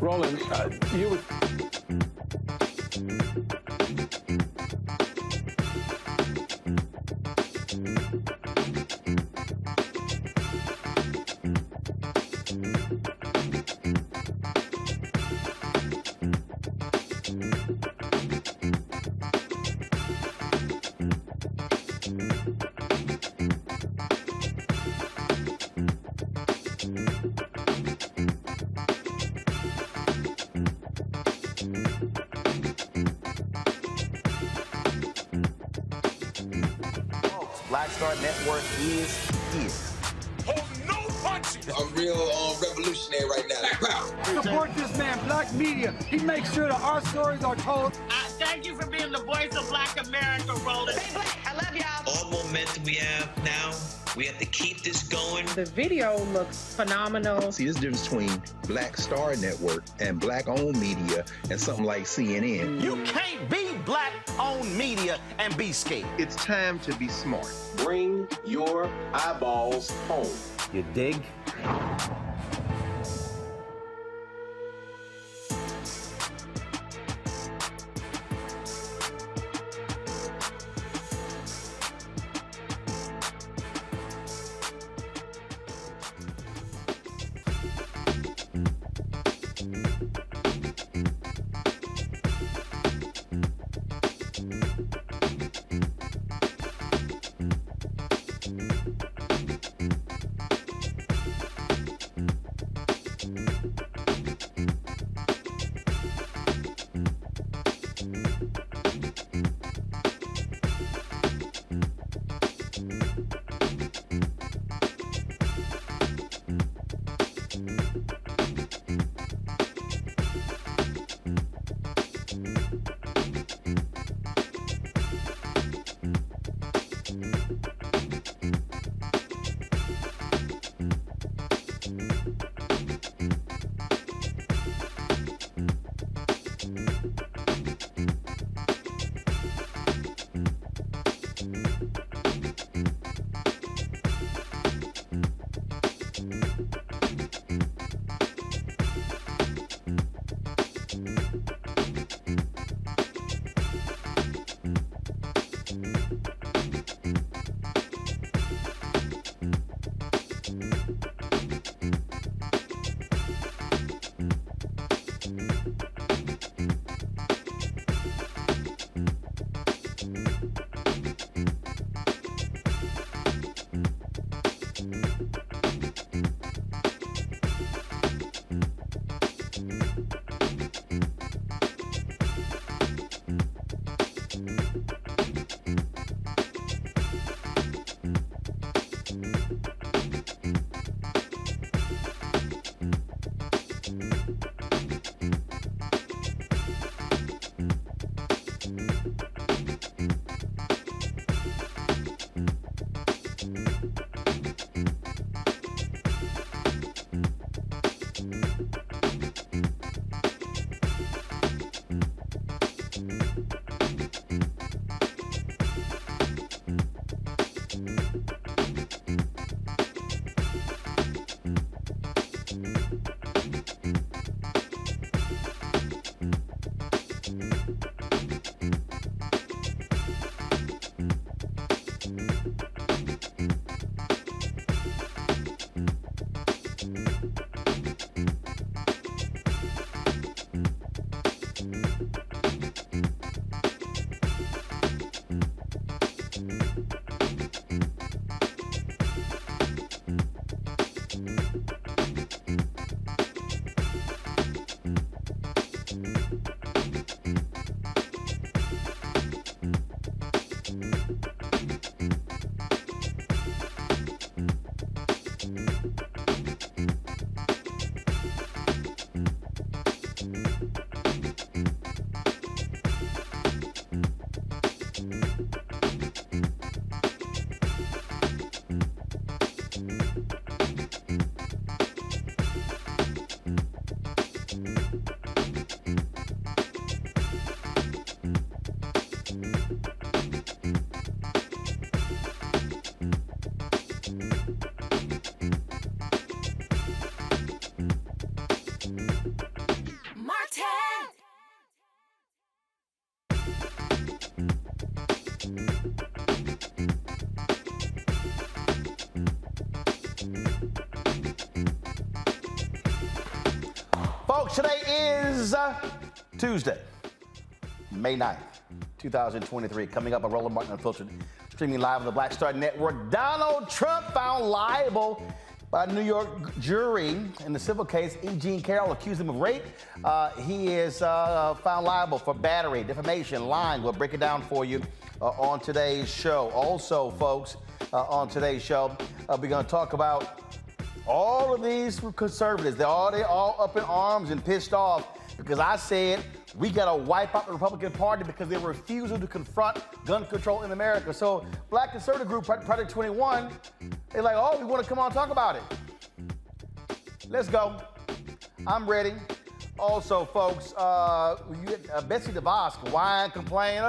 Roland, you would... Black Star Network is here. Hold no punches! I'm real revolutionary right now. Black power. Support this man, Black media. He makes sure that our stories are told. Thank you for being the voice of Black America, Roland. Stay black. I love y'all. All momentum we have now, we have to keep this going. The video looks phenomenal. See, this difference between Black Star Network and black-owned media and something like CNN. You can't be black-owned media and be scared. It's time to be smart. Bring your eyeballs home. You dig? Folks, today is Tuesday, May 9th, 2023. Coming up on Roland Unfiltered, streaming live on the Black Star Network. Donald Trump found liable by a New York jury in the civil case. E. Carroll accused him of rape. He is found liable for battery, defamation, lying. We'll break it down for you on today's show. Also, folks, on today's show, we're going to talk about all of these conservatives. They're all up in arms and pissed off because I said we got to wipe out the Republican Party because they refusal to confront gun control in America. So Black conservative group Project 21, they're like, oh, we want to come on and talk about it. Let's go. I'm ready. Also, folks, Betsy DeVos whine, complain,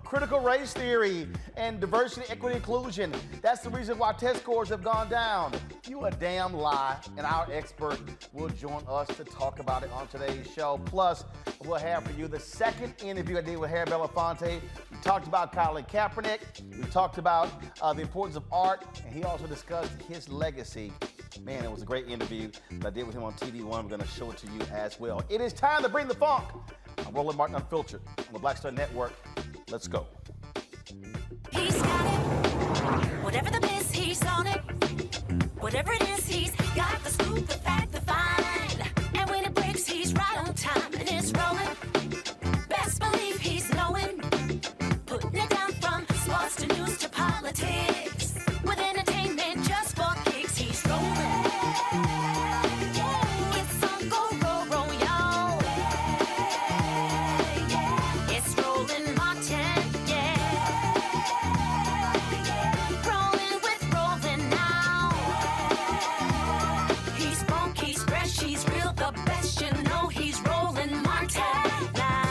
critical race theory and diversity, equity, inclusion. That's the reason why test scores have gone down. You a damn lie, and our expert will join us to talk about it on today's show. Plus, we'll have for you the second interview I did with Harry Belafonte. We talked about Colin Kaepernick. We talked about the importance of art, and he also discussed his legacy. Man, it was a great interview that I did with him on TV One. I'm going to show it to you as well. It is time to bring the funk. I'm Roland Martin Unfiltered on the Black Star Network. Let's go. He's got it. Whatever the miss, he's on it. Whatever it is, he's got the scoop, the fact, the find. And when it breaks, he's right on time and it's rolling. Best believe he's knowing. Putting it down from sports to news to politics. With entertainment just for kicks, he's rolling. It's on go, roll, y'all. It's Roland Martin, rolling with Roland now. He's funk, he's fresh, he's real, the best, you know he's Roland Martin now.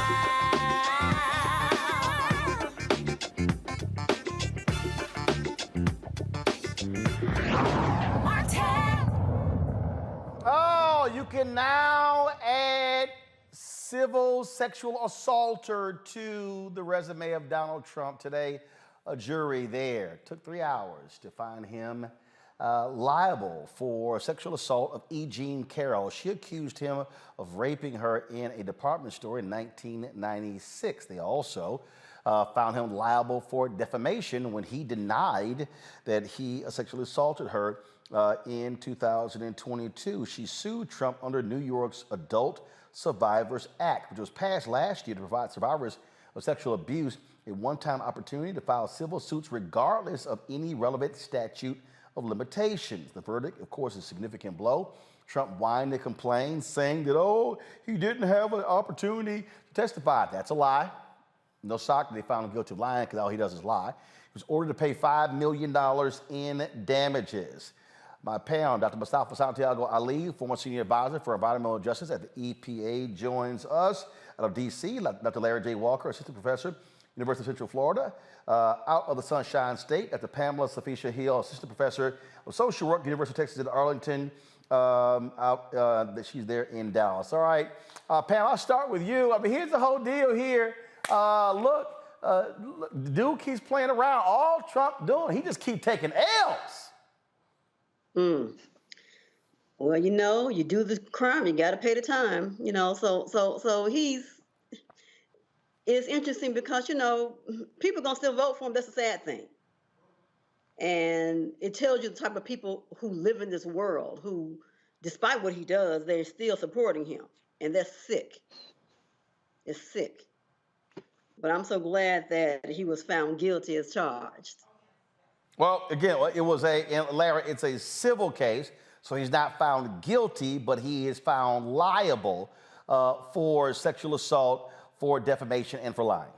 Oh, you can now add civil sexual assaulter to the resume of Donald Trump. Today, a jury there took 3 hours to find him liable for sexual assault of E. Carroll. She accused him of raping her in a department store in 1996. They also found him liable for defamation when he denied that he sexually assaulted her in 2022. She sued Trump under New York's Adult Survivors Act, which was passed last year to provide survivors of sexual abuse a one-time opportunity to file civil suits regardless of any relevant statute of limitations. The verdict, of course, is a significant blow. Trump whined and complained, saying that, he didn't have an opportunity to testify. That's a lie. No shock they found him guilty of lying because all he does is lie. He was ordered to pay $5 million in damages. My pal, Dr. Mustafa Santiago Ali, former senior advisor for environmental justice at the EPA, joins us out of D.C. Dr. Larry J. Walker, assistant professor, University of Central Florida, out of the Sunshine State. Dr. Pamela Safisha Hill, assistant professor of social work, University of Texas at Arlington. She's there in Dallas. All right, Pam, I'll start with you. I mean, here's the whole deal here. Look, the dude keeps playing around. All Trump doing, he just keep taking L's. Well, you do the crime, you got to pay the time. So it's interesting because people gonna still vote for him. That's a sad thing, and it tells you the type of people who live in this world who, despite what he does, they're still supporting him, and that's sick. It's sick. But I'm so glad that he was found guilty as charged. Well, again, Larry, it's a civil case, so he's not found guilty, but he is found liable for sexual assault, for defamation, and for lying.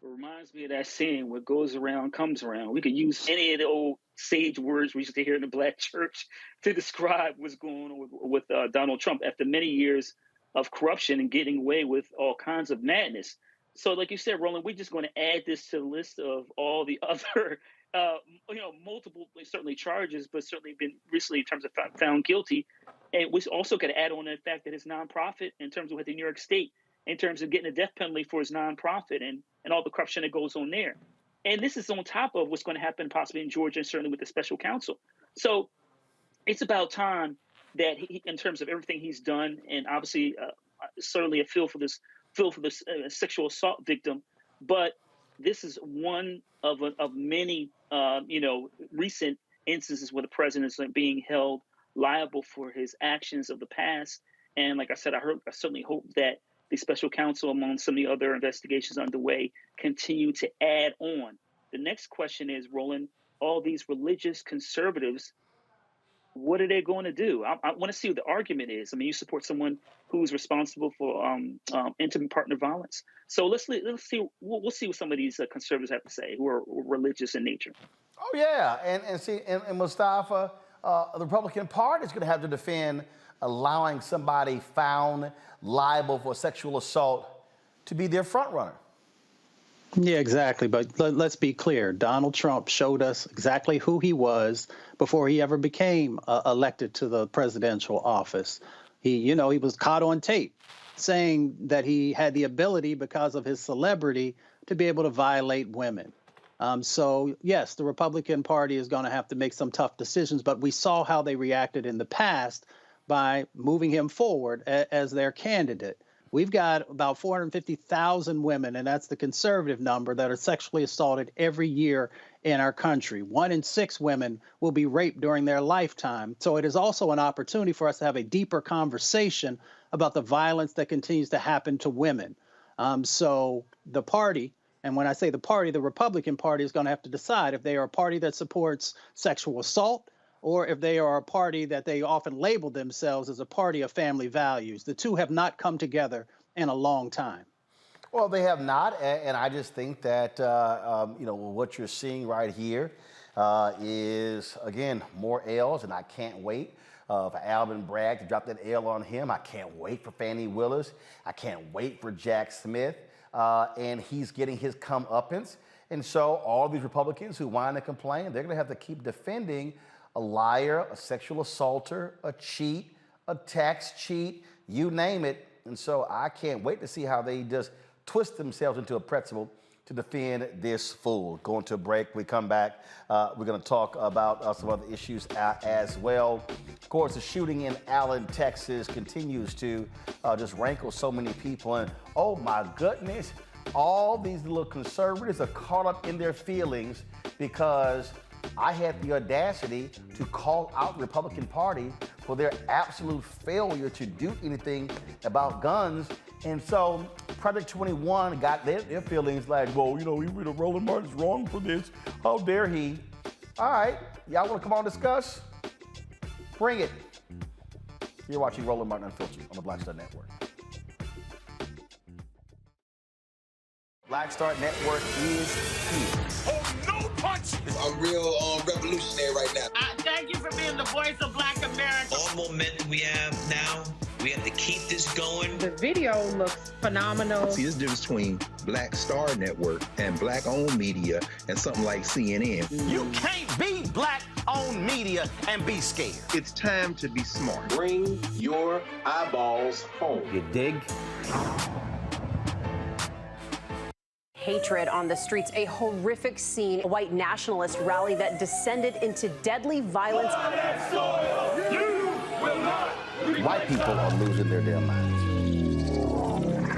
It reminds me of that saying, what goes around comes around. We could use any of the old sage words we used to hear in the black church to describe what's going on with Donald Trump after many years of corruption and getting away with all kinds of madness. So like you said, Roland, we're just going to add this to the list of all the other multiple certainly charges, but certainly been recently in terms of found guilty. And we also got to add on the fact that his nonprofit, in terms of with the New York State, in terms of getting a death penalty for his nonprofit and all the corruption that goes on there. And this is on top of what's going to happen possibly in Georgia and certainly with the special counsel. So it's about time that he, in terms of everything he's done, and obviously certainly a feel for this sexual assault victim, but this is one of many recent instances where the president is being held liable for his actions of the past. And like I said, I certainly hope that the special counsel, among some of the other investigations underway, continue to add on. The next question is, Roland, all these religious conservatives, what are they going to do? I want to see what the argument is. I mean, you support someone who's responsible for intimate partner violence. So let's see. We'll see what some of these conservatives have to say, who are religious in nature. Oh yeah, and Mustafa, the Republican Party is going to have to defend allowing somebody found liable for sexual assault to be their front runner. Yeah, exactly. But let's be clear. Donald Trump showed us exactly who he was before he ever became elected to the presidential office. He was caught on tape saying that he had the ability, because of his celebrity, to be able to violate women. So, yes, the Republican Party is going to have to make some tough decisions, but we saw how they reacted in the past by moving him forward as their candidate. We've got about 450,000 women, and that's the conservative number, that are sexually assaulted every year in our country. 1 in 6 women will be raped during their lifetime. So it is also an opportunity for us to have a deeper conversation about the violence that continues to happen to women. So the party, and when I say the party, the Republican Party is going to have to decide if they are a party that supports sexual assault, or if they are a party that they often label themselves as a party of family values. The two have not come together in a long time. Well, they have not, and I just think that what you're seeing right here is, again, more L's, and I can't wait for Alvin Bragg to drop that L on him. I can't wait for Fannie Willis. I can't wait for Jack Smith, and he's getting his comeuppance. And so all these Republicans who whine and complain, they're going to have to keep defending a liar, a sexual assaulter, a cheat, a tax cheat, you name it. And so I can't wait to see how they just twist themselves into a pretzel to defend this fool. Going to a break. We come back. We're going to talk about some other issues as well. Of course, the shooting in Allen, Texas continues to just rankle so many people. And oh my goodness, all these little conservatives are caught up in their feelings because I had the audacity to call out the Republican Party for their absolute failure to do anything about guns. And so Project 21 got their feelings like, well, Roland Martin's wrong for this. How dare he? All right, y'all want to come on and discuss? Bring it. You're watching Roland Martin Unfiltered on the Black Star Network. Black Star Network is here. Oh, no punches! I'm real revolutionary right now. Thank you for being the voice of Black America. All momentum we have now, we have to keep this going. The video looks phenomenal. See, there's a difference between Black Star Network and Black-owned media and something like CNN. You can't be Black-owned media and be scared. It's time to be smart. Bring your eyeballs home. You dig? Hatred on the streets, a horrific scene, a white nationalist rally that descended into deadly violence. White people are losing their damn minds.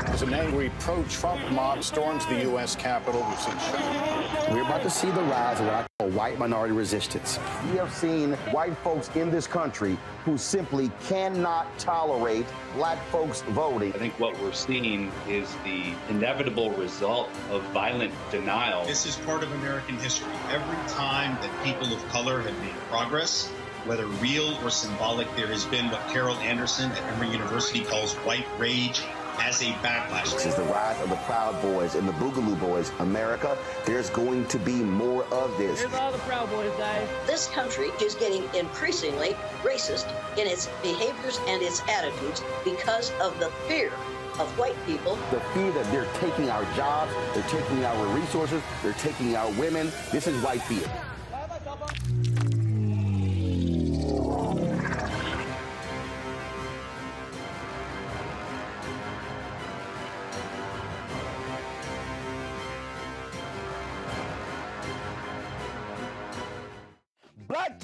As an angry pro-Trump mob storms the U.S. Capitol, we've seen shooting. We're about to see the rise of what I call white minority resistance. We have seen white folks in this country who simply cannot tolerate black folks voting. I think what we're seeing is the inevitable result of violent denial. This is part of American history. Every time that people of color have made progress, whether real or symbolic, there has been what Carroll Anderson at Emory University calls white rage as a backlash. This is the rise of the Proud Boys and the Boogaloo Boys. America, there's going to be more of this. Here's all the Proud Boys, guys. This country is getting increasingly racist in its behaviors and its attitudes because of the fear of white people. The fear that they're taking our jobs, they're taking our resources, they're taking our women. This is white fear.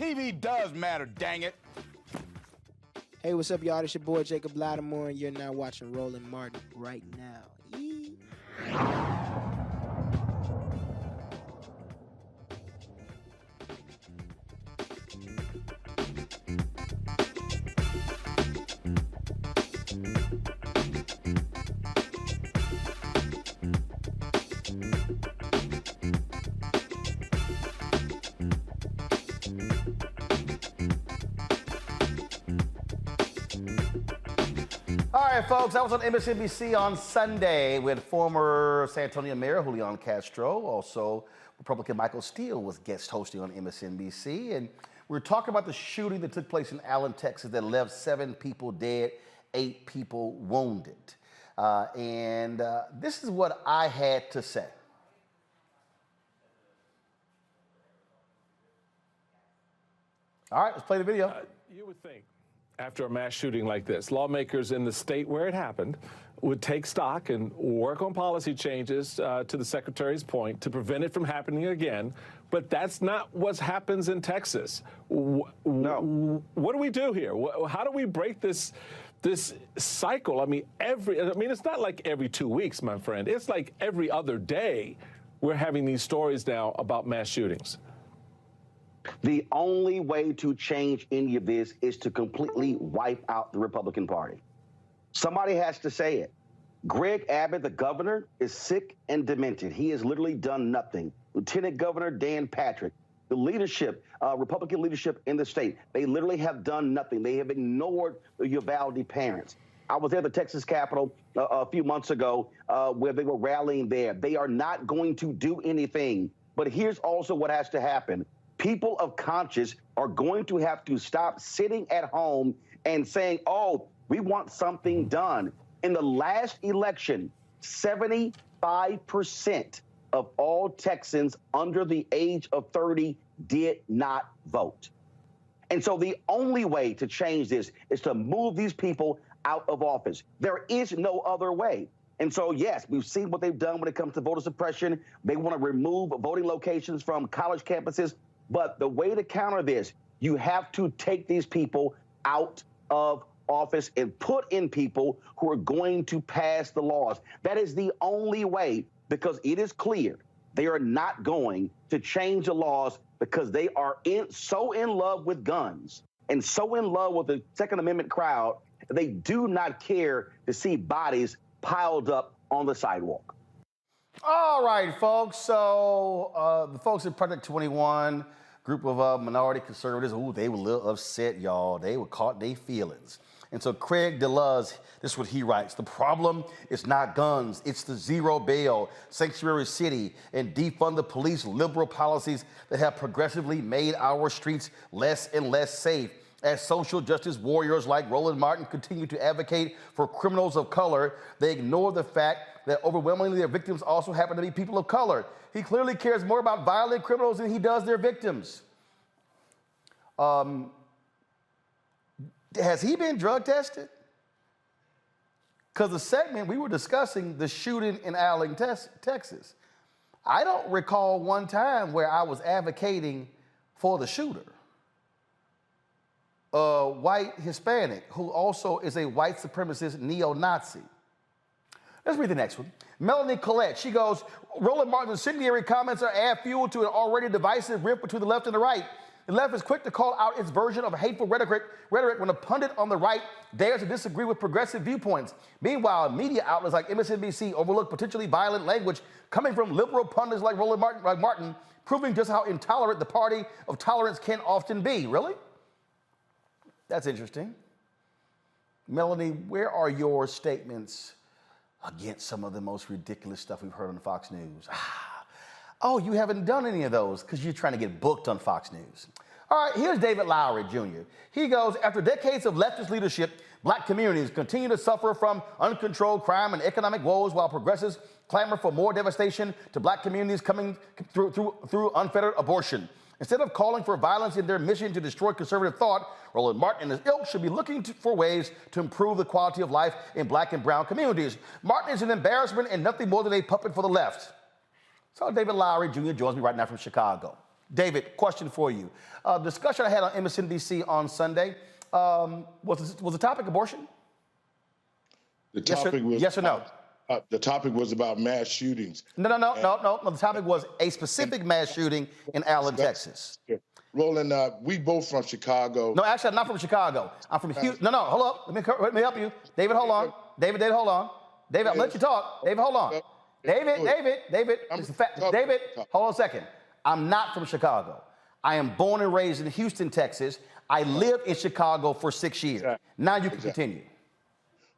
TV does matter, dang it. Hey, what's up, y'all? It's your boy, Jacob Lattimore, and you're now watching Roland Martin right now. Yee. All right, folks, I was on MSNBC on Sunday with former San Antonio Mayor Julian Castro. Also, Republican Michael Steele was guest hosting on MSNBC. And we were talking about the shooting that took place in Allen, Texas that left 7 people dead, 8 people wounded. This is what I had to say. All right, let's play the video. You would think, after a mass shooting like this, lawmakers in the state where it happened would take stock and work on policy changes, to the Secretary's point, to prevent it from happening again. But that's not what happens in Texas. No. What do we do here? How do we break this cycle? I mean, it's not like every 2 weeks, my friend. It's like every other day we're having these stories now about mass shootings. The only way to change any of this is to completely wipe out the Republican Party. Somebody has to say it. Greg Abbott, the governor, is sick and demented. He has literally done nothing. Lieutenant Governor Dan Patrick, the leadership, Republican leadership in the state, they literally have done nothing. They have ignored the Uvalde parents. I was at the Texas Capitol a few months ago where they were rallying there. They are not going to do anything. But here's also what has to happen. People of conscience are going to have to stop sitting at home and saying, oh, we want something done. In the last election, 75% of all Texans under the age of 30 did not vote. And so the only way to change this is to move these people out of office. There is no other way. And so, yes, we've seen what they've done when it comes to voter suppression. They want to remove voting locations from college campuses. But the way to counter this, you have to take these people out of office and put in people who are going to pass the laws. That is the only way, because it is clear they are not going to change the laws because they are so in love with guns and so in love with the Second Amendment crowd, they do not care to see bodies piled up on the sidewalk. All right, folks. So the folks at Project 21, group of minority conservatives, they were a little upset, y'all. They were caught their feelings. And so Craig DeLuz, this is what he writes. The problem is not guns. It's the zero bail, sanctuary city, and defund the police liberal policies that have progressively made our streets less and less safe. As social justice warriors like Roland Martin continue to advocate for criminals of color, they ignore the fact that overwhelmingly their victims also happen to be people of color. He clearly cares more about violent criminals than he does their victims. Has he been drug tested? Because the segment we were discussing the shooting in Allen, Texas. I don't recall one time where I was advocating for the shooter. A white Hispanic who also is a white supremacist neo-Nazi. Let's read the next one. Melanie Collette, she goes, Roland Martin's incendiary comments are add fuel to an already divisive rift between the left and the right. The left is quick to call out its version of hateful rhetoric when a pundit on the right dares to disagree with progressive viewpoints. Meanwhile, media outlets like MSNBC overlook potentially violent language coming from liberal pundits like Roland Martin, proving just how intolerant the party of tolerance can often be. Really? That's interesting. Melanie, where are your statements against some of the most ridiculous stuff we've heard on Fox News? Oh, you haven't done any of those because you're trying to get booked on Fox News. All right, here's David Lowery Jr. He goes, after decades of leftist leadership, black communities continue to suffer from uncontrolled crime and economic woes while progressives clamor for more devastation to black communities coming through unfettered abortion. Instead of calling for violence in their mission to destroy conservative thought, Roland Martin and his ilk should be looking for ways to improve the quality of life in black and brown communities. Martin is an embarrassment and nothing more than a puppet for the left. So David Lowery Jr. joins me right now from Chicago. David, question for you. Discussion I had on MSNBC on Sunday, was the topic abortion? The topic was yes or no? The topic was about mass shootings. No. The topic was a specific mass shooting in Allen, Texas. Roland, we both from Chicago. No, actually, I'm not from Chicago. I'm from Houston. No, hold up. Let me help you. David, hold on. David, hold on. David, I'll let you talk. David, hold on. David, hold on a second. I'm not from Chicago. I am born and raised in Houston, Texas. I lived in Chicago for 6 years. Now you can continue.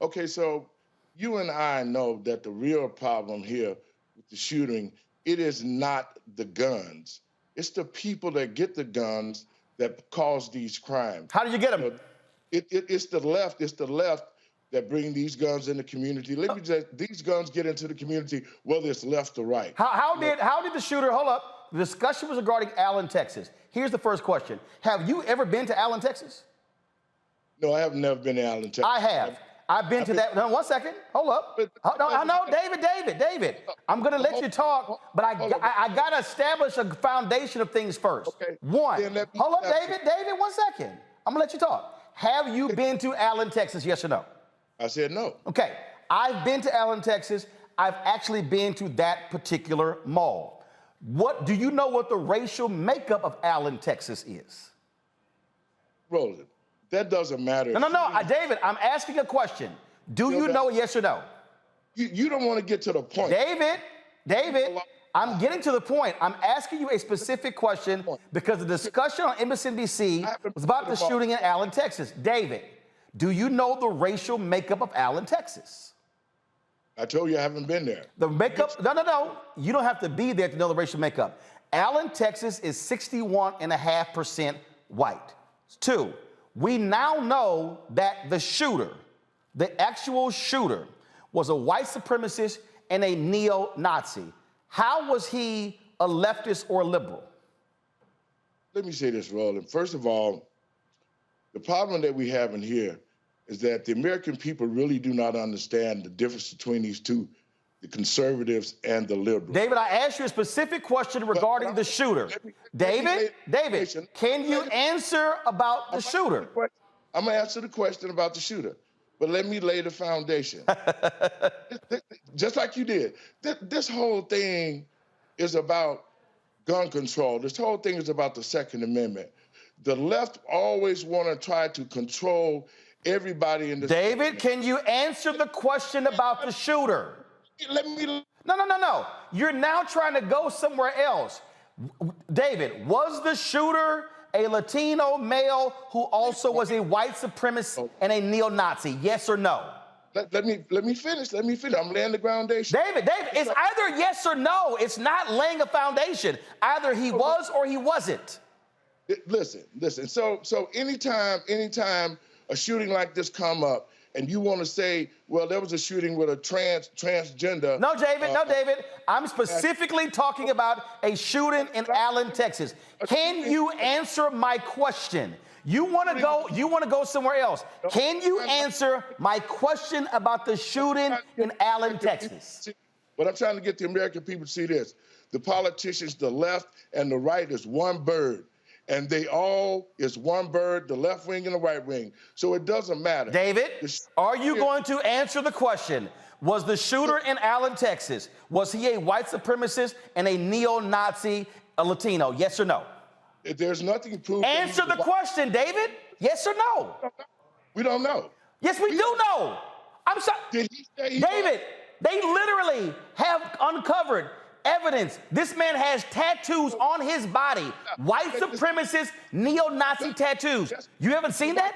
Okay, so you and I know that the real problem here with the shooting, it is not the guns. It's the people that get the guns that cause these crimes. How do you get them? It's the left. It's the left that bring these guns in the community. These guns get into the community, whether it's left or right. How did the shooter, hold up, the discussion was regarding Allen, Texas. Here's the first question. Have you ever been to Allen, Texas? No, I have never been to Allen, Texas. I have. I've been to that. No, 1 second. Hold up. No, David. I'm going to let you talk, but I got to establish a foundation of things first. Okay. One. Hold up, David. 1 second. I'm going to let you talk. Have you been to Allen, Texas? Yes or no? I said no. Okay. I've been to Allen, Texas. I've actually been to that particular mall. Do you know what the racial makeup of Allen, Texas is? Roland. That doesn't matter. No, David, I'm asking a question. Do you know yes or no? You don't want to get to the point. David, I'm getting to the point. I'm asking you a specific question because the discussion on MSNBC was about the shooting in Allen, Texas. David, do you know the racial makeup of Allen, Texas? I told you I haven't been there. The makeup, no. You don't have to be there to know the racial makeup. Allen, Texas is 61.5% white. 2. We now know that the shooter, the actual shooter, was a white supremacist and a neo-Nazi. How was he a leftist or a liberal? Let me say this, Roland. First of all, the problem that we have in here is that the American people really do not understand the difference between these two, the conservatives and the liberals. David, I asked you a specific question regarding the shooter. David, can you answer about the shooter? I'm going to answer the question about the shooter, but let me lay the foundation. Just like you did. This whole thing is about gun control. This whole thing is about the Second Amendment. The left always want to try to control everybody in this. David, can you answer the question about the shooter? No. You're now trying to go somewhere else. David, was the shooter a Latino male who also was a white supremacist and a neo-Nazi? Yes or no? Let me finish. I'm laying the foundation. David, it's either yes or no. It's not laying a foundation. Either he was or he wasn't. Listen. So anytime a shooting like this come up, and you want to say, well, there was a shooting with a transgender. No, David. I'm specifically talking about a shooting in Allen, Texas. Can you answer my question? You want to go somewhere else. Can you answer my question about the shooting in Allen, Texas? But I'm trying to get the American people to see this. The politicians, the left and the right is one bird. And they all is one bird, the left wing and the right wing. So it doesn't matter. David, are you going to answer the question? Was the shooter in Allen, Texas, was he a white supremacist and a neo-Nazi, a Latino? Yes or no? There's nothing proven. Answer the question, David. Yes or no? We don't know. Yes, we do know. I'm sorry. Did he say David, they literally have uncovered evidence. This man has tattoos on his body. White supremacist, neo-Nazi tattoos. You haven't seen that?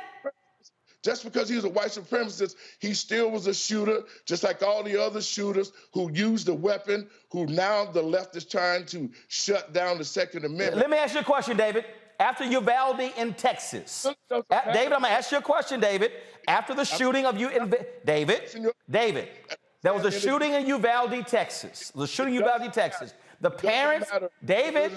Just because he was a white supremacist, he still was a shooter, just like all the other shooters who used a weapon, who now the left is trying to shut down the Second Amendment. Let me ask you a question, David. After Uvalde in Texas. David, I'm going to ask you a question, David. After the shooting of David, there was a shooting in Uvalde, Texas. The shooting in Uvalde, Texas. The parents, David,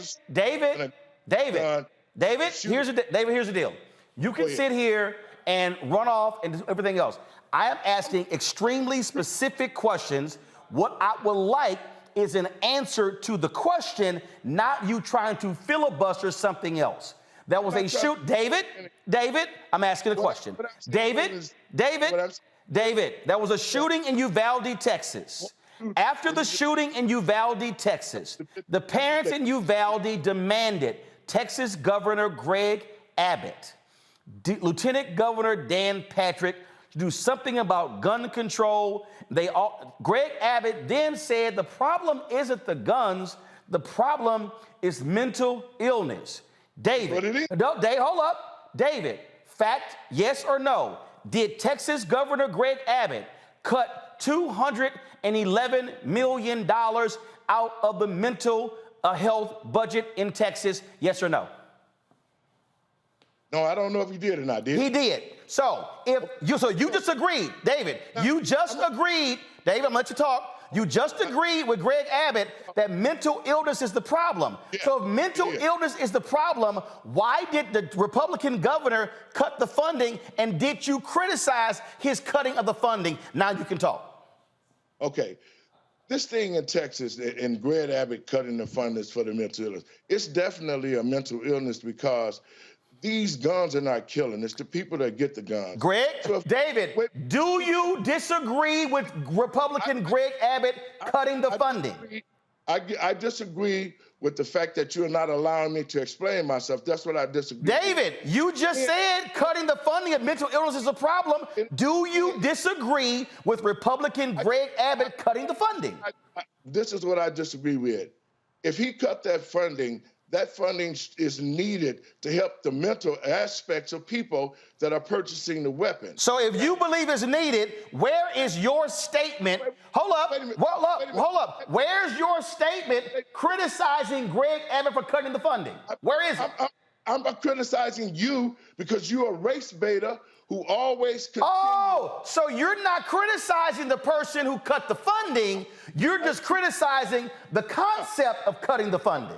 here's the deal. You can sit here and run off and do everything else. I am asking extremely specific questions. What I would like is an answer to the question, not you trying to filibuster something else. That was a shoot. David, I'm asking a question. David, that was a shooting in Uvalde, Texas. After the shooting in Uvalde, Texas, the parents in Uvalde demanded Texas Governor Greg Abbott, Lieutenant Governor Dan Patrick, to do something about gun control. Greg Abbott then said the problem isn't the guns, the problem is mental illness. David, hold up. David, fact, yes or no? Did Texas Governor Greg Abbott cut $211 million out of the mental health budget in Texas? Yes or no? No, I don't know if he did or not. Did he? He did. So you just agreed, David. You just agreed, David. I'm gonna let you talk. You just agreed with Greg Abbott that mental illness is the problem. Yeah. So if mental illness is the problem, why did the Republican governor cut the funding, and did you criticize his cutting of the funding? Now you can talk. Okay. This thing in Texas and Greg Abbott cutting the funding for the mental illness, it's definitely a mental illness because these guns are not killing. It's the people that get the guns. Greg, David, do you disagree with Republican Greg Abbott cutting the funding? I disagree with the fact that you're not allowing me to explain myself. That's what I disagree David, with. you just said cutting the funding of mental illness is a problem. Do you disagree with Republican Greg Abbott cutting the funding? This is what I disagree with. If he cut that funding is needed to help the mental aspects of people that are purchasing the weapons. So if you believe it's needed, where is your statement? Hold up. Where's your statement criticizing Greg Abbott for cutting the funding? Where is it? I'm criticizing you because you're a race beta who always continue. Oh, so you're not criticizing the person who cut the funding. You're just criticizing the concept of cutting the funding.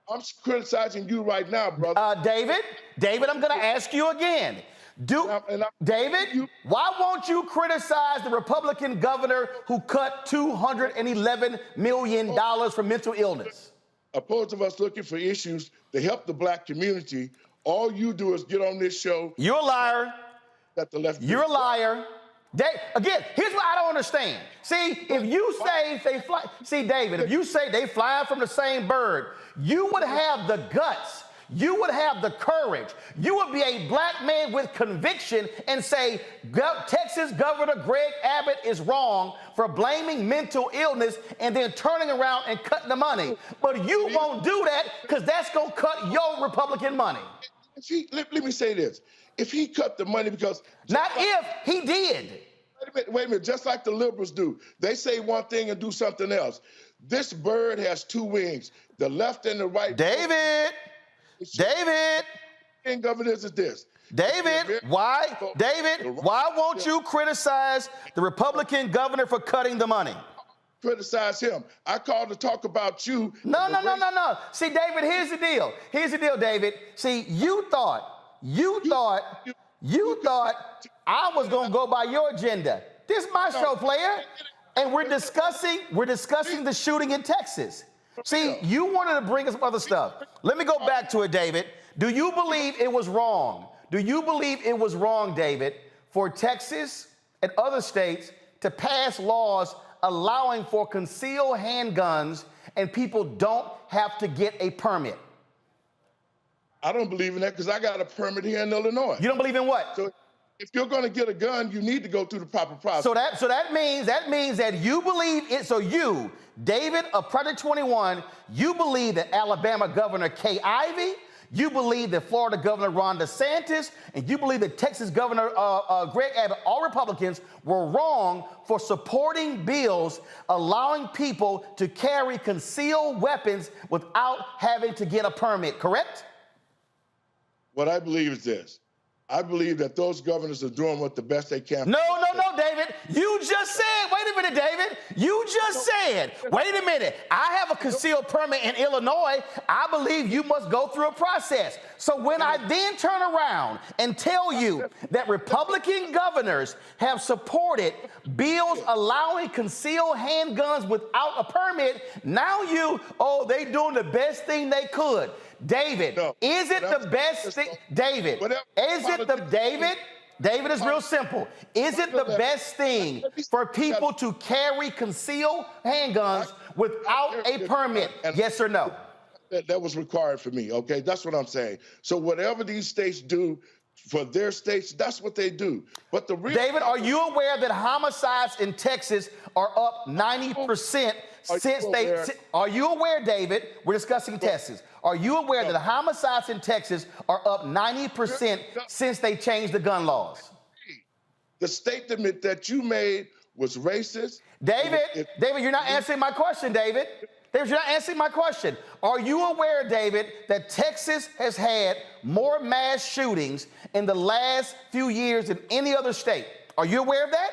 I'm criticizing you right now, brother. David, I'm going to ask you again. David, why won't you criticize the Republican governor who cut $211 million for mental illness? Opposed of us looking for issues to help the black community, all you do is get on this show. You're a liar. You're a liar. Again, here's what I don't understand. See, if you say they fly, David, if you say they fly from the same bird, you would have the guts, you would have the courage, you would be a black man with conviction and say, Texas Governor Greg Abbott is wrong for blaming mental illness and then turning around and cutting the money. But you won't do that because that's going to cut your Republican money. Let me say this. If he cut the money because... He did. Wait a minute, just like the liberals do. They say one thing and do something else. This bird has two wings, the left and the right. David! And governors is this. David, why won't you criticize the Republican governor for cutting the money? Criticize him. I called to talk about you. No. See, David, here's the deal. David. See, you thought I was going to go by your agenda. This is my show, player. And we're discussing the shooting in Texas. See, you wanted to bring us some other stuff. Let me go back to it, David. Do you believe it was wrong? Do you believe it was wrong, David, for Texas and other states to pass laws allowing for concealed handguns and people don't have to get a permit? I don't believe in that because I got a permit here in Illinois. You don't believe in what? So if you're going to get a gun, you need to go through the proper process. So that means that you believe it. So you, David of Project 21, you believe that Alabama Governor Kay Ivey, you believe that Florida Governor Ron DeSantis, and you believe that Texas Governor Greg Abbott, all Republicans, were wrong for supporting bills allowing people to carry concealed weapons without having to get a permit, correct? What I believe is this. I believe that those governors are doing what the best they can. No, David. You just said, wait a minute, David. You just said minute. Wait a minute. I have a concealed permit in Illinois. I believe you must go through a process. So when I then turn around and tell you that Republican governors have supported bills allowing concealed handguns without a permit, now they doing the best thing they could. David, is it the best thing? David, David is real simple. Is it the best thing for people to carry concealed handguns without a permit? Yes or no? That was required for me, okay? That's what I'm saying. So whatever these states do for their states, that's what they do. But the real David, are you aware that homicides in Texas are up 90% since they... Are you aware, David? We're discussing Texas. Are you aware that homicides in Texas are up 90% since they changed the gun laws? The statement that you made was racist. David, you're not answering my question, David. David, you're not answering my question. Are you aware, David, that Texas has had more mass shootings in the last few years than any other state? Are you aware of that?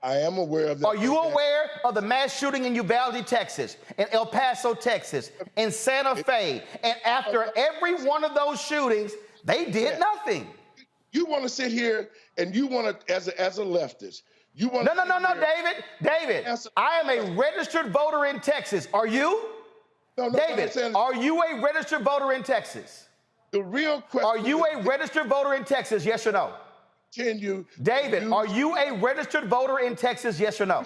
I am aware of that. Are you aware of the mass shooting in Uvalde, Texas, in El Paso, Texas, in Santa Fe? And after every one of those shootings, they did nothing. You want to sit here and you want to, as a leftist, you want No, David, I am a registered voter in Texas. Are you? No, David, are you a registered voter in Texas? The real question Are you a registered voter in Texas, yes or no? David, are you a registered voter in Texas, yes or no?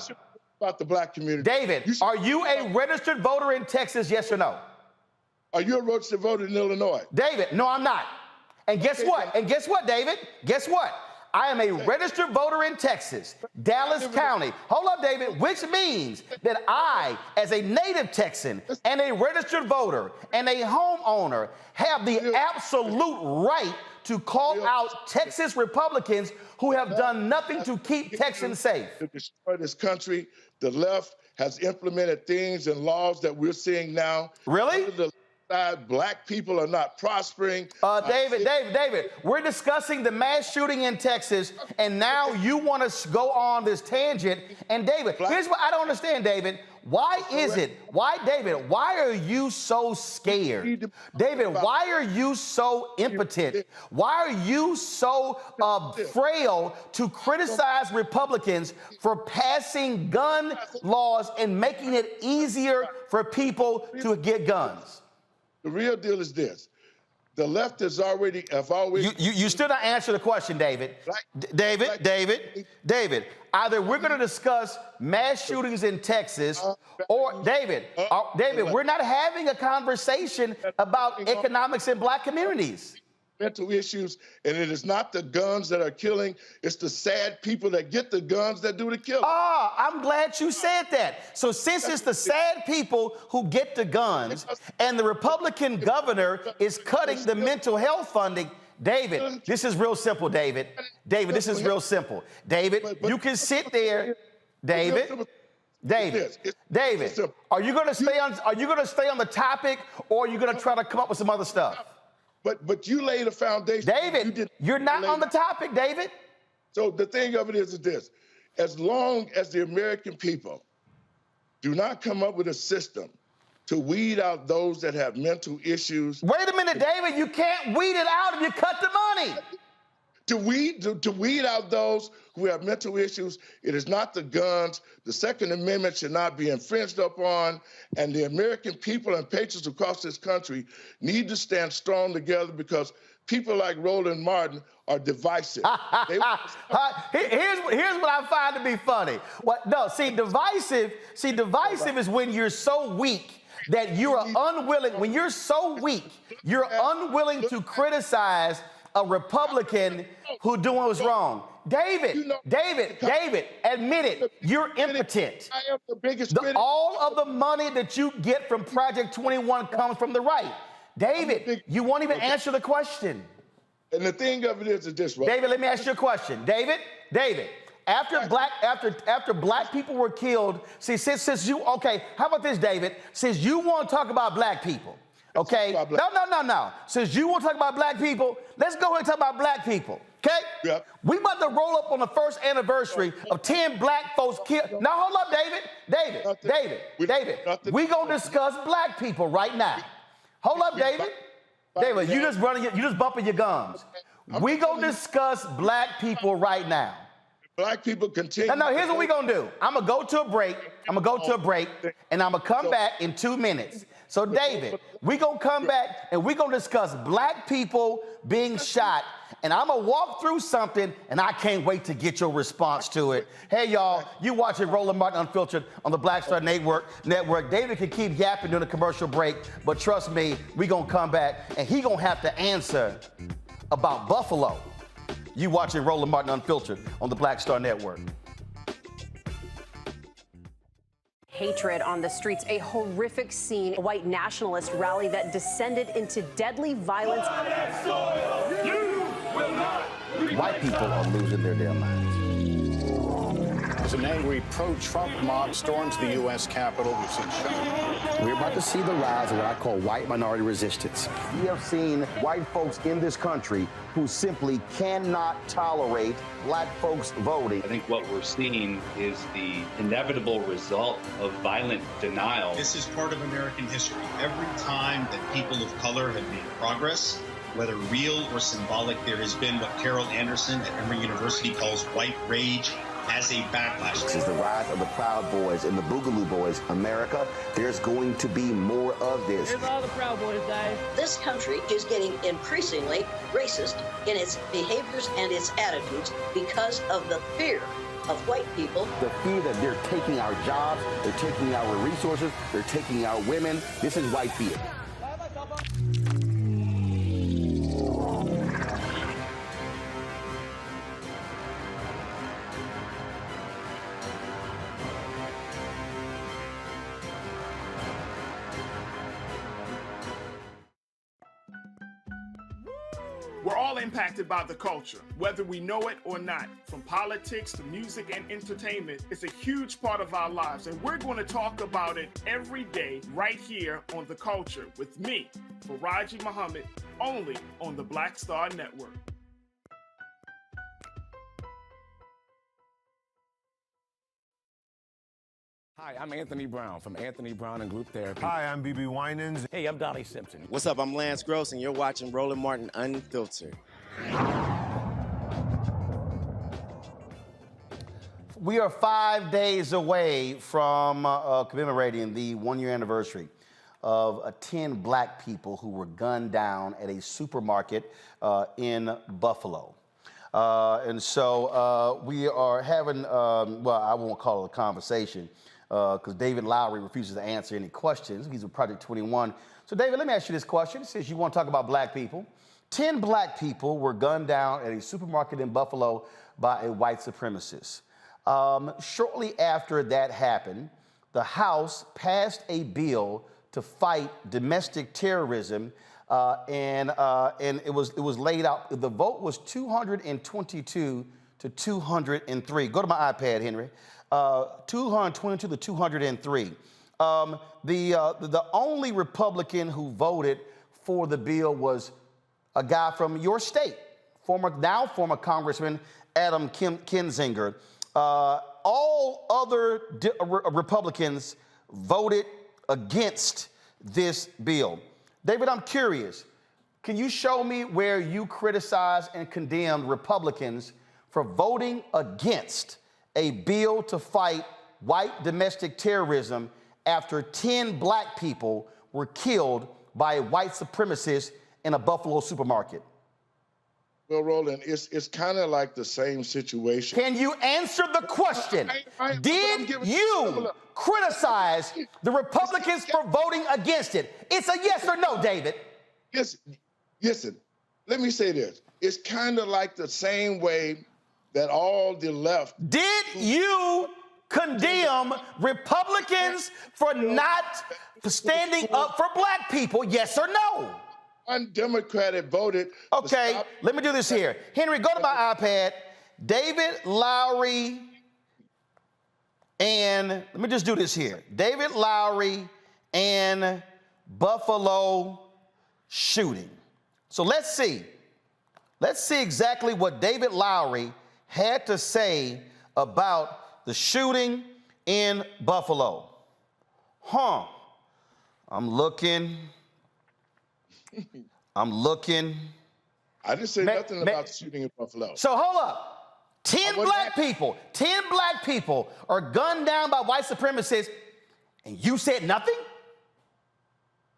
About the black community. David, are you a registered voter in Texas, yes or no? Are you a registered voter in Illinois? David, no, I'm not. And guess what? And guess what, David? Guess what? I am a registered voter in Texas, Dallas County. Hold up, David, which means that I, as a native Texan and a registered voter and a homeowner, have the absolute right to call out Texas Republicans who have done nothing to keep Texans safe. To destroy this country, the left has implemented things and laws that we're seeing now. Really? Black people are not prospering. David, we're discussing the mass shooting in Texas, and now you want to go on this tangent. And David, here's what I don't understand, David. Why are you so scared? David, why are you so impotent? Why are you so frail to criticize Republicans for passing gun laws and making it easier for people to get guns? The real deal is this. The left has always... You still not answer the question, David. David, either we're going to discuss mass shootings in Texas, or, David, we're not having a conversation about economics in black communities. Mental issues, and it is not the guns that are killing, it's the sad people that get the guns that do the killing. I'm glad you said that. So since it's the sad people who get the guns, and the Republican governor is cutting the mental health funding, David, this is real simple, David. David, this is real simple. David, you can sit there, David, are you going to stay on the topic, or are you going to try to come up with some other stuff? But you laid a foundation. David, you're not on the topic, David. So the thing of it is this. As long as the American people do not come up with a system to weed out those that have mental issues. Wait a minute, David. You can't weed it out if you cut the money. To weed out those who have mental issues, it is not the guns. The Second Amendment should not be infringed upon, and the American people and patriots across this country need to stand strong together, because people like Roland Martin are divisive. Here's what I find to be funny. Divisive is when you're so weak that you are unwilling. When you're so weak, you're unwilling to criticize a Republican who doing what's wrong. David, admit it. You're impotent. I am the biggest critic. All of the money that you get from Project 21 comes from the right. David, you won't even answer the question. And the thing of it is this, right? David, let me ask you a question. David, after black people were killed, see, since you, okay, how about this, David? Since you want to talk about black people, Okay? No. Since you want to talk about black people, let's go ahead and talk about black people. Okay? Yep. We about to roll up on the first anniversary of 10 black folks killed. Now, hold up, David. We gonna discuss black people right now. Hold up, David. David, you just bumping your gums. We gonna discuss black people right now. Black people continue. No, here's what we gonna do. I'm gonna go to a break, and I'm gonna come back in 2 minutes. So, David, we gonna come back, and we gonna discuss black people being shot, and I'm gonna walk through something, and I can't wait to get your response to it. Hey, y'all, you watching Roland Martin Unfiltered on the Black Star Network. David can keep yapping during the commercial break, but trust me, we gonna come back, and he gonna have to answer about Buffalo. You watching Roland Martin Unfiltered on the Black Star Network. Hatred on the streets, a horrific scene, a white nationalist rally that descended into deadly violence. White people are losing their damn minds. As an angry pro-Trump mob storms the U.S. Capitol, we've seen shooting. We're about to see the rise of what I call white minority resistance. We have seen white folks in this country who simply cannot tolerate black folks voting. I think what we're seeing is the inevitable result of violent denial. This is part of American history. Every time that people of color have made progress, whether real or symbolic, there has been what Carroll at Emory University calls white rage as a backlash. This is the rise of the Proud Boys and the Boogaloo Boys. America, there's going to be more of this. Here's all the Proud Boys, guys. This country is getting increasingly racist in its behaviors and its attitudes because of the fear of white people. The fear that they're taking our jobs, they're taking our resources, they're taking our women. This is white fear. We're all impacted by the culture, whether we know it or not. From politics to music and entertainment, it's a huge part of our lives, and we're going to talk about it every day right here on The Culture with me, Faraji Muhammad, only on the Black Star Network. Hi, I'm Anthony Brown from Anthony Brown and Group Therapy. Hi, I'm BB Winans. Hey, I'm Donnie Simpson. What's up? I'm Lance Gross, and you're watching Roland Martin Unfiltered. We are 5 days away from commemorating the 1-year anniversary of 10 black people who were gunned down at a supermarket in Buffalo. And so we are having, well, I won't call it a conversation, because David Lowery refuses to answer any questions. He's with Project 21. So, David, let me ask you this question. Since you want to talk about black people, 10 black people were gunned down at a supermarket in Buffalo by a white supremacist. Shortly after that happened, the House passed a bill to fight domestic terrorism, and it was laid out. The vote was 222 to 203. Go to my iPad, Henry. 222 to 203. The only Republican who voted for the bill was a guy from your state, former Congressman Adam Kinzinger. All other Republicans voted against this bill. David, I'm curious. Can you show me where you criticized and condemned Republicans for voting against a bill to fight white domestic terrorism after 10 black people were killed by a white supremacist in a Buffalo supermarket? Well, Roland, it's kind of like the same situation. Can you answer the question? Did you criticize the Republicans for voting against it? It's a yes or no, David. Yes. Listen, let me say this. It's kind of like the same way that all the left. Did you condemn Republicans for not standing up for black people? Yes or no? One Democrat voted. Okay, let me do this here. Henry, go to my iPad. David Lowery and let me just do this here. David Lowery and Buffalo shooting. So let's see. Let's see exactly what David Lowry had to say about the shooting in Buffalo. I'm looking. I didn't say nothing about the shooting in Buffalo. So hold up. 10 black people are gunned down by white supremacists, and you said nothing?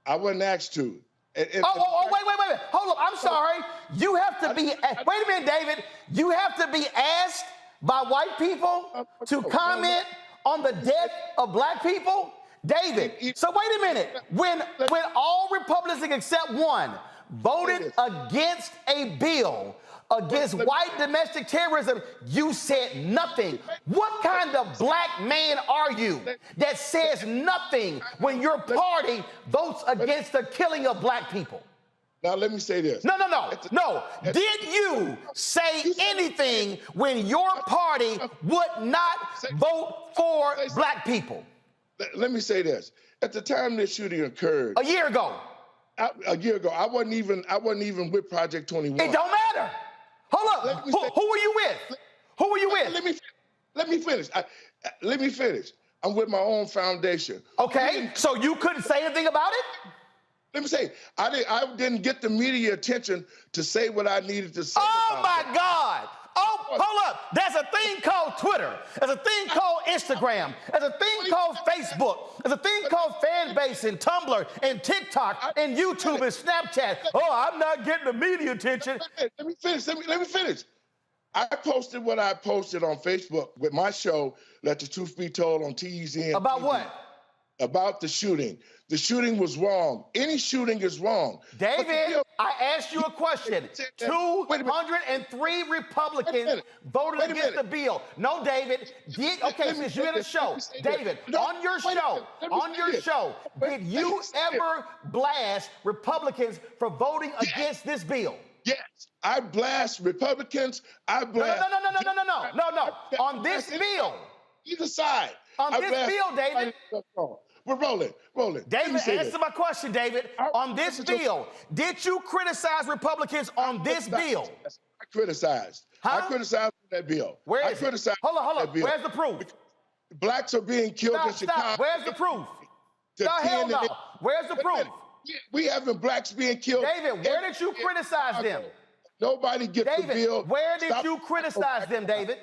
I wasn't asked to. Wait. Hold up. I'm sorry. You have to be, wait a minute, David. You have to be asked by white people to comment on the death of black people? David, so wait a minute. When all Republicans except one voted against a bill against white domestic terrorism, you said nothing. What kind of black man are you that says nothing when your party votes against the killing of black people? Now, let me say this. No. Did you say anything when your party would not vote for black people? Let me say this. At the time this shooting occurred, a year ago, I wasn't even with Project 21. It don't matter. Hold up. Who were you with? Who were you with? Let me finish. Let me finish. I'm with my own foundation. Okay, so you couldn't say anything about it? Let me say, I didn't get the media attention to say what I needed to say. Oh my God. Oh, hold up. There's a thing called Twitter. There's a thing called Instagram. There's a thing called Facebook. There's a thing called Fanbase and Tumblr and TikTok and YouTube and Snapchat. Oh, I'm not getting the media attention. Let me finish. I posted what I posted on Facebook with my show, Let the Truth Be Told on TZN. About what? About the shooting. The shooting was wrong. Any shooting is wrong. David, I asked you a question. 203 Republicans voted against the bill. No, David. Since you're in the show, David, on your show, did you ever blast Republicans for voting against this bill? Yes, I blast Republicans. I blast. No. On this bill. Either side. On this bill, David. We're rolling. David, answer my question, David. On this bill, did you criticize Republicans on this bill? I criticized. Huh? I criticized that bill. Where is it? Hold on. Where's the proof? Blacks are being killed in Chicago. Stop. Where's the proof? The hell no. Where's the proof? We having blacks being killed. David, where did you criticize them? Nobody gets the bill. David, where did you criticize them, David?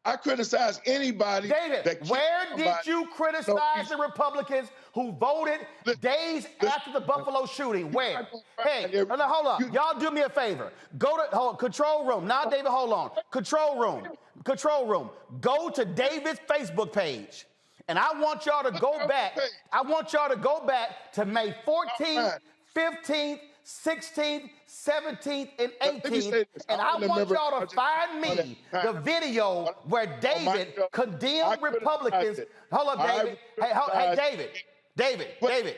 I criticize anybody. David, where did you criticize the Republicans who voted days after the Buffalo shooting? Where? Hey, hold up. Y'all do me a favor. Go to control room. Now, David, hold on. Control room. Go to David's Facebook page. And I want y'all to go back. I want y'all to go back to May 14th, 15th, 16th, 17th, and 18th, and I want y'all to find me the video where David condemned Republicans. Hold up, David. Hey, David. David.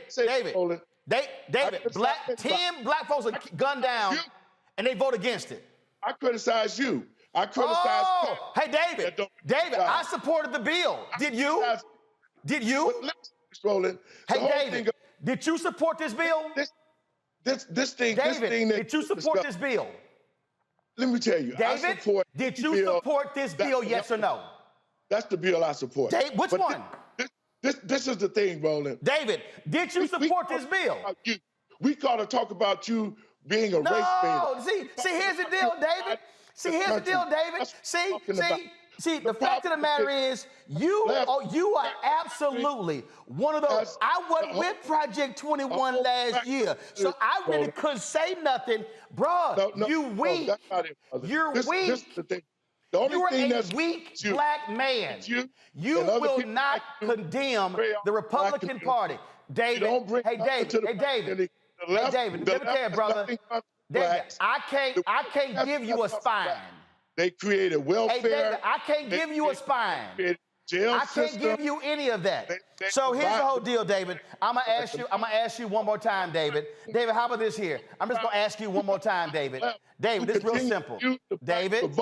10 black folks are gunned down, and they vote against it. I criticize you. I criticize. Hey, David, I supported the bill. Did you? Hey, David, did you support this bill? This thing. David, did you support this bill? Let me tell you. David, did you support this bill, yes or no? That's the bill I support. David, which one? This is the thing, Roland. David, did you support this bill? We got to talk about you being a race baiter. See, here's the deal, David. See, the fact of the matter is, you are absolutely one of those. I wasn't with Project 21 last year, so I really couldn't say nothing. Bruh, you weak. You're weak. You're a weak black man. You will not condemn the Republican Party. David, hey, David, let me tell you, brother. David, I can't give you a spine. They created welfare. Hey, David, I can't give you a spine. I can't give you any of that. So here's the whole deal, David. I'm gonna ask you one more time, David. David, how about this here? I'm just gonna ask you one more time, David. David, this is real simple. David,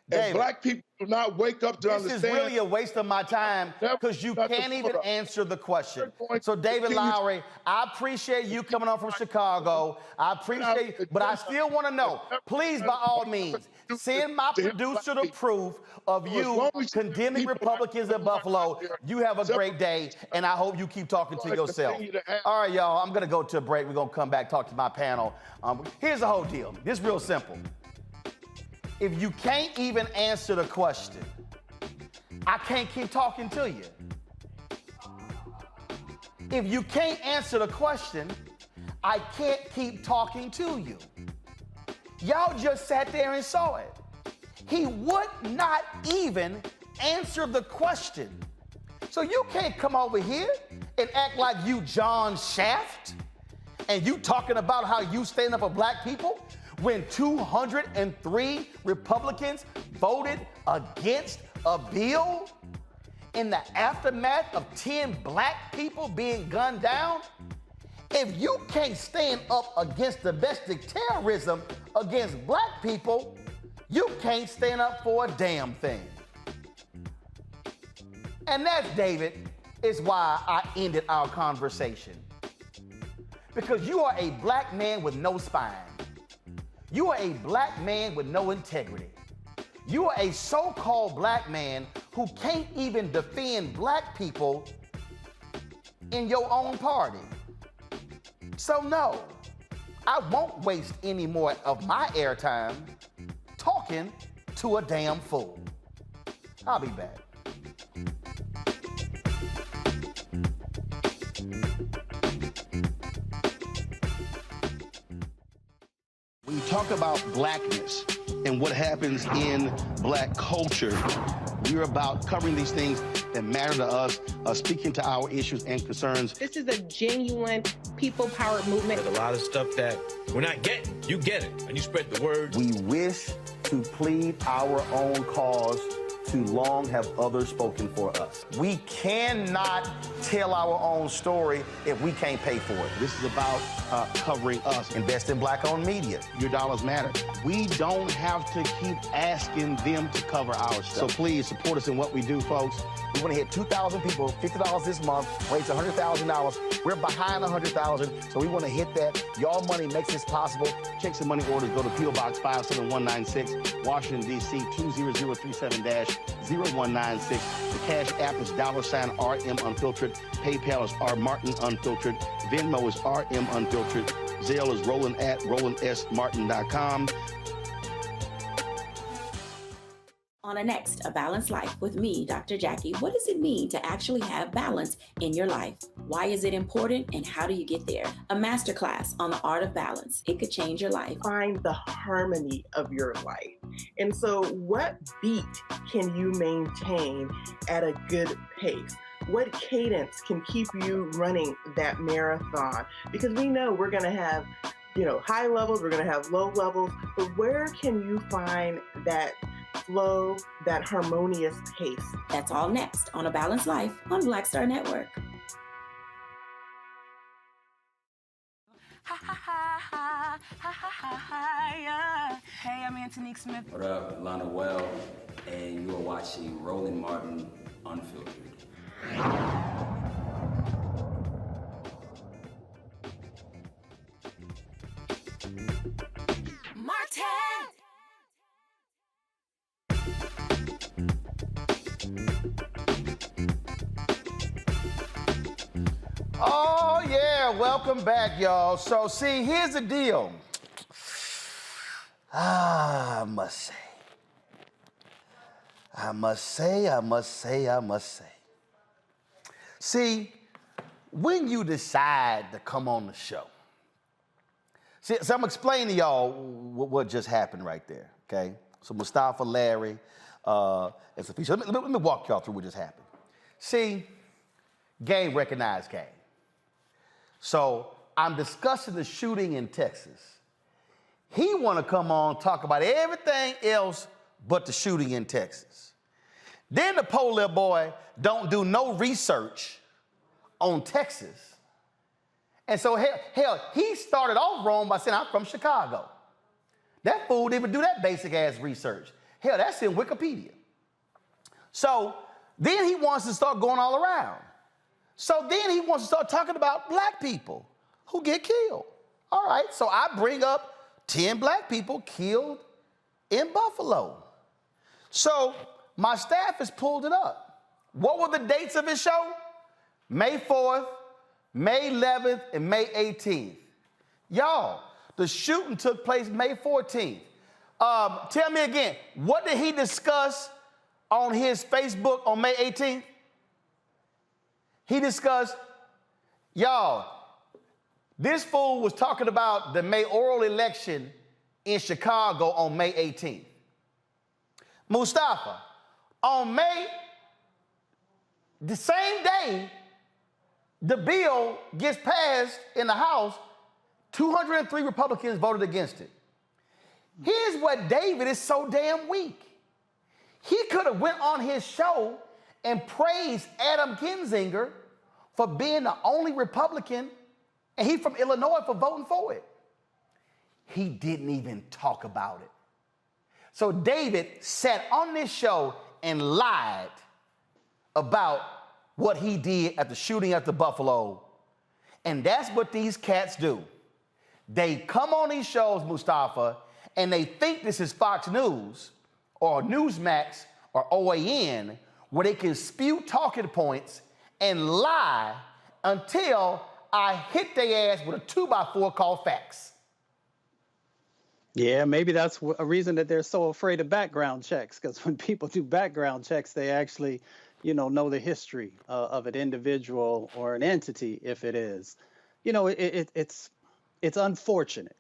And David, black people do not wake up to understand. This is really a waste of my time because you can't even answer the question. So, David Lowry, I appreciate you coming on from Chicago. I appreciate you, but I still want to know, please, by all means, send my producer the proof of you condemning Republicans in Buffalo. You have a great day, and I hope you keep talking to yourself. All right, y'all, I'm going to go to a break. We're going to come back, talk to my panel. Here's the whole deal. This is real simple. If you can't even answer the question, I can't keep talking to you. If you can't answer the question, I can't keep talking to you. Y'all just sat there and saw it. He would not even answer the question. So you can't come over here and act like you John Shaft and you talking about how you stand up for black people when 203 Republicans voted against a bill in the aftermath of 10 black people being gunned down. If you can't stand up against domestic terrorism against black people, you can't stand up for a damn thing. And that, David, is why I ended our conversation. Because you are a black man with no spine. You are a black man with no integrity. You are a so-called black man who can't even defend black people in your own party. So no, I won't waste any more of my airtime talking to a damn fool. I'll be back. When you talk about blackness and what happens in black culture, we're about covering these things that matter to us, speaking to our issues and concerns. This is a genuine people-powered movement. There's a lot of stuff that we're not getting. You get it, and you spread the word. We wish to plead our own cause. Too long have others spoken for us. We cannot tell our own story if we can't pay for it. This is about covering us. Invest in black-owned media. Your dollars matter. We don't have to keep asking them to cover our stuff. So please support us in what we do, folks. We want to hit 2,000 people, $50 this month, raise $100,000. We're behind 100,000, so we want to hit that. Y'all money makes this possible. Check some money orders. Go to P.O. Box 57196, Washington, D.C. 20037-0196. The Cash App is $RM Unfiltered. PayPal is R Martin Unfiltered. Venmo is RM Unfiltered. Zelle is Roland at RolandSMartin.com. On a next, A Balanced Life with me, Dr. Jackie. What does it mean to actually have balance in your life? Why is it important and how do you get there? A masterclass on the art of balance. It could change your life. Find the harmony of your life. And so what beat can you maintain at a good pace? What cadence can keep you running that marathon? Because we know we're going to have, high levels, we're going to have low levels, but where can you find that flow, that harmonious pace? That's all next on A Balanced Life on Black Star Network. Hey, I'm Antonique Smith. What up, Lana Well, and you are watching Roland Martin Unfiltered. Martin! Oh, yeah, welcome back, y'all. So, see, here's the deal. I must say. See, when you decide to come on the show, so I'm going to explain to y'all what just happened right there, okay? So Mustafa, Larry, and Sophia. Let me walk y'all through what just happened. See, game recognized game. So I'm discussing the shooting in Texas. He want to come on, talk about everything else but the shooting in Texas. Then the poor little boy don't do no research on Texas. And so, hell, he started off wrong by saying, I'm from Chicago. That fool didn't even do that basic ass research. Hell, that's in Wikipedia. So then he wants to start going all around. So then he wants to start talking about black people who get killed. All right, so I bring up 10 black people killed in Buffalo. So my staff has pulled it up. What were the dates of his show? May 4th, May 11th, and May 18th. Y'all, the shooting took place May 14th. Tell me again, what did he discuss on his Facebook on May 18th? He discussed, y'all, this fool was talking about the mayoral election in Chicago on May 18th. Mustafa, on May, the same day the bill gets passed in the House, 203 Republicans voted against it. Here's what David is so damn weak. He could have went on his show and praised Adam Kinzinger for being the only Republican, and he from Illinois, for voting for it. He didn't even talk about it. So David sat on this show and lied about what he did at the shooting at the Buffalo. And that's what these cats do. They come on these shows, Mustafa, and they think this is Fox News or Newsmax or OAN, where they can spew talking points and lie until I hit their ass with a 2x4 called facts. Yeah, maybe that's a reason that they're so afraid of background checks, because when people do background checks, they actually, know the history of an individual or an entity, if it is. It's unfortunate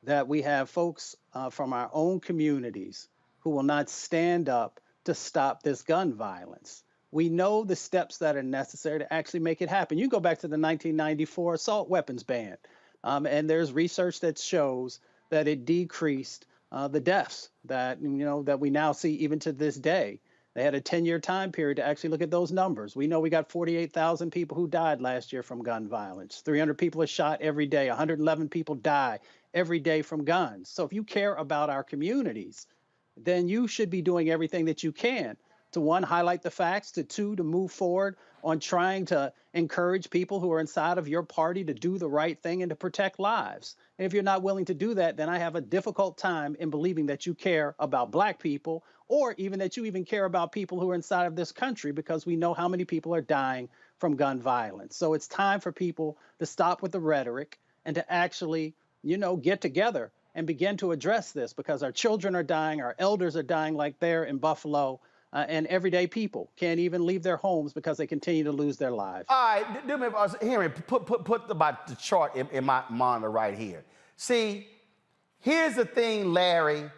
that we have folks from our own communities who will not stand up to stop this gun violence. We know the steps that are necessary to actually make it happen. You go back to the 1994 assault weapons ban, and there's research that shows that it decreased the deaths that we now see even to this day. They had a 10-year time period to actually look at those numbers. We know we got 48,000 people who died last year from gun violence. 300 people are shot every day. 111 people die every day from guns. So if you care about our communities, then you should be doing everything that you can to, one, highlight the facts, to two, to move forward on trying to encourage people who are inside of your party to do the right thing and to protect lives. And if you're not willing to do that, then I have a difficult time in believing that you care about black people, or even that you even care about people who are inside of this country, because we know how many people are dying from gun violence. So it's time for people to stop with the rhetoric and to actually, get together and begin to address this, because our children are dying, our elders are dying like there in Buffalo, and everyday people can't even leave their homes because they continue to lose their lives. All right, do me a favor, Henry, put the chart in my monitor right here. See, here's the thing, Larry,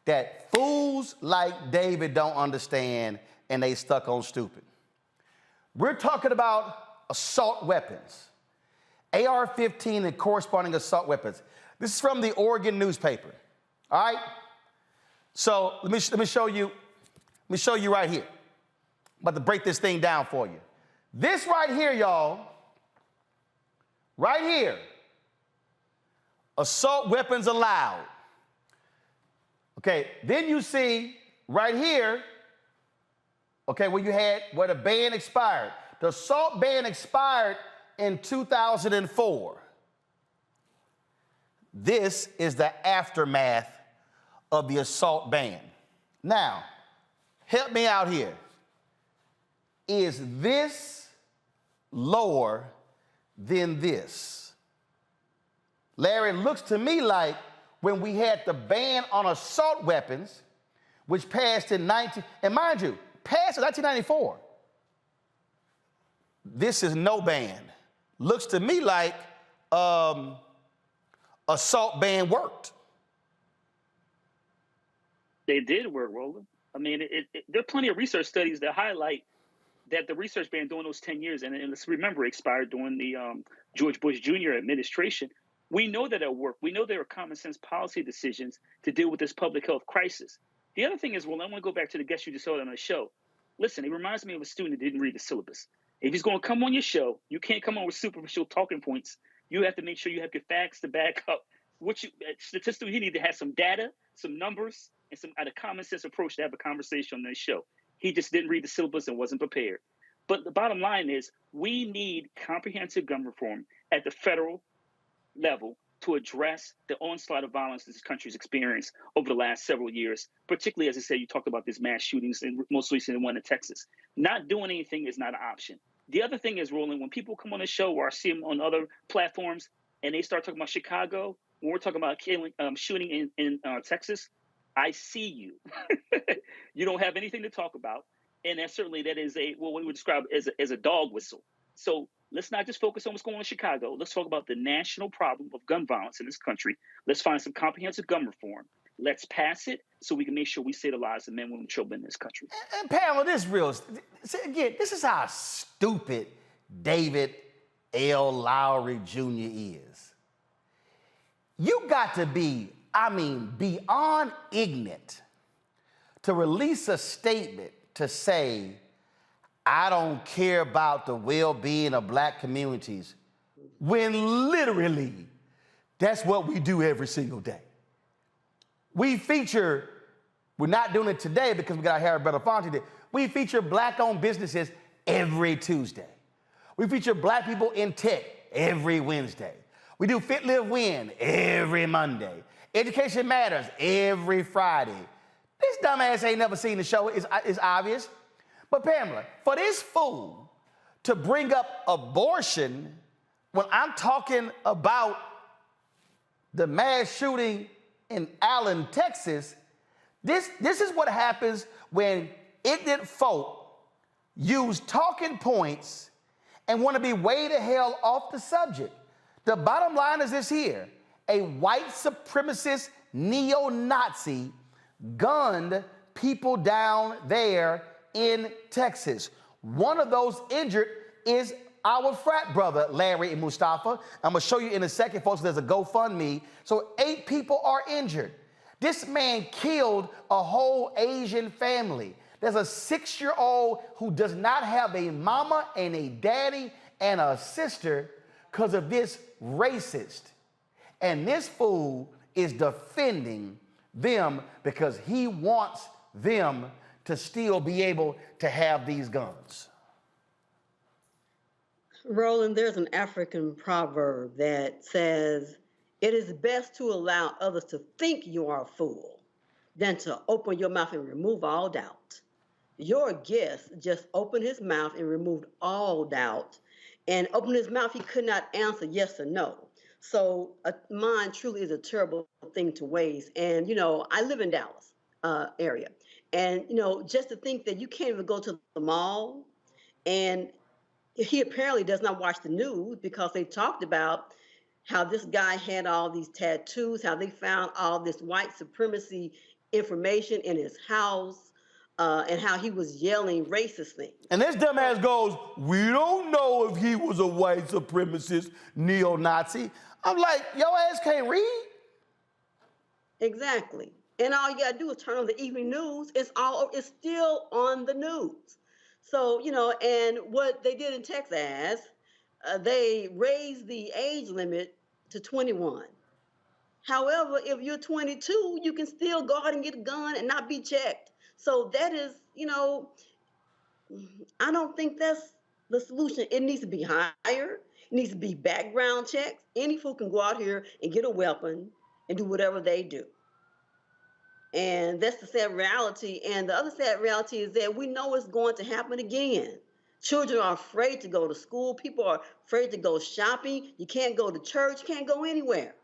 that fools like David don't understand, and they stuck on stupid. We're talking about assault weapons, AR-15 and corresponding assault weapons. This is from the Oregon newspaper, all right? So let me show you right here. I'm about to break this thing down for you. This right here, y'all, right here, assault weapons allowed. Okay, then you see right here, okay, where the ban expired. The assault ban expired in 2004. This is the aftermath of the assault ban. Now, help me out here. Is this lower than this? Larry, it looks to me like when we had the ban on assault weapons, which passed in and mind you, passed in 1994. This is no ban. Looks to me like assault ban worked. They did work, Roland. I mean, there are plenty of research studies that highlight that the research ban during those 10 years, and let's remember, it expired during the George Bush Jr. administration. We know that it worked. We know there are common sense policy decisions to deal with this public health crisis. The other thing is, well, I want to go back to the guest you just saw on the show. Listen, it reminds me of a student that didn't read the syllabus. If he's going to come on your show, you can't come on with superficial talking points. You have to make sure you have your facts to back up what you statistically. You need to have some data, some numbers, and had a common sense approach to have a conversation on this show. He just didn't read the syllabus and wasn't prepared. But the bottom line is we need comprehensive gun reform at the federal level to address the onslaught of violence this country's experienced over the last several years, particularly, as I said, you talked about these mass shootings, and most recently one in Texas. Not doing anything is not an option. The other thing is, Roland, when people come on the show or I see them on other platforms and they start talking about Chicago, when we're talking about shooting in Texas, I see you. You don't have anything to talk about. And that is what we would describe as a dog whistle. So let's not just focus on what's going on in Chicago. Let's talk about the national problem of gun violence in this country. Let's find some comprehensive gun reform. Let's pass it so we can make sure we save the lives of men, women, and children in this country. And Pamela, this is how stupid David L. Lowry Jr. is. You got to be, beyond ignorant to release a statement to say, I don't care about the well-being of black communities, when literally that's what we do every single day. We're not doing it today because we got Harry Belafonte. We feature black-owned businesses every Tuesday. We feature black people in tech every Wednesday. We do Fit, Live, Win every Monday. Education Matters every Friday. This dumbass ain't never seen the show, it's obvious. But Pamela, for this fool to bring up abortion when I'm talking about the mass shooting in Allen, Texas, this is what happens when ignorant folk use talking points and want to be way the hell off the subject. The bottom line is this here. A white supremacist neo-Nazi gunned people down there in Texas. One of those injured is our frat brother, Larry and Mustafa. I'm gonna show you in a second, folks, there's a GoFundMe. So 8 people are injured. This man killed a whole Asian family. There's a 6-year-old who does not have a mama and a daddy and a sister because of this racist. And this fool is defending them because he wants them to still be able to have these guns. Roland, there's an African proverb that says, it is best to allow others to think you are a fool than to open your mouth and remove all doubt. Your guest just opened his mouth and removed all doubt, and opened his mouth, he could not answer yes or no. So a mind truly is a terrible thing to waste. And, I live in Dallas area. And, just to think that you can't even go to the mall, and he apparently does not watch the news because they talked about how this guy had all these tattoos, how they found all this white supremacy information in his house, and how he was yelling racist things. And this dumbass goes, we don't know if he was a white supremacist neo-Nazi. I'm like, your ass can't read? Exactly. And all you gotta do is turn on the evening news. It's still on the news. So, and what they did in Texas, they raised the age limit to 21. However, if you're 22, you can still go out and get a gun and not be checked. So that is, I don't think that's the solution. It needs to be higher. It needs to be background checks. Any fool can go out here and get a weapon and do whatever they do. And that's the sad reality. And the other sad reality is that we know it's going to happen again. Children are afraid to go to school. People are afraid to go shopping. You can't go to church. You can't go anywhere.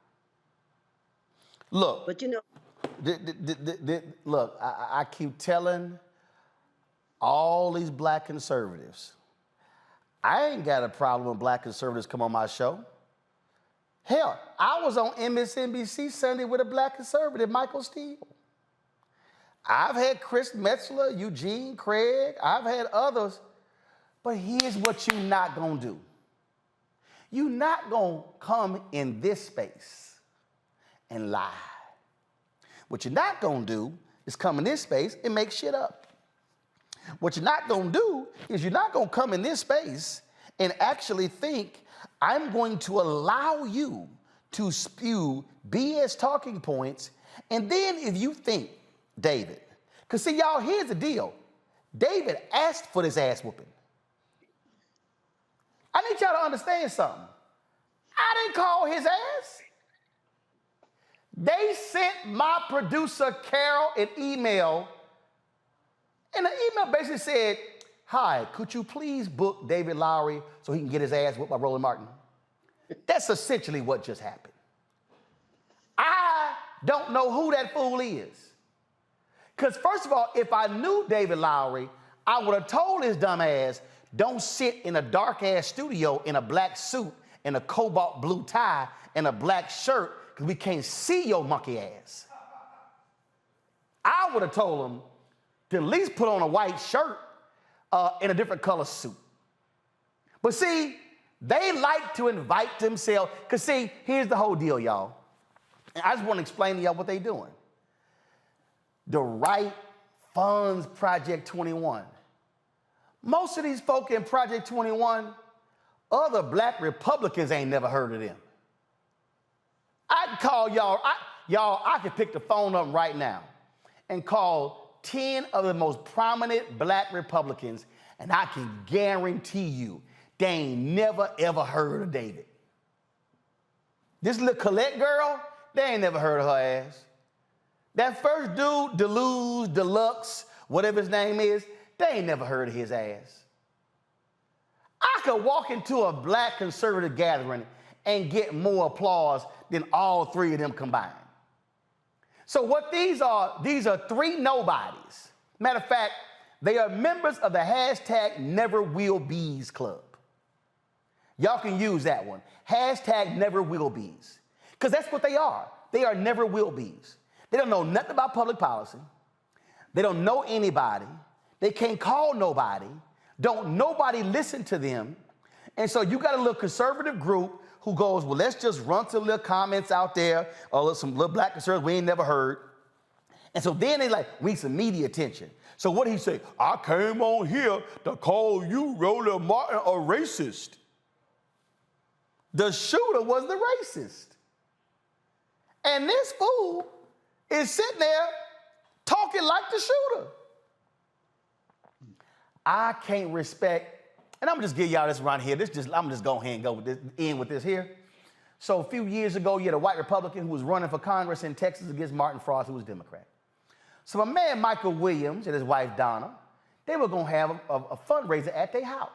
Look. But look, I keep telling all these black conservatives, I ain't got a problem when black conservatives come on my show. Hell, I was on MSNBC Sunday with a black conservative, Michael Steele. I've had Chris Metzler, Eugene Craig, I've had others, but here's what you're not gonna do. You're not gonna come in this space and lie. What you're not gonna do is come in this space and make shit up. What you're not gonna do is you're not gonna come in this space and actually think, I'm going to allow you to spew BS talking points, and then if you think David. Because see, y'all, here's the deal. David asked for this ass whooping. I need y'all to understand something. I didn't call his ass. They sent my producer, Carroll, an email, and the email basically said, hi, could you please book David Lowery so he can get his ass whooped by Roland Martin? That's essentially what just happened. I don't know who that fool is. Because first of all, if I knew David Lowery, I would have told his dumb ass, don't sit in a dark-ass studio in a black suit and a cobalt blue tie and a black shirt because we can't see your monkey ass. I would have told him to at least put on a white shirt in a different color suit. But see, they like to invite themselves, because see, here's the whole deal, y'all. And I just want to explain to y'all what they're doing. The right funds Project 21. Most of these folk in Project 21, other black Republicans ain't never heard of them. I can call y'all, I can pick the phone up right now and call 10 of the most prominent black Republicans, and I can guarantee you they ain't never ever heard of David. This little Colette girl, they ain't never heard of her ass. That first dude, Deluxe, whatever his name is, they ain't never heard of his ass. I could walk into a black conservative gathering and get more applause than all three of them combined. So what these are three nobodies. Matter of fact, they are members of the hashtag Never Will Bees Club. Y'all can use that one. Hashtag Never Will Bees. Because that's what they are. They are never will bees. They don't know nothing about public policy. They don't know anybody. They can't call nobody. Don't nobody listen to them. And so you got a little conservative group who goes, well, let's just run some little comments out there, or some little black conservatives we ain't never heard. And so then they like, we need some media attention. So what did he say? I came on here to call you, Roland Martin, a racist. The shooter was the racist. And this fool is sitting there talking like the shooter. I can't respect, and I'm just give y'all this right here. I'm just go ahead and go with this, end with this here. So a few years ago, you had a white Republican who was running for Congress in Texas against Martin Frost, who was Democrat. So my man Michael Williams and his wife Donna, they were going to have a fundraiser at their house.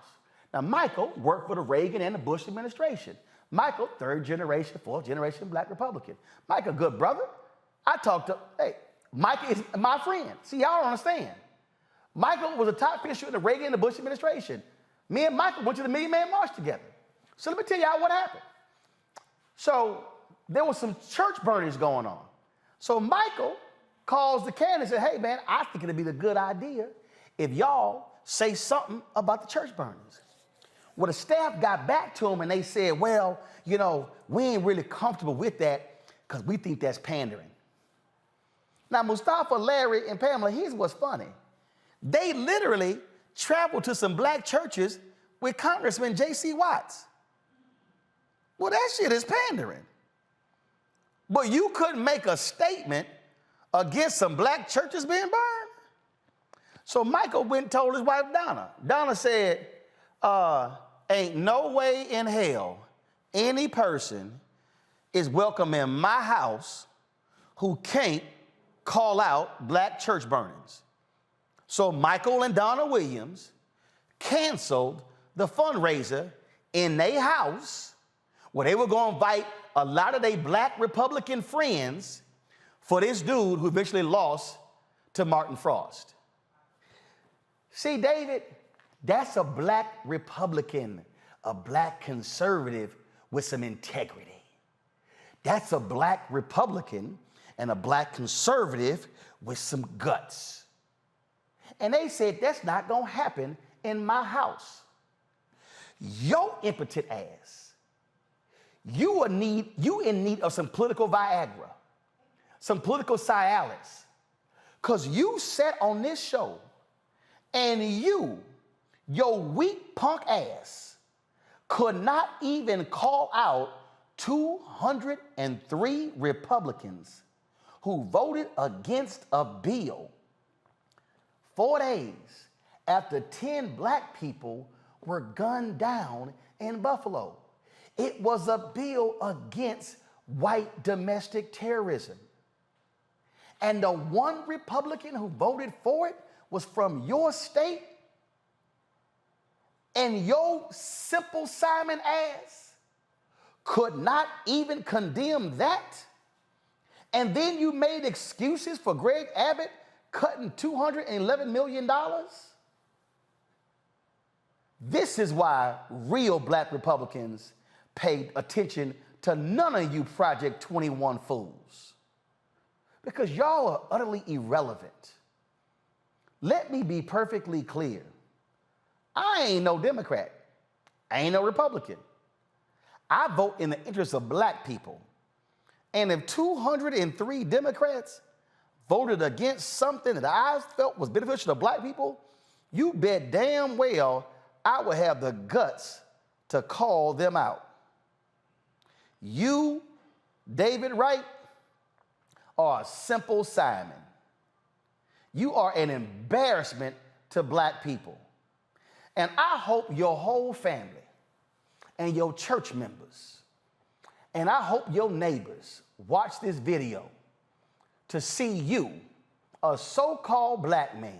Now Michael worked for the Reagan and the Bush administration. Michael, third generation, fourth generation black Republican. Michael, good brother. I talked to, hey, Mike is my friend. See, y'all don't understand. Michael was a top official in the Reagan and the Bush administration. Me and Michael went to the Million Man March together. So let me tell y'all what happened. So there was some church burnings going on. So Michael calls the candidate and said, hey man, I think it'd be a good idea if y'all say something about the church burnings. Well, the staff got back to him and they said, well, you know, we ain't really comfortable with that because we think that's pandering. Now, Mustafa, Larry, and Pamela, here's what's funny. They literally traveled to some black churches with Congressman J.C. Watts. Well, that shit is pandering. But you couldn't make a statement against some black churches being burned? So Michael went and told his wife, Donna. Donna said, ain't no way in hell any person is welcome in my house who can't call out black church burnings. So Michael and Donna Williams canceled the fundraiser in their house where they were going to invite a lot of their black Republican friends for this dude who eventually lost to Martin Frost. See, David, that's a black Republican, a black conservative with some integrity. That's a black Republican and a black conservative with some guts. And they said, that's not going to happen in my house. Your impotent ass, you in need of some political Viagra, some political Cialis, because you sat on this show and your weak punk ass, could not even call out 203 Republicans who voted against a bill 4 days after 10 black people were gunned down in Buffalo. It was a bill against white domestic terrorism. And the one Republican who voted for it was from your state, and your Simple Simon ass could not even condemn that. And then you made excuses for Greg Abbott cutting $211 million. This is why real black Republicans paid attention to none of you Project 21 fools, because y'all are utterly irrelevant. Let me be perfectly clear. I ain't no Democrat. I ain't no Republican. I vote in the interest of black people. And if 203 Democrats voted against something that I felt was beneficial to black people, you bet damn well I would have the guts to call them out. You, David Wright, are a Simple Simon. You are an embarrassment to black people. And I hope your whole family and your church members, and I hope your neighbors watch this video to see you, a so-called black man,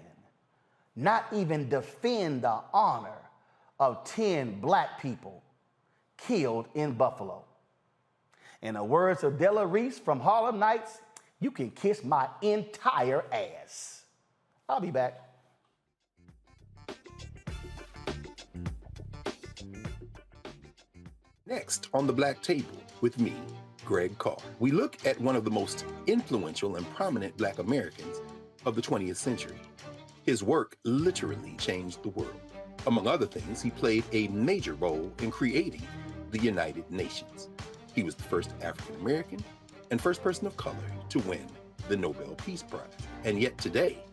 not even defend the honor of 10 black people killed in Buffalo. In the words of Della Reese from Harlem Nights, you can kiss my entire ass. I'll be back. Next on the Black Table with me, Greg Carr, we look at one of the most influential and prominent black Americans of the 20th century. His work literally changed the world. Among other things, he played a major role in creating the United Nations. He was the first African American and first person of color to win the Nobel Peace Prize. And yet today,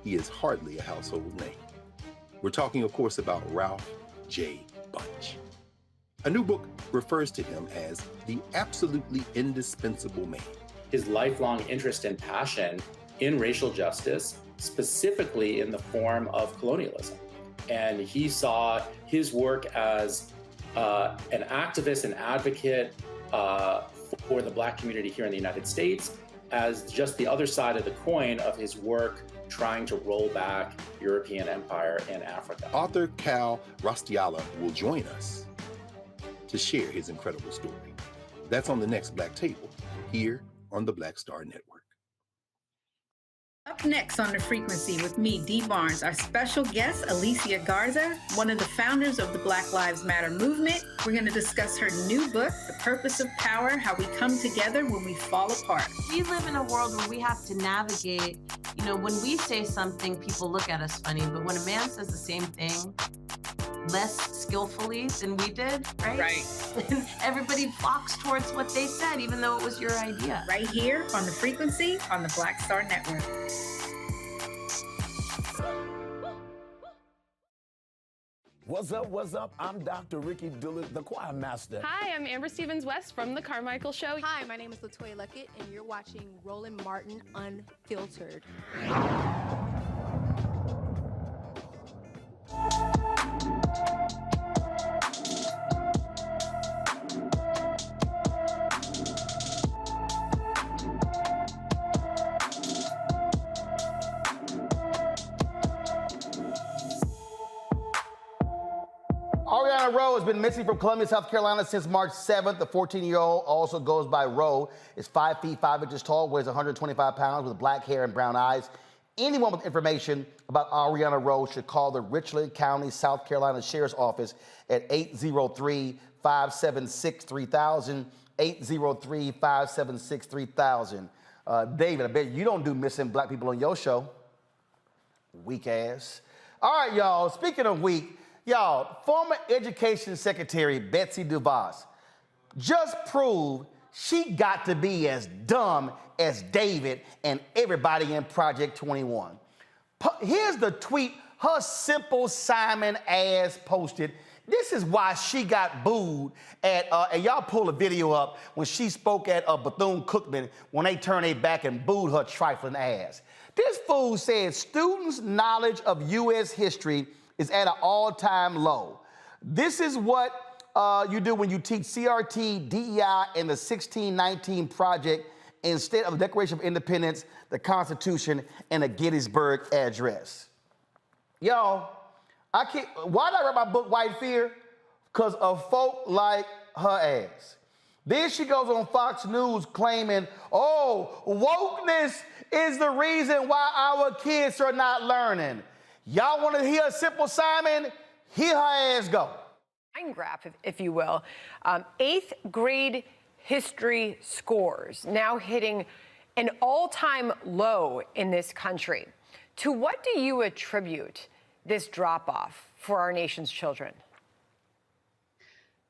he is hardly a household name. We're talking, of course, about Ralph J. Bunche. A new book refers to him as the absolutely indispensable man. His lifelong interest and passion in racial justice, specifically in the form of colonialism. And he saw his work as an activist and advocate for the black community here in the United States as just the other side of the coin of his work trying to roll back European empire in Africa. Author Cal Rostiala will join us to share his incredible story. That's on the next Black Table here on the Black Star Network. Up next on The Frequency with me, Dee Barnes, our special guest, Alicia Garza, one of the founders of the Black Lives Matter movement. We're going to discuss her new book, The Purpose of Power, How We Come Together When We Fall Apart. We live in a world where we have to navigate, when we say something, people look at us funny, but when a man says the same thing less skillfully than we did, right? Right. Everybody flocks towards what they said, even though it was your idea. Right here on The Frequency on the Black Star Network. What's up, what's up? I'm Dr. Ricky Dillard, the choir master. Hi, I'm Amber Stevens-West from The Carmichael Show. Hi, my name is LaToya Luckett, and you're watching Roland Martin Unfiltered. Ariana Rowe has been missing from Columbia, South Carolina since March 7th. The 14-year-old also goes by Rowe, is 5 feet 5 inches tall, weighs 125 pounds, with black hair and brown eyes. Anyone with information about Ariana Rowe should call the Richland County, South Carolina Sheriff's Office at 803-576-3000, 803-576-3000. David, I bet you don't do missing black people on your show. Weak ass. All right, y'all, speaking of weak, y'all, former Education Secretary Betsy DeVos just proved she got to be as dumb as David and everybody in Project 21. Here's the tweet her Simple Simon ass posted. This is why she got booed at, and y'all pull a video up when she spoke at Bethune-Cookman when they turned their back and booed her trifling ass. This fool said students' knowledge of U.S. history is at an all-time low. This is what you do when you teach CRT, DEI, and the 1619 Project instead of the Declaration of Independence, the Constitution, and the Gettysburg Address. Y'all, why did I write my book, White Fear? Because of folk like her ass. Then she goes on Fox News claiming, oh, wokeness is the reason why our kids are not learning. Y'all want to hear Simple Simon? Here her ass go. Line graph, if you will. 8th grade history scores now hitting an all-time low in this country. To what do you attribute this drop-off for our nation's children?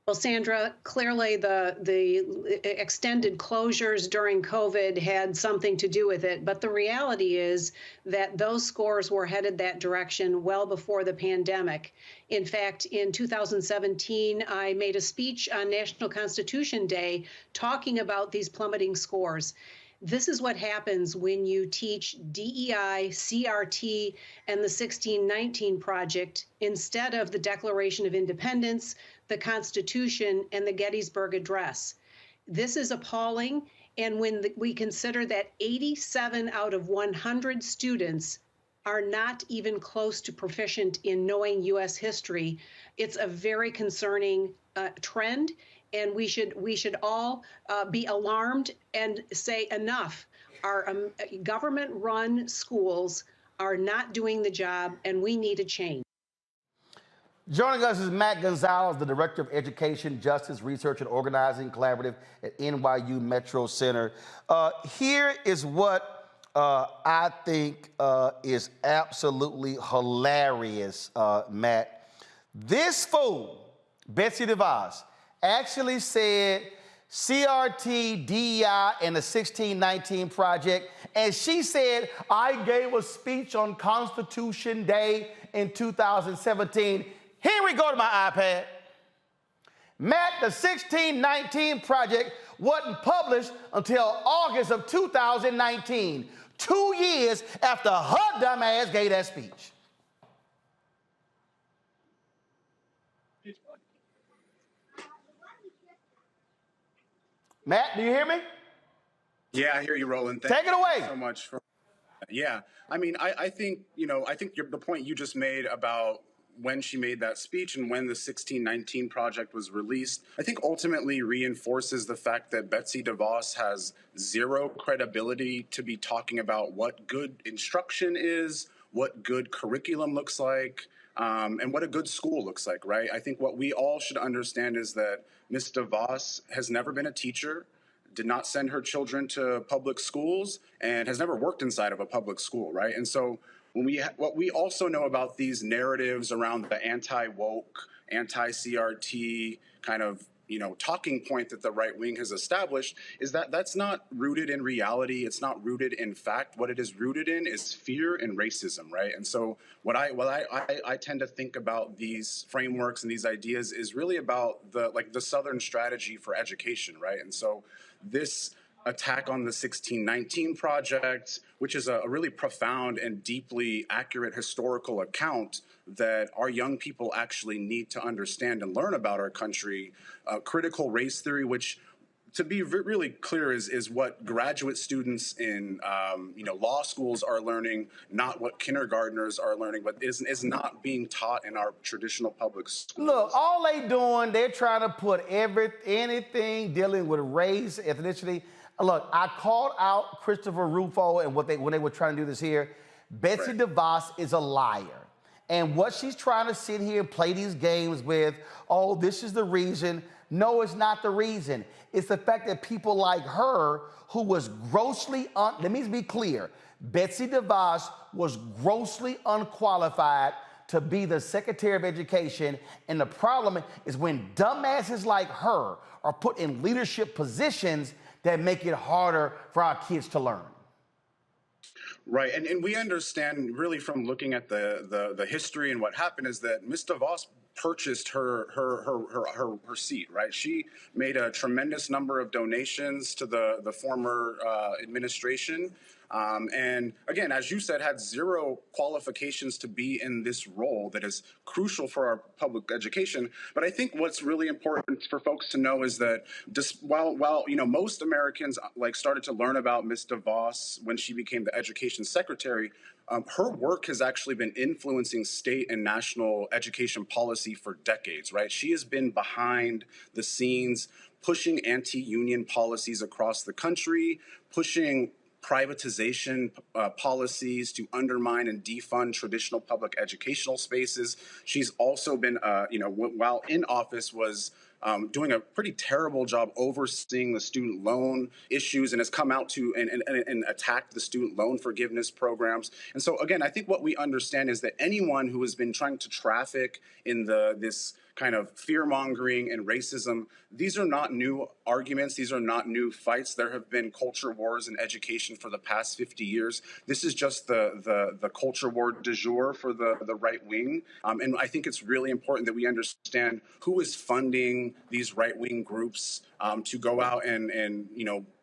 Well, Sandra, clearly the extended closures during COVID had something to do with it. But the reality is that those scores were headed that direction well before the pandemic. In fact, in 2017, I made a speech on National Constitution Day talking about these plummeting scores. This is what happens when you teach DEI, CRT, and the 1619 Project instead of the Declaration of Independence, the Constitution, and the Gettysburg Address. This is appalling, and when we consider that 87 out of 100 students are not even close to proficient in knowing U.S. history, it's a very concerning trend. And we should all be alarmed and say enough. Our government-run schools are not doing the job, and we need a change. Joining us is Matt Gonzalez, the Director of Education, Justice, Research, and Organizing Collaborative at NYU Metro Center. Here is what I think is absolutely hilarious, Matt. This fool, Betsy DeVos, actually said CRT, DEI, and the 1619 Project, and she said, I gave a speech on Constitution Day in 2017. Here we go to my iPad. Matt, the 1619 Project wasn't published until August of 2019, 2 years after her dumb ass gave that speech. Matt, do you hear me? Yeah, I hear you, Roland. Take it away. Thank you so much for. Yeah, I mean, I think the point you just made about when she made that speech and when the 1619 Project was released, I think ultimately reinforces the fact that Betsy DeVos has zero credibility to be talking about what good instruction is, what good curriculum looks like, and what a good school looks like, right? I think what we all should understand is that Ms. DeVos has never been a teacher, did not send her children to public schools, and has never worked inside of a public school, right? And so what we also know about these narratives around the anti-woke, anti-CRT kind of talking point that the right wing has established is that that's not rooted in reality. It's not rooted in fact. What it is rooted in is fear and racism, right? And so what I tend to think about these frameworks and these ideas is really about the Southern strategy for education, right? And so this attack on the 1619 Project, which is a really profound and deeply accurate historical account that our young people actually need to understand and learn about our country. Critical race theory, which, to be really clear, is what graduate students in law schools are learning, not what kindergartners are learning, but is not being taught in our traditional public schools. Look, all they're trying to put anything dealing with race, ethnicity. Look, I called out Christopher Rufo and when they were trying to do this here. Betsy DeVos is a liar. And what she's trying to sit here and play these games with, oh, this is the reason. No, it's not the reason. It's the fact that people like her, who was grossly, let me be clear, Betsy DeVos was grossly unqualified to be the Secretary of Education. And the problem is when dumbasses like her are put in leadership positions that make it harder for our kids to learn. Right, and we understand really from looking at the history and what happened is that Ms. DeVos purchased her seat. Right, she made a tremendous number of donations to the former administration, and again, as you said, had zero qualifications to be in this role that is crucial for our public education. But I think what's really important for folks to know is that while most Americans started to learn about Ms. DeVos when she became the Education Secretary, her work has actually been influencing state and national education policy for decades, right? She has been behind the scenes pushing anti-union policies across the country, pushing privatization policies to undermine and defund traditional public educational spaces. She's also been, while in office, was doing a pretty terrible job overseeing the student loan issues and has come out to and attacked the student loan forgiveness programs. And so, again, I think what we understand is that anyone who has been trying to traffic in this kind of fear-mongering and racism, these are not new arguments. These are not new fights. There have been culture wars in education for the past 50 years. This is just the culture war du jour for the right wing. And I think it's really important that we understand who is funding these right-wing groups to go out and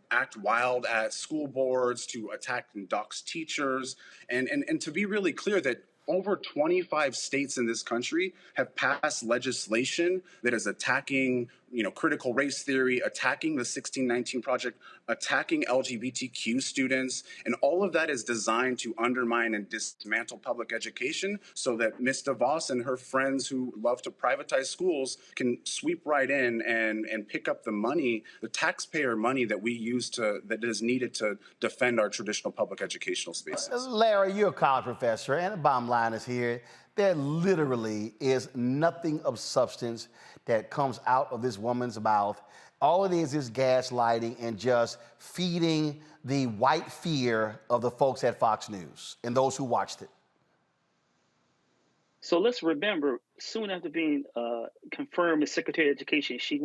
act wild at school boards, to attack and dox teachers, and to be really clear that over 25 states in this country have passed legislation that is attacking, critical race theory, attacking the 1619 Project, attacking LGBTQ students. And all of that is designed to undermine and dismantle public education so that Ms. DeVos and her friends who love to privatize schools can sweep right in and pick up the money, the taxpayer money that we use that is needed to defend our traditional public educational spaces. Larry, you're a college professor, and the bottom line is here. There literally is nothing of substance that comes out of this woman's mouth. All it is gaslighting and just feeding the white fear of the folks at Fox News and those who watched it. So let's remember, soon after being confirmed as Secretary of Education, she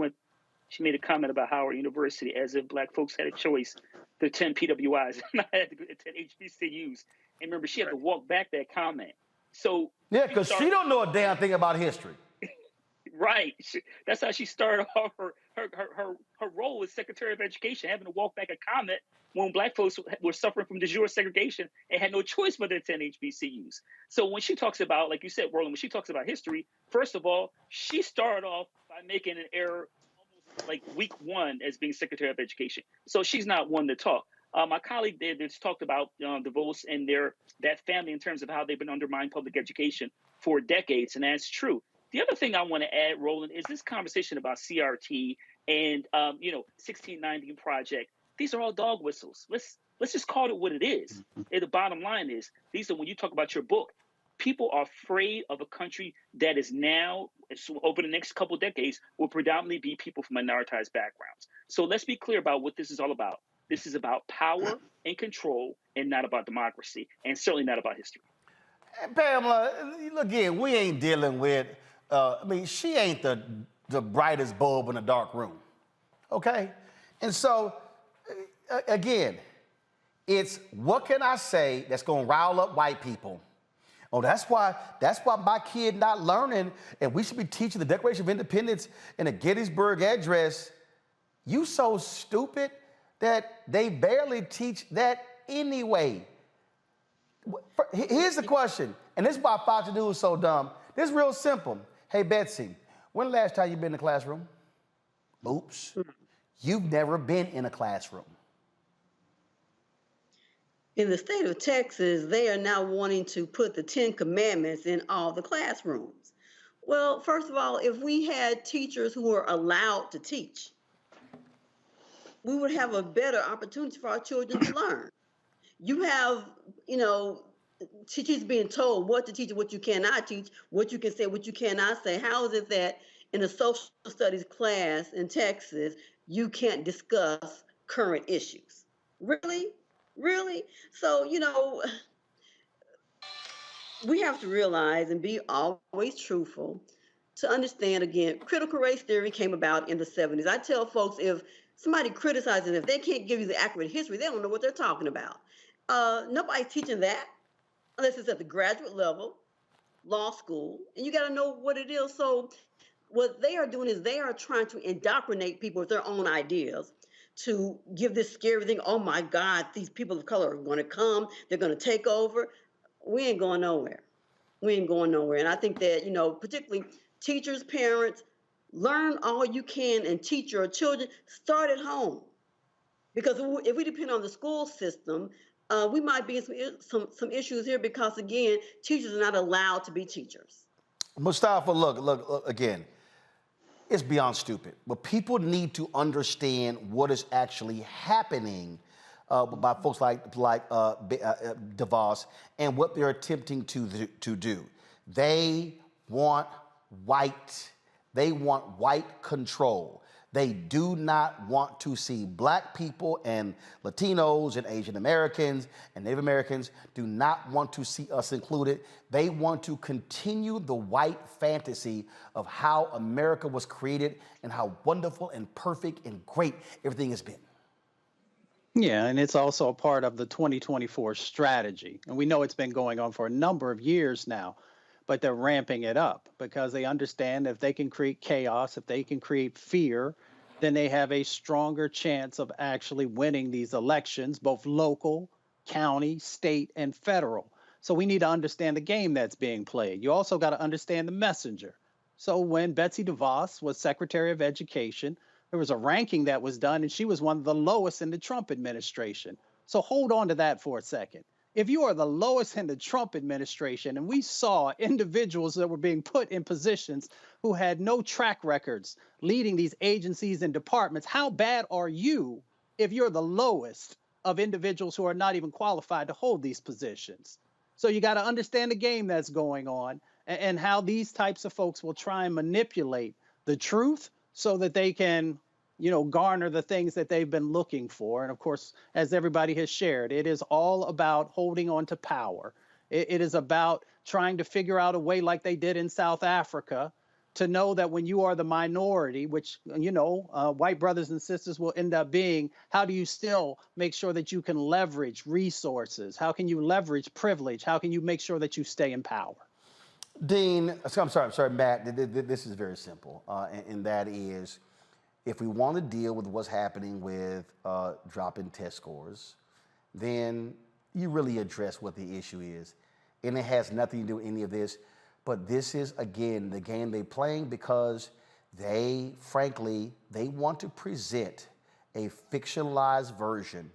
made a comment about Howard University as if Black folks had a choice to attend PWIs and not had to attend HBCUs. And remember, she had to walk back that comment. So yeah, because she don't know a damn thing about history. Right. That's how she started off her role as Secretary of Education, having to walk back a comment when Black folks were suffering from de jure segregation and had no choice but to attend HBCUs. So when she talks about, like you said, Roland, when she talks about history, first of all, she started off by making an error almost like week one as being Secretary of Education. So she's not one to talk. My colleague there just talked about DeVos and that family in terms of how they've been undermining public education for decades, and that's true. The other thing I want to add, Roland, is this conversation about CRT and 1619 Project. These are all dog whistles. Let's just call it what it is. And the bottom line is, these are, when you talk about your book, people are afraid of a country that is now, over the next couple of decades, will predominantly be people from minoritized backgrounds. So let's be clear about what this is all about. This is about power and control and not about democracy, and certainly not about history. And Pamela, again, we ain't dealing with, she ain't the brightest bulb in a dark room, okay? And so, again, it's what can I say that's gonna rile up white people? Oh, that's why my kid not learning, and we should be teaching the Declaration of Independence and the Gettysburg Address. You so stupid that they barely teach that anyway. Here's the question, and this is why Fox News is so dumb. This is real simple. Hey, Betsy, when the last time you've been in a classroom? Oops. You've never been in a classroom. In the state of Texas, they are now wanting to put the 10 Commandments in all the classrooms. Well, first of all, if we had teachers who were allowed to teach, we would have a better opportunity for our children to learn. You have, teachers being told what to teach and what you cannot teach, what you can say, what you cannot say. How is it that in a social studies class in Texas, you can't discuss current issues? Really? Really? So, we have to realize and be always truthful to understand, again, critical race theory came about in the 70s. I tell folks, if somebody criticizes, if they can't give you the accurate history, they don't know what they're talking about. Nobody's teaching that unless it's at the graduate level, law school, and you got to know what it is. So what they are doing is they are trying to indoctrinate people with their own ideas to give this scary thing. Oh my God, these people of color are going to come. They're going to take over. We ain't going nowhere. We ain't going nowhere. And I think that, particularly teachers, parents, learn all you can and teach your children. Start at home. Because if we depend on the school system, we might be in some issues here because, again, teachers are not allowed to be teachers. Mustafa, look, again, it's beyond stupid. But people need to understand what is actually happening by folks like DeVos and what they're attempting to do. They want white control. They do not want to see black people and Latinos and Asian Americans and Native Americans do not want to see us included. They want to continue the white fantasy of how America was created and how wonderful and perfect and great everything has been. Yeah, and it's also a part of the 2024 strategy. And we know it's been going on for a number of years now, but they're ramping it up because they understand if they can create chaos, if they can create fear, then they have a stronger chance of actually winning these elections, both local, county, state, and federal. So we need to understand the game that's being played. You also got to understand the messenger. So when Betsy DeVos was Secretary of Education, there was a ranking that was done, and she was one of the lowest in the Trump administration. So hold on to that for a second. If you are the lowest in the Trump administration, and we saw individuals that were being put in positions who had no track records leading these agencies and departments, how bad are you if you're the lowest of individuals who are not even qualified to hold these positions? So you got to understand the game that's going on and how these types of folks will try and manipulate the truth so that they can garner the things that they've been looking for. And of course, as everybody has shared, it is all about holding on to power. It is about trying to figure out a way like they did in South Africa to know that when you are the minority, which, white brothers and sisters will end up being, how do you still make sure that you can leverage resources? How can you leverage privilege? How can you make sure that you stay in power? Dean, I'm sorry, Matt, this is very simple, and that is, if we want to deal with what's happening with dropping test scores, then you really address what the issue is. And it has nothing to do with any of this. But this is, again, the game they're playing because they want to present a fictionalized version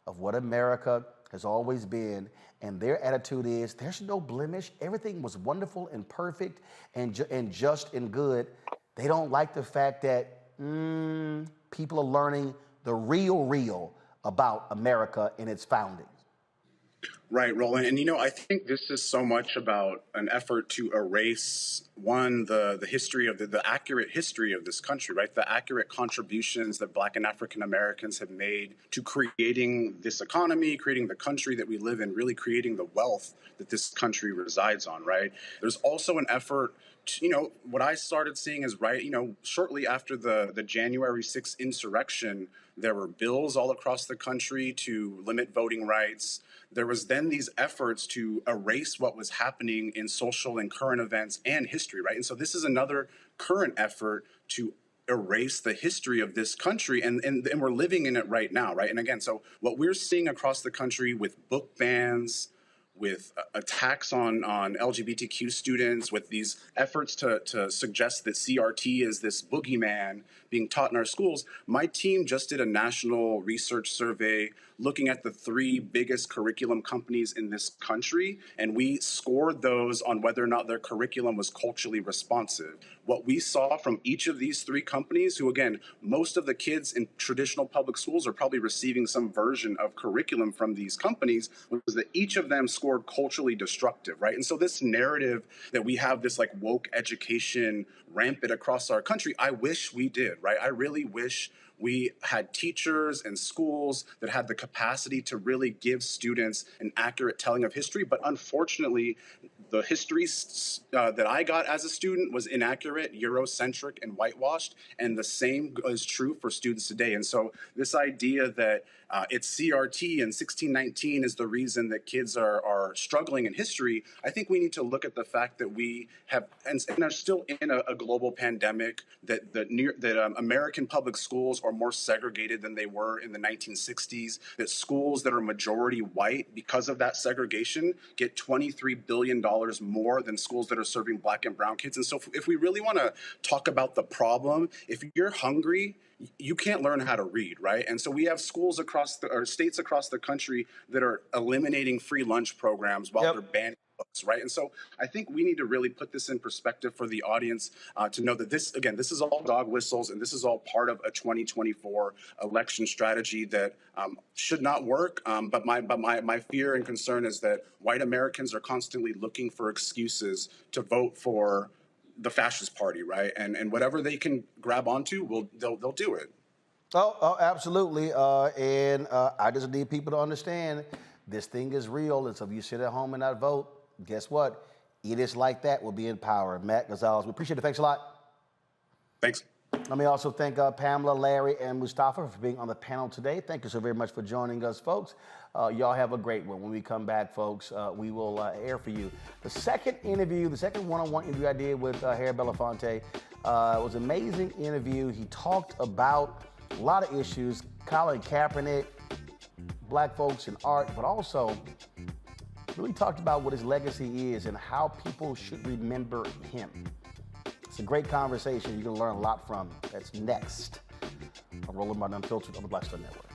of what America has always been. And their attitude is, there's no blemish. Everything was wonderful and perfect and just and good. They don't like the fact that people are learning the real about America and its founding. Right, Roland. And, I think this is so much about an effort to erase, the history of the accurate history of this country, right? The accurate contributions that Black and African Americans have made to creating this economy, creating the country that we live in, really creating the wealth that this country resides on, right? There's also an effort to, what I started seeing is, shortly after the January 6th insurrection, there were bills all across the country to limit voting rights. There was then these efforts to erase what was happening in social and current events and history, right? And so this is another current effort to erase the history of this country, and we're living in it right now, right? And again, so what we're seeing across the country with book bans, with attacks on LGBTQ students, with these efforts to suggest that CRT is this boogeyman being taught in our schools. My team just did a national research survey looking at the 3 biggest curriculum companies in this country, and we scored those on whether or not their curriculum was culturally responsive. What we saw from each of these 3 companies, who again, most of the kids in traditional public schools are probably receiving some version of curriculum from these companies, was that each of them scored culturally destructive, right? And so this narrative that we have this woke education rampant across our country, I wish we did, right? I really wish we had teachers and schools that had the capacity to really give students an accurate telling of history. But unfortunately, the history that I got as a student was inaccurate, Eurocentric, and whitewashed, and the same is true for students today. And so this idea that it's CRT and 1619 is the reason that kids are struggling in history, I think we need to look at the fact that we have, and are still in a global pandemic, that American public schools are more segregated than they were in the 1960s, that schools that are majority white, because of that segregation, get $23 billion more than schools that are serving black and brown kids. And so if we really want to talk about the problem, if you're hungry, you can't learn how to read, right? And so we have schools or states across the country that are eliminating free lunch programs while they're banning books, right? And so I think we need to really put this in perspective for the audience to know that this is all dog whistles, and this is all part of a 2024 election strategy that should not work. But my fear and concern is that white Americans are constantly looking for excuses to vote for the fascist party, right? And whatever they can grab onto, they'll do it. Oh, absolutely. And I just need people to understand this thing is real. And so if you sit at home and not vote, guess what? It is like that. We'll be in power. Matt Gonzalez, we appreciate it. Thanks a lot. Thanks. Let me also thank Pamela, Larry, and Mustafa for being on the panel today. Thank you so very much for joining us, folks. Y'all have a great one. When we come back, folks, we will air for you. The second one-on-one interview I did with Harry Belafonte was an amazing interview. He talked about a lot of issues, Colin Kaepernick, black folks in art, but also really talked about what his legacy is and how people should remember him. It's a great conversation. You're going to learn a lot from. That's next on Roland Martin Unfiltered on the Black Star Network.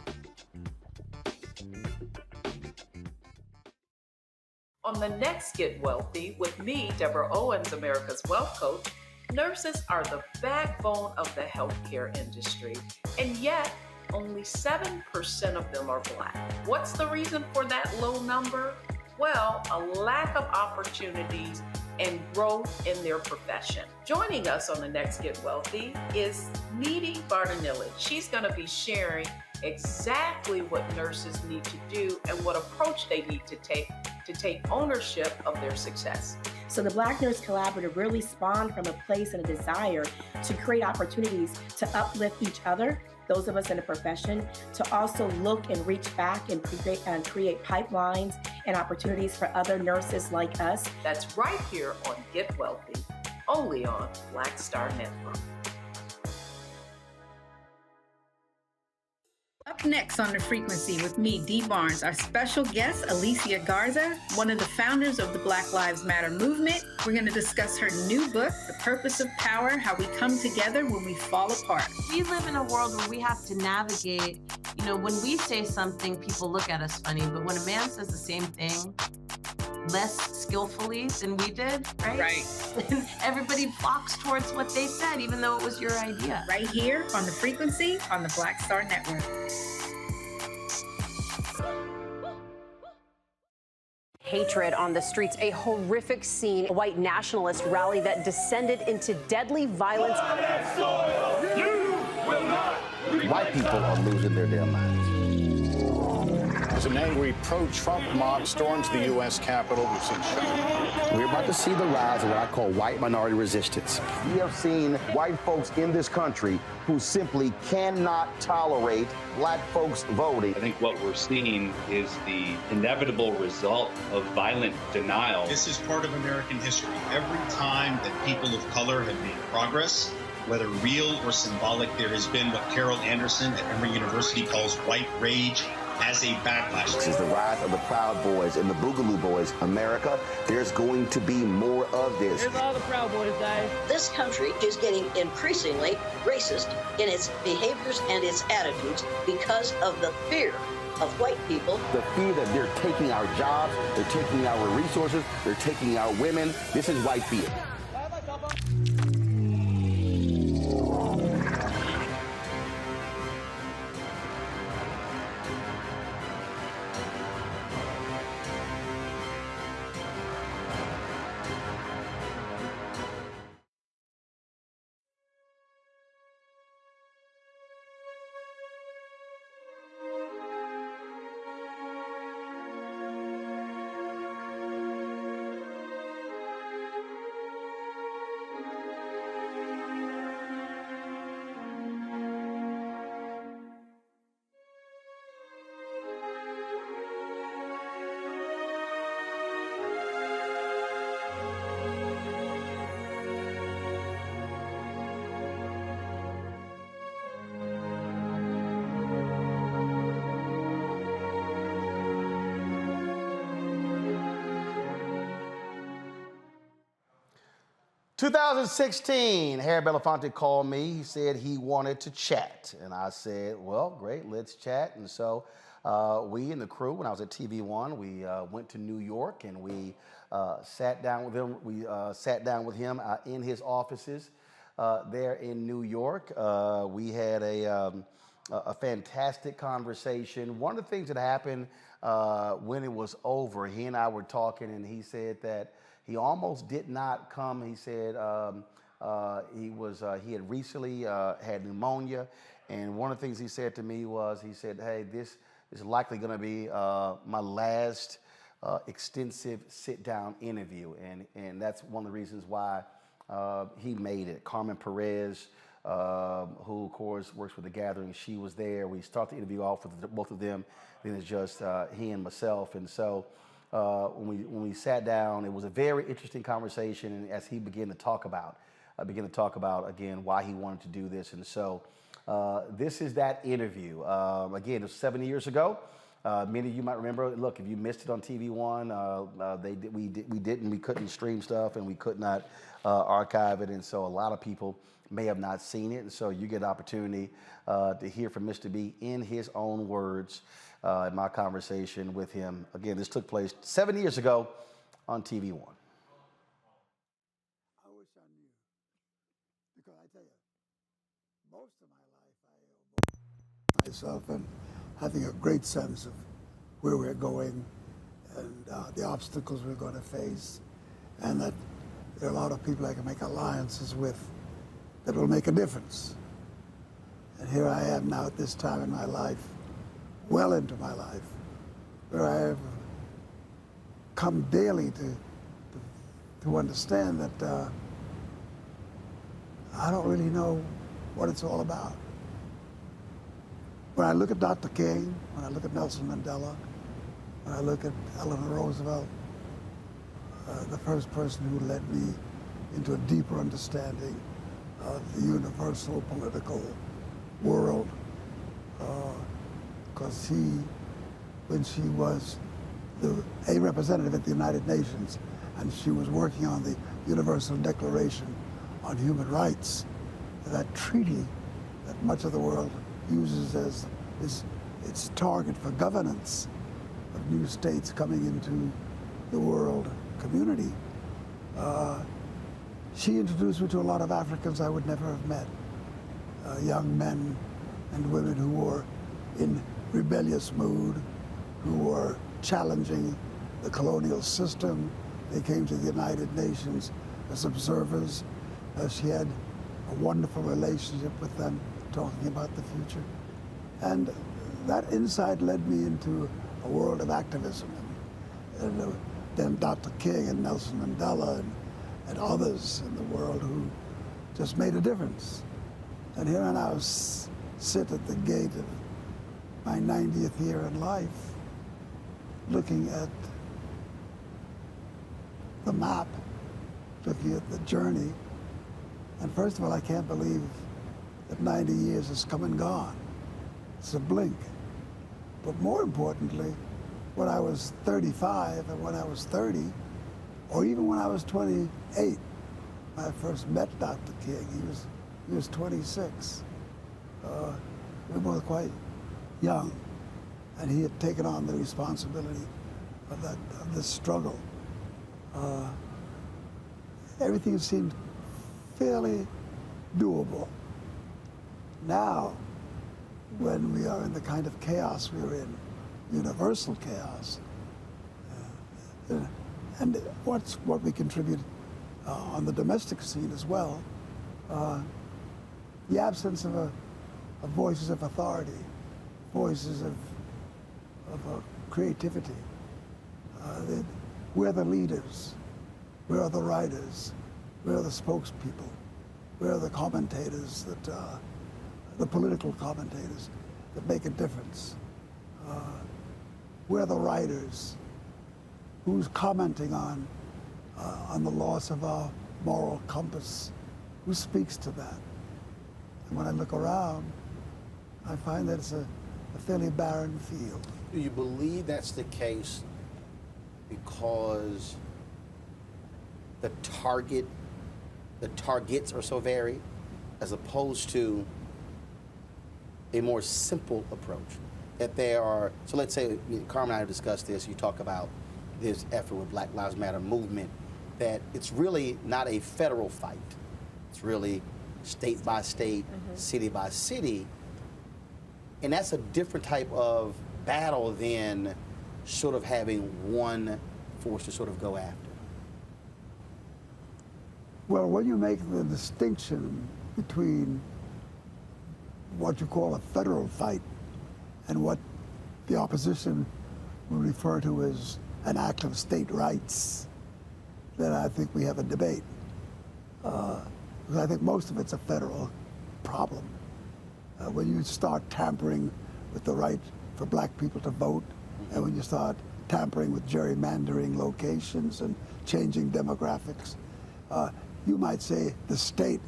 On the next Get Wealthy with me, Deborah Owens, America's Wealth Coach, nurses are the backbone of the healthcare industry, and yet only 7% of them are Black. What's the reason for that low number? Well, a lack of opportunities and growth in their profession. Joining us on the next Get Wealthy is Needy Barnanillich. She's going to be sharing exactly what nurses need to do and what approach they need to take ownership of their success. So the Black Nurse Collaborative really spawned from a place and a desire to create opportunities to uplift each other, those of us in the profession, to also look and reach back and create pipelines and opportunities for other nurses like us. That's right here on Get Wealthy, only on Black Star Network. Up next on The Frequency with me, Dee Barnes, our special guest, Alicia Garza, one of the founders of the Black Lives Matter movement. We're going to discuss her new book, The Purpose of Power, How We Come Together When We Fall Apart. We live in a world where we have to navigate, when we say something, people look at us funny, but when a man says the same thing less skillfully than we did, right? Right. Everybody flocks towards what they said, even though it was your idea. Right here on The Frequency on the Black Star Network. Hatred on the streets, a horrific scene, a white nationalist rally that descended into deadly violence. White people are losing their damn minds. As an angry pro-Trump mob storms the U.S. Capitol, we've seen shooting. We're about to see the rise of what I call white minority resistance. We have seen white folks in this country who simply cannot tolerate black folks voting. I think what we're seeing is the inevitable result of violent denial. This is part of American history. Every time that people of color have made progress, whether real or symbolic, there has been what Carroll Anderson at Emory University calls white rage as a backlash. This is the rise of the Proud Boys and the Boogaloo Boys. America, there's going to be more of this. Here's all the Proud Boys, guys. This country is getting increasingly racist in its behaviors and its attitudes because of the fear of white people. The fear that they're taking our jobs, they're taking our resources, they're taking our women. This is white fear. 2016, Harry Belafonte called me. He said he wanted to chat. And I said, well, great, let's chat. And so we and the crew, when I was at TV1, we went to New York and we sat down with him. We sat down with him in his offices there in New York. We had a fantastic conversation. One of the things that happened when it was over, he and I were talking, and he said that he almost did not come. He said he had recently had pneumonia, and one of the things he said to me was, he said, hey, this is likely going to be my last extensive sit-down interview, and that's one of the reasons why he made it. Carmen Perez, who of course works with The Gathering, she was there. We started the interview off with both of them. Then it's just he and myself, and so when we sat down, it was a very interesting conversation. And as he began to talk about again why he wanted to do this, and so this is that interview. Again, it was 7 years ago. Many of you might remember. Look, if you missed it on TV1, we couldn't stream stuff, and we could not archive it, and so a lot of people may have not seen it, and so you get an opportunity to hear from Mr. B in his own words in my conversation with him. Again, this took place 7 years ago on TV1. I wish I knew, because I tell you, most of my life I owe myself and having a great sense of where we're going and the obstacles we're going to face, and that there are a lot of people I can make alliances with that will make a difference. And here I am now at this time in my life, well into my life, where I have come daily to understand that I don't really know what it's all about. When I look at Dr. King, when I look at Nelson Mandela, when I look at Eleanor Roosevelt, the first person who led me into a deeper understanding of the universal political world, because when she was a representative at the United Nations, and she was working on the Universal Declaration on Human Rights, that treaty that much of the world uses as its target for governance of new states coming into the world community. She introduced me to a lot of Africans I would never have met, young men and women who were in rebellious mood, who were challenging the colonial system. They came to the United Nations as observers. She had a wonderful relationship with them, talking about the future. And that insight led me into a world of activism. And then Dr. King and Nelson Mandela and others in the world who just made a difference. And here I now sit at the gate of my 90th year in life, looking at the map, looking at the journey. And first of all, I can't believe that 90 years has come and gone. It's a blink. But more importantly, when I was 35 and when I was 30, or even when I was 28, when I first met Dr. King, he was 26. We were both quite young, and he had taken on the responsibility of this struggle. Everything seemed fairly doable. Now, when we are in the kind of chaos we're in, universal chaos, and what we contribute on the domestic scene as well, the absence of voices of authority, voices of creativity. We're the leaders, where are the writers, where are the spokespeople, where are the commentators the political commentators that make a difference? Where are the writers? Who's commenting on the loss of our moral compass? Who speaks to that? And when I look around, I find that it's a fairly barren field. Do you believe that's the case because the target the targets are so varied, as opposed to a more simple approach. That there are, so let's say, Carmen and I have discussed this, you talk about this effort with Black Lives Matter movement, that it's really not a federal fight. It's really state by state, city by city. And that's a different type of battle than sort of having one force to sort of go after. Well, when you make the distinction between what you call a federal fight and what the opposition will refer to as an act of state rights, then I think we have a debate. Because I think most of it's a federal problem. When you start tampering with the right for black people to vote, and when you start tampering with gerrymandering locations and changing demographics, you might say the state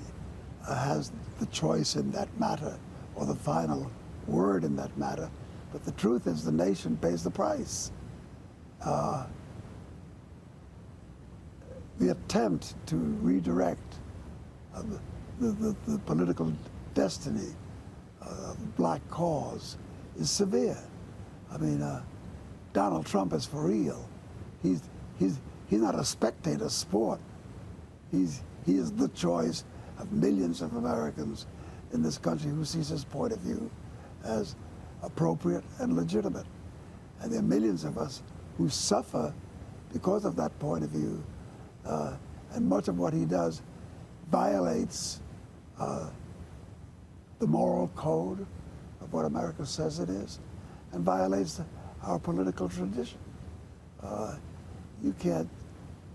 has the choice in that matter or the final word in that matter. But the truth is the nation pays the price. The attempt to redirect the political destiny of the black cause is severe. I mean, Donald Trump is for real. He's not a spectator sport. He is the choice of millions of Americans in this country who sees his point of view as appropriate and legitimate. And there are millions of us who suffer because of that point of view. And much of what he does violates the moral code of what America says it is, and violates our political tradition. You can't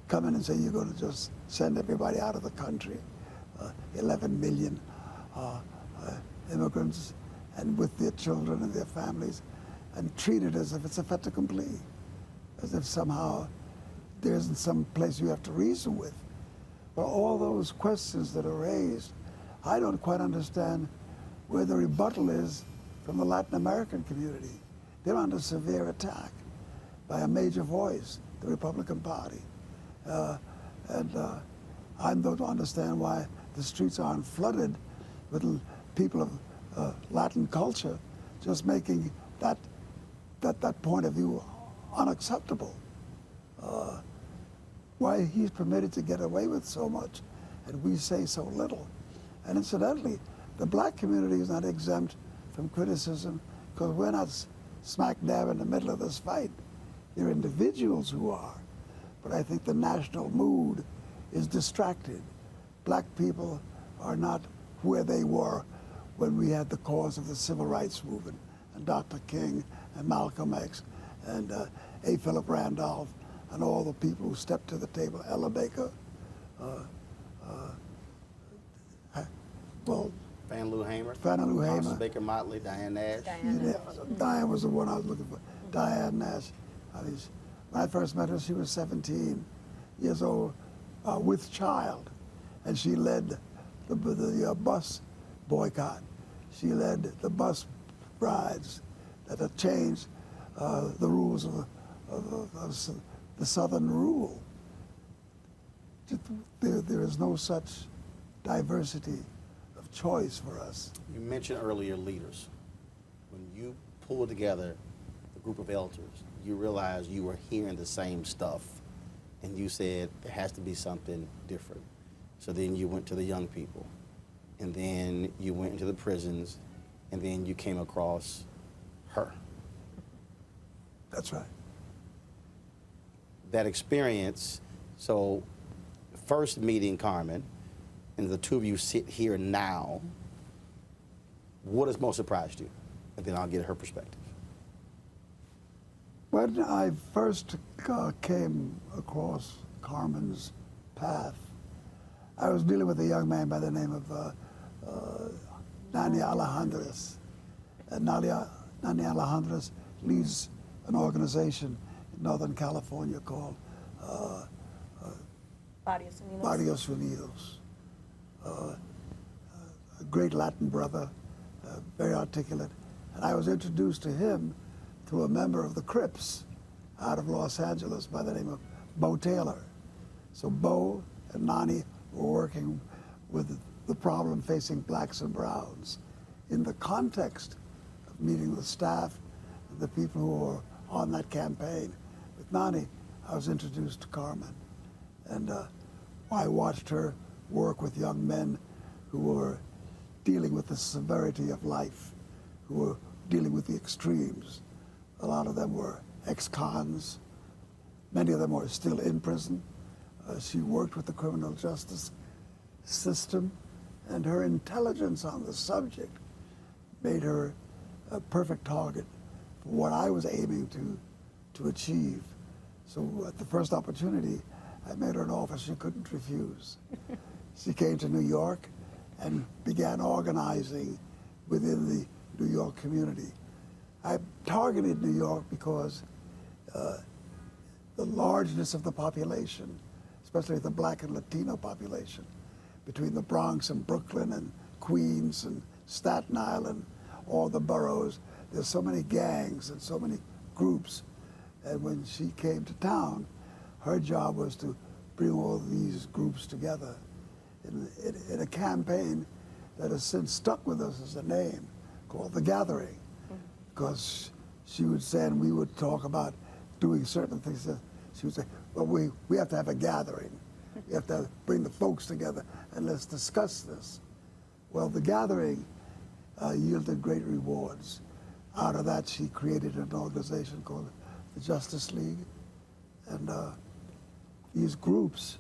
come in and say you're going to just send everybody out of the country, 11 million immigrants, and with their children and their families, and treat it as if it's a fait accompli, as if somehow there isn't some place you have to reason with. Well, all those questions that are raised, I don't quite understand where the rebuttal is from the Latin American community. They're under severe attack by a major voice, the Republican Party. I don't understand why the streets aren't flooded with people of Latin culture just making that point of view unacceptable. Why he's permitted to get away with so much and we say so little. And incidentally, the black community is not exempt from criticism because we're not smack dab in the middle of this fight. There are individuals who are, but I think the national mood is distracted. Black people are not where they were when we had the cause of the civil rights movement, and Dr. King and Malcolm X and A. Philip Randolph and all the people who stepped to the table, Ella Baker, Fannie Hamer, Hamer, Baker Motley, Diane Nash. Diane was the one I was looking for. Diane Nash. When I first met her, she was 17 years old with child, and she led the bus boycott. She led the bus rides that had changed the rules of the Southern rule. There is no such diversity of choice for us. You mentioned earlier leaders. When you pulled together a group of elders, you realized you were hearing the same stuff, and you said there has to be something different. So then you went to the young people, and then you went into the prisons, and then you came across her. That's right. That experience, so first meeting Carmen, and the two of you sit here now, what has most surprised you? And then I'll get her perspective. When I first came across Carmen's path, I was dealing with a young man by the name of Nani Alejandres. And Nani Alejandres leads an organization in Northern California called Barrios Unidos. A great Latin brother, very articulate. And I was introduced to him through a member of the Crips out of Los Angeles by the name of Bo Taylor. So Bo and Nani were working with the problem facing blacks and browns. In the context of meeting the staff and the people who were on that campaign with Nani, I was introduced to Carmen. And I watched her work with young men who were dealing with the severity of life, who were dealing with the extremes. A lot of them were ex-cons. Many of them are still in prison. She worked with the criminal justice system, and her intelligence on the subject made her a perfect target for what I was aiming to achieve. So at the first opportunity, I made her an offer she couldn't refuse. She came to New York and began organizing within the New York community. I targeted New York because the largeness of the population, especially the black and Latino population, between the Bronx and Brooklyn and Queens and Staten Island, all the boroughs, there's so many gangs and so many groups. And when she came to town, her job was to bring all these groups together in a campaign that has since stuck with us as a name called The Gathering. Because she would say, and we would talk about doing certain things, she would say, well, we have to have a gathering. We have to bring the folks together and let's discuss this. Well, The Gathering yielded great rewards. Out of that, she created an organization called the Justice League. And these groups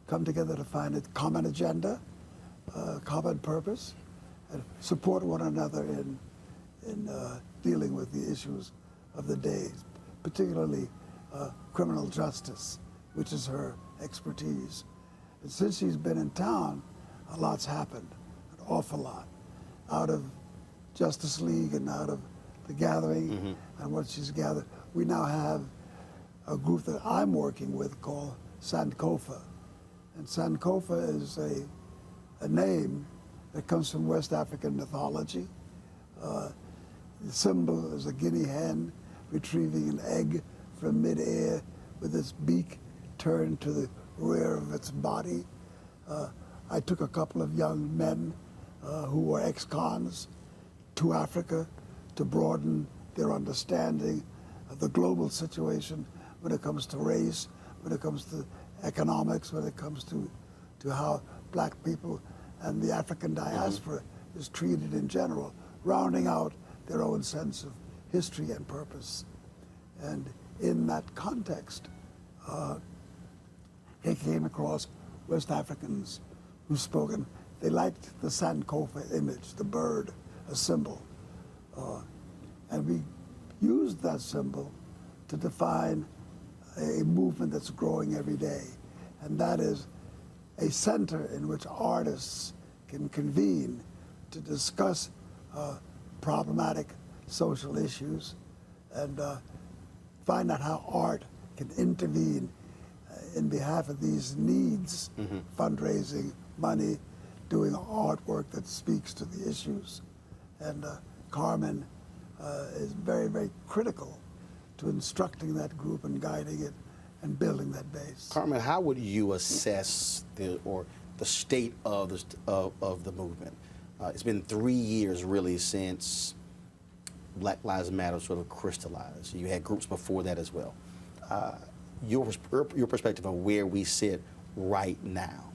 come together to find a common agenda, common purpose, and support one another in dealing with the issues of the day, particularly criminal justice, which is her expertise. And since she's been in town, a lot's happened, an awful lot, out of Justice League and out of The Gathering and what she's gathered. We now have a group that I'm working with called Sankofa. And Sankofa is a name that comes from West African mythology. The symbol is a guinea hen retrieving an egg from midair with its beak turned to the rear of its body. I took a couple of young men who were ex-cons to Africa to broaden their understanding of the global situation when it comes to race, when it comes to economics, when it comes to how black people and the African diaspora is treated in general, rounding out their own sense of history and purpose. And in that context, they came across West Africans who spoken. They liked the Sankofa image, the bird, a symbol. And we used that symbol to define a movement that's growing every day. And that is a center in which artists can convene to discuss problematic social issues and find out how art can intervene in behalf of these needs, fundraising, money, doing artwork that speaks to the issues. And Carmen is very, very critical to instructing that group and guiding it and building that base. Carmen, how would you assess the state of the movement? It's been 3 years really since Black Lives Matter sort of crystallized. You had groups before that as well. Your perspective of where we sit right now.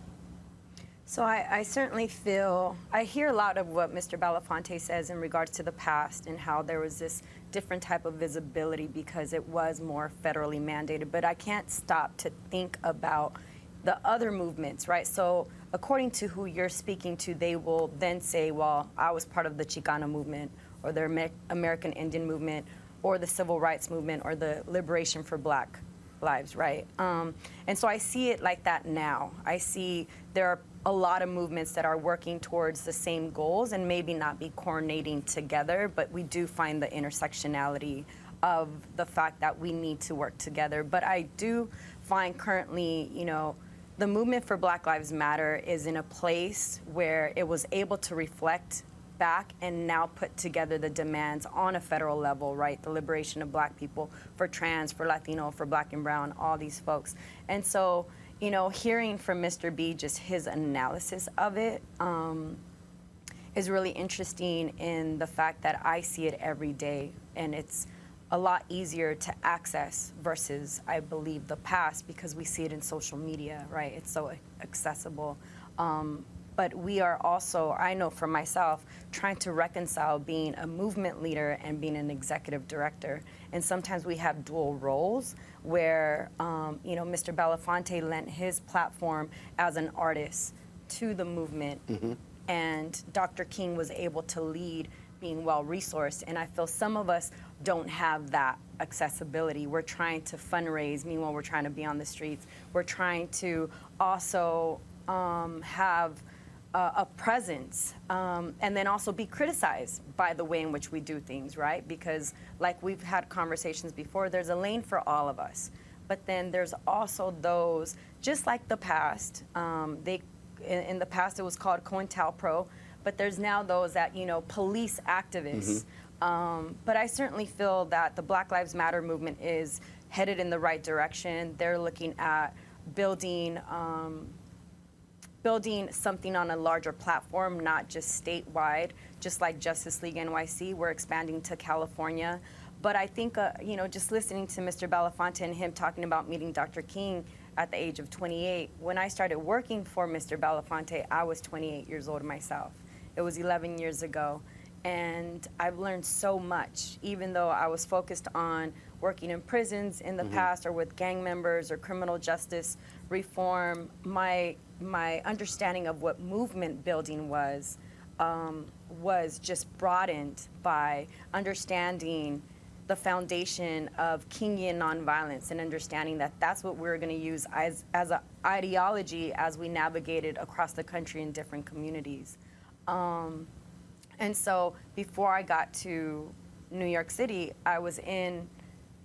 So I certainly feel, I hear a lot of what Mr. Belafonte says in regards to the past and how there was this different type of visibility because it was more federally mandated, but I can't stop to think about the other movements, right? So according to who you're speaking to, they will then say, well, I was part of the Chicano movement or the American Indian movement or the civil rights movement or the liberation for black lives, right? And so I see it like that now. I see there are a lot of movements that are working towards the same goals and maybe not be coordinating together, but we do find the intersectionality of the fact that we need to work together. But I do find currently, you know, the movement for Black Lives Matter is in a place where it was able to reflect back and now put together the demands on a federal level, right? The liberation of black people, for trans, for Latino, for black and brown, all these folks. And so, you know, hearing from Mr. B, just his analysis of it is really interesting in the fact that I see it every day, and it's a lot easier to access versus, I believe, the past, because we see it in social media, right? It's so accessible. But we are also, I know for myself, trying to reconcile being a movement leader and being an executive director. And sometimes we have dual roles where, you know, Mr. Belafonte lent his platform as an artist to the movement. And Dr. King was able to lead being well-resourced. And I feel some of us don't have that accessibility. We're trying to fundraise, meanwhile we're trying to be on the streets. We're trying to also have a presence, and then also be criticized by the way in which we do things, right? Because like we've had conversations before, there's a lane for all of us. But then there's also those, just like the past, in the past it was called COINTELPRO, but there's now those that, you know, police activists. But I certainly feel that the Black Lives Matter movement is headed in the right direction. They're looking at building something on a larger platform, not just statewide, just like Justice League NYC. We're expanding to California. But I think, you know, just listening to Mr. Belafonte and him talking about meeting Dr. King at the age of 28, when I started working for Mr. Belafonte, I was 28 years old myself. It was 11 years ago. And I've learned so much, even though I was focused on working in prisons in the past or with gang members or criminal justice reform. My understanding of what movement building was just broadened by understanding the foundation of Kingian nonviolence and understanding that that's what we're going to use as an ideology as we navigated across the country in different communities. And so before I got to New York City, I was in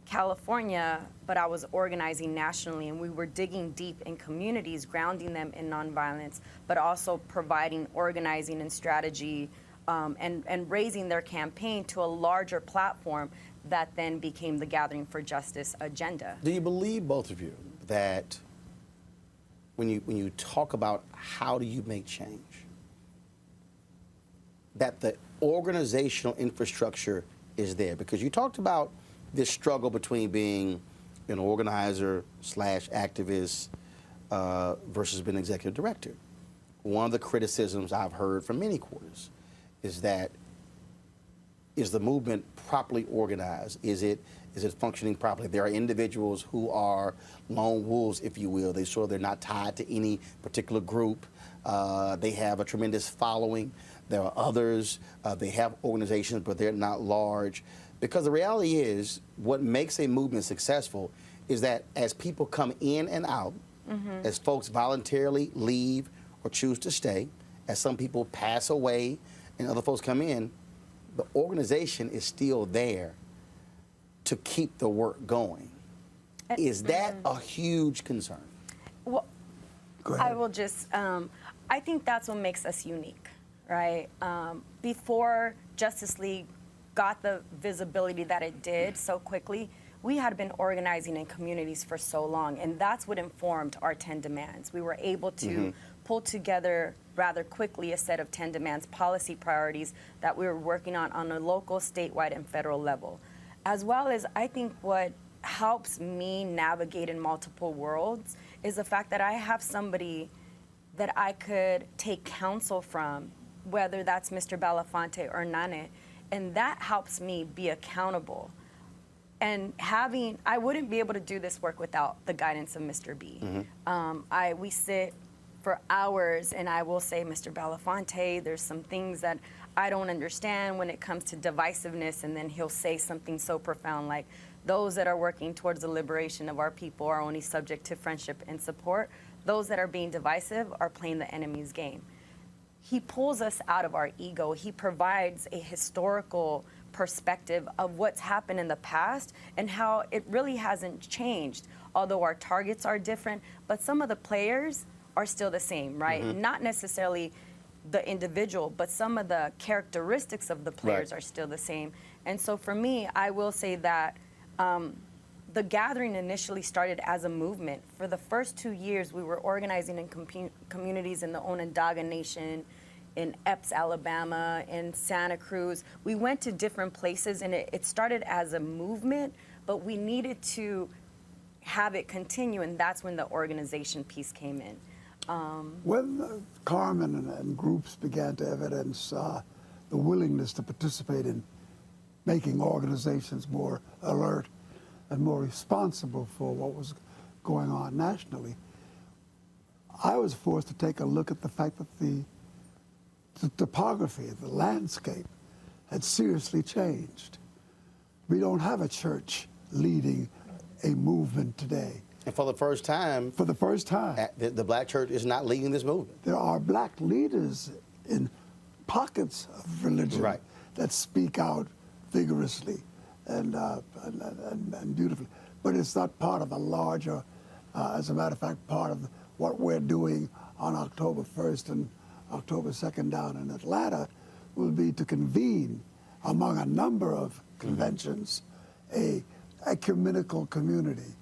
California, but I was organizing nationally, and we were digging deep in communities, grounding them in nonviolence, but also providing organizing and strategy and raising their campaign to a larger platform that then became the Gathering for Justice agenda. Do you believe, both of you, that when you talk about how do you make change, that the organizational infrastructure is there? Because you talked about this struggle between being an organizer / activist versus being executive director. One of the criticisms I've heard from many quarters is that, is the movement properly organized? Is it functioning properly? There are individuals who are lone wolves, if you will. They're not tied to any particular group. They have a tremendous following. There are others, they have organizations, but they're not large. Because the reality is, what makes a movement successful is that as people come in and out, as folks voluntarily leave or choose to stay, as some people pass away and other folks come in, the organization is still there to keep the work going. Is that a huge concern? Well, I will just, I think that's what makes us unique, right? Before Justice League got the visibility that it did so quickly, we had been organizing in communities for so long, and that's what informed our 10 demands. We were able to pull together rather quickly a set of 10 demands, policy priorities that we were working on a local, statewide, and federal level. As well as, I think what helps me navigate in multiple worlds is the fact that I have somebody that I could take counsel from, whether that's Mr. Belafonte or Nane, and that helps me be accountable. And I wouldn't be able to do this work without the guidance of Mr. B. We sit for hours, and I will say, Mr. Belafonte, there's some things that I don't understand when it comes to divisiveness, and then he'll say something so profound like, those that are working towards the liberation of our people are only subject to friendship and support. Those that are being divisive are playing the enemy's game. He pulls us out of our ego. He provides a historical perspective of what's happened in the past and how it really hasn't changed, although our targets are different, but some of the players are still the same, right? Not necessarily the individual, but some of the characteristics of the players are still the same. And so for me, I will say that the gathering initially started as a movement. For the first 2 years, we were organizing in communities in the Onondaga Nation, in Epps, Alabama, in Santa Cruz. We went to different places, and it started as a movement, but we needed to have it continue, and that's when the organization piece came in. When Carmen and groups began to evidence the willingness to participate in making organizations more alert and more responsible for what was going on nationally, I was forced to take a look at the fact that the topography, the landscape, had seriously changed. We don't have a church leading a movement today. And for the first time, the black church is not leading this movement. There are black leaders in pockets of religion that speak out vigorously and beautifully, but it's not part of a larger, as a matter of fact, part of what we're doing on October 1st and October 2nd down in Atlanta will be to convene among a number of conventions a ecumenical community,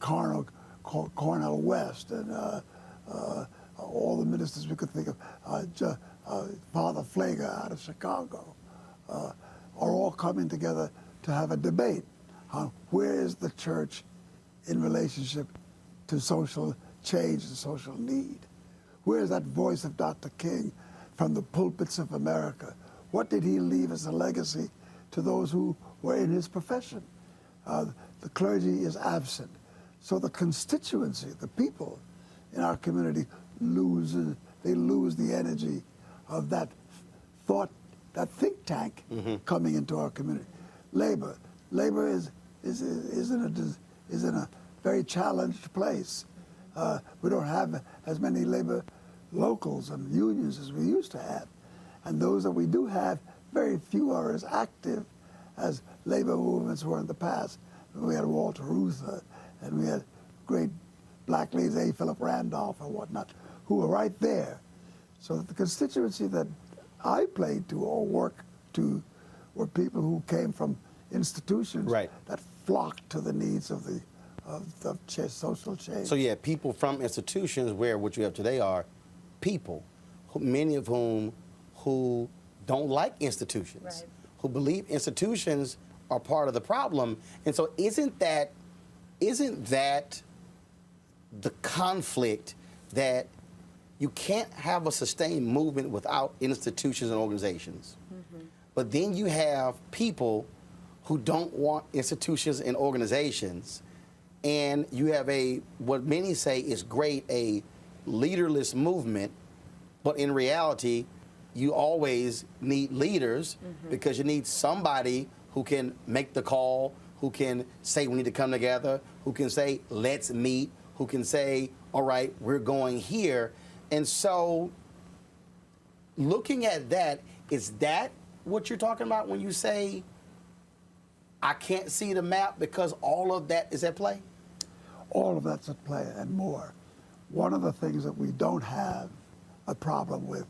Cornell West and all the ministers we could think of, Father Flager out of Chicago, are all coming together to have a debate on where is the church in relationship to social change and social need. Where is that voice of Dr. King from the pulpits of America? What did he leave as a legacy to those who were in his profession? The clergy is absent. So the constituency, the people in our community lose the energy of that thought, that think tank coming into our community. Labor is in a very challenged place. We don't have as many labor locals and unions as we used to have. And those that we do have, very few are as active as labor movements were in the past. We had Walter Reuther, and we had great black leaders, A. Philip Randolph and whatnot, who were right there. So that the constituency that I played to or worked to were people who came from institutions that flocked to the needs of the social change. So yeah, people from institutions where what you have today are people, many of whom who don't like institutions, who believe institutions are part of the problem. And so isn't that the conflict that you can't have a sustained movement without institutions and organizations? But then you have people who don't want institutions and organizations, and you have what many say is great, a leaderless movement, but in reality, you always need leaders because you need somebody who can make the call, who can say we need to come together, who can say let's meet, who can say, all right, we're going here. And so looking at that, is that what you're talking about when you say I can't see the map because all of that is at play? All of that's at play and more. One of the things that we don't have a problem with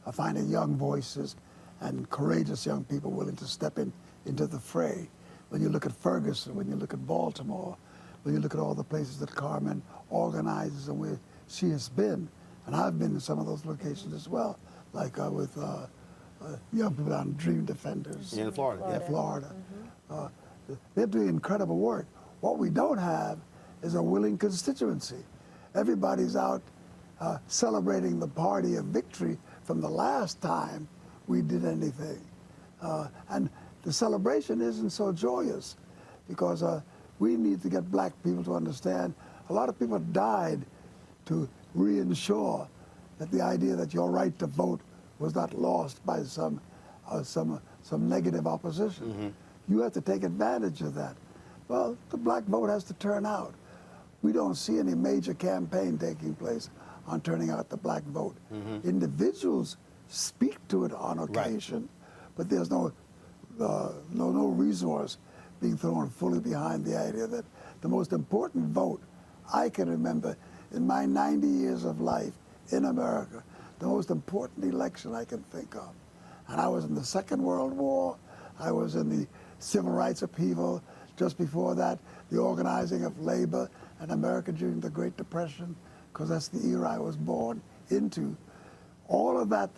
are finding young voices and courageous young people willing to step into the fray. When you look at Ferguson, when you look at Baltimore, when you look at all the places that Carmen organizes and where she has been, and I've been in some of those locations as well, like with young people on Dream Defenders. In Florida. Yeah, Florida. They're doing incredible work. What we don't have is a willing constituency. Everybody's out celebrating the party of victory from the last time we did anything. And the celebration isn't so joyous because we need to get black people to understand a lot of people died to reinsure that the idea that your right to vote was not lost by some negative opposition. You have to take advantage of that. Well, the black vote has to turn out. We don't see any major campaign taking place on turning out the black vote. Individuals speak to it on occasion, but there's no resource being thrown fully behind the idea that the most important vote I can remember in my 90 years of life in America, the most important election I can think of. And I was in the Second World War, I was in the Civil Rights upheaval, Just before that, the organizing of labor in America during the Great Depression, because that's the era I was born into. All of that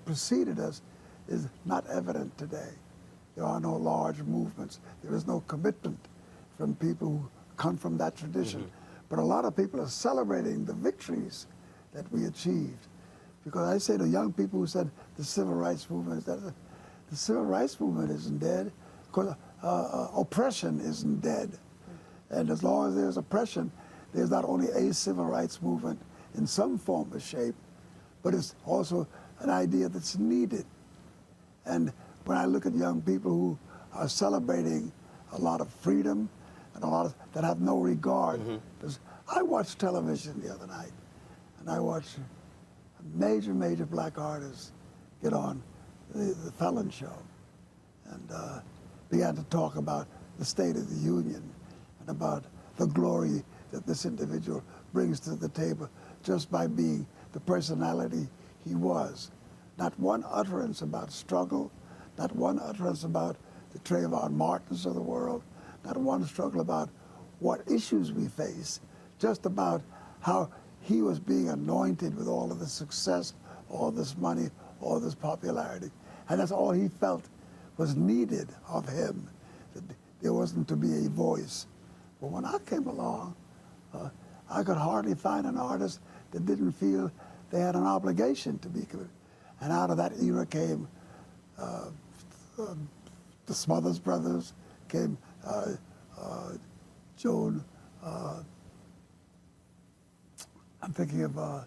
preceded us is not evident today. There are no large movements. There is no commitment from people who come from that tradition. But a lot of people are celebrating the victories that we achieved. Because I say to young people who said the civil rights movement is dead, the civil rights movement isn't dead, because oppression isn't dead. And as long as there's oppression, there's not only a civil rights movement in some form or shape, but it's also an idea that's needed. And when I look at young people who are celebrating a lot of freedom and a lot of, that have no regard, because I watched television the other night, and I watched a major black artist get on the Felon Show and began to talk about the State of the Union and about the glory that this individual brings to the table just by being the personality he was. Not one utterance about struggle, not one utterance about the Trayvon Martins of the world, not one struggle about what issues we face, just about how he was being anointed with all of this success, all this money, all this popularity. And that's all he felt was needed of him, that there wasn't to be a voice. But when I came along, I could hardly find an artist that didn't feel they had an obligation to be committed. And out of that era came the Smothers Brothers, came Joan, I'm thinking of Bob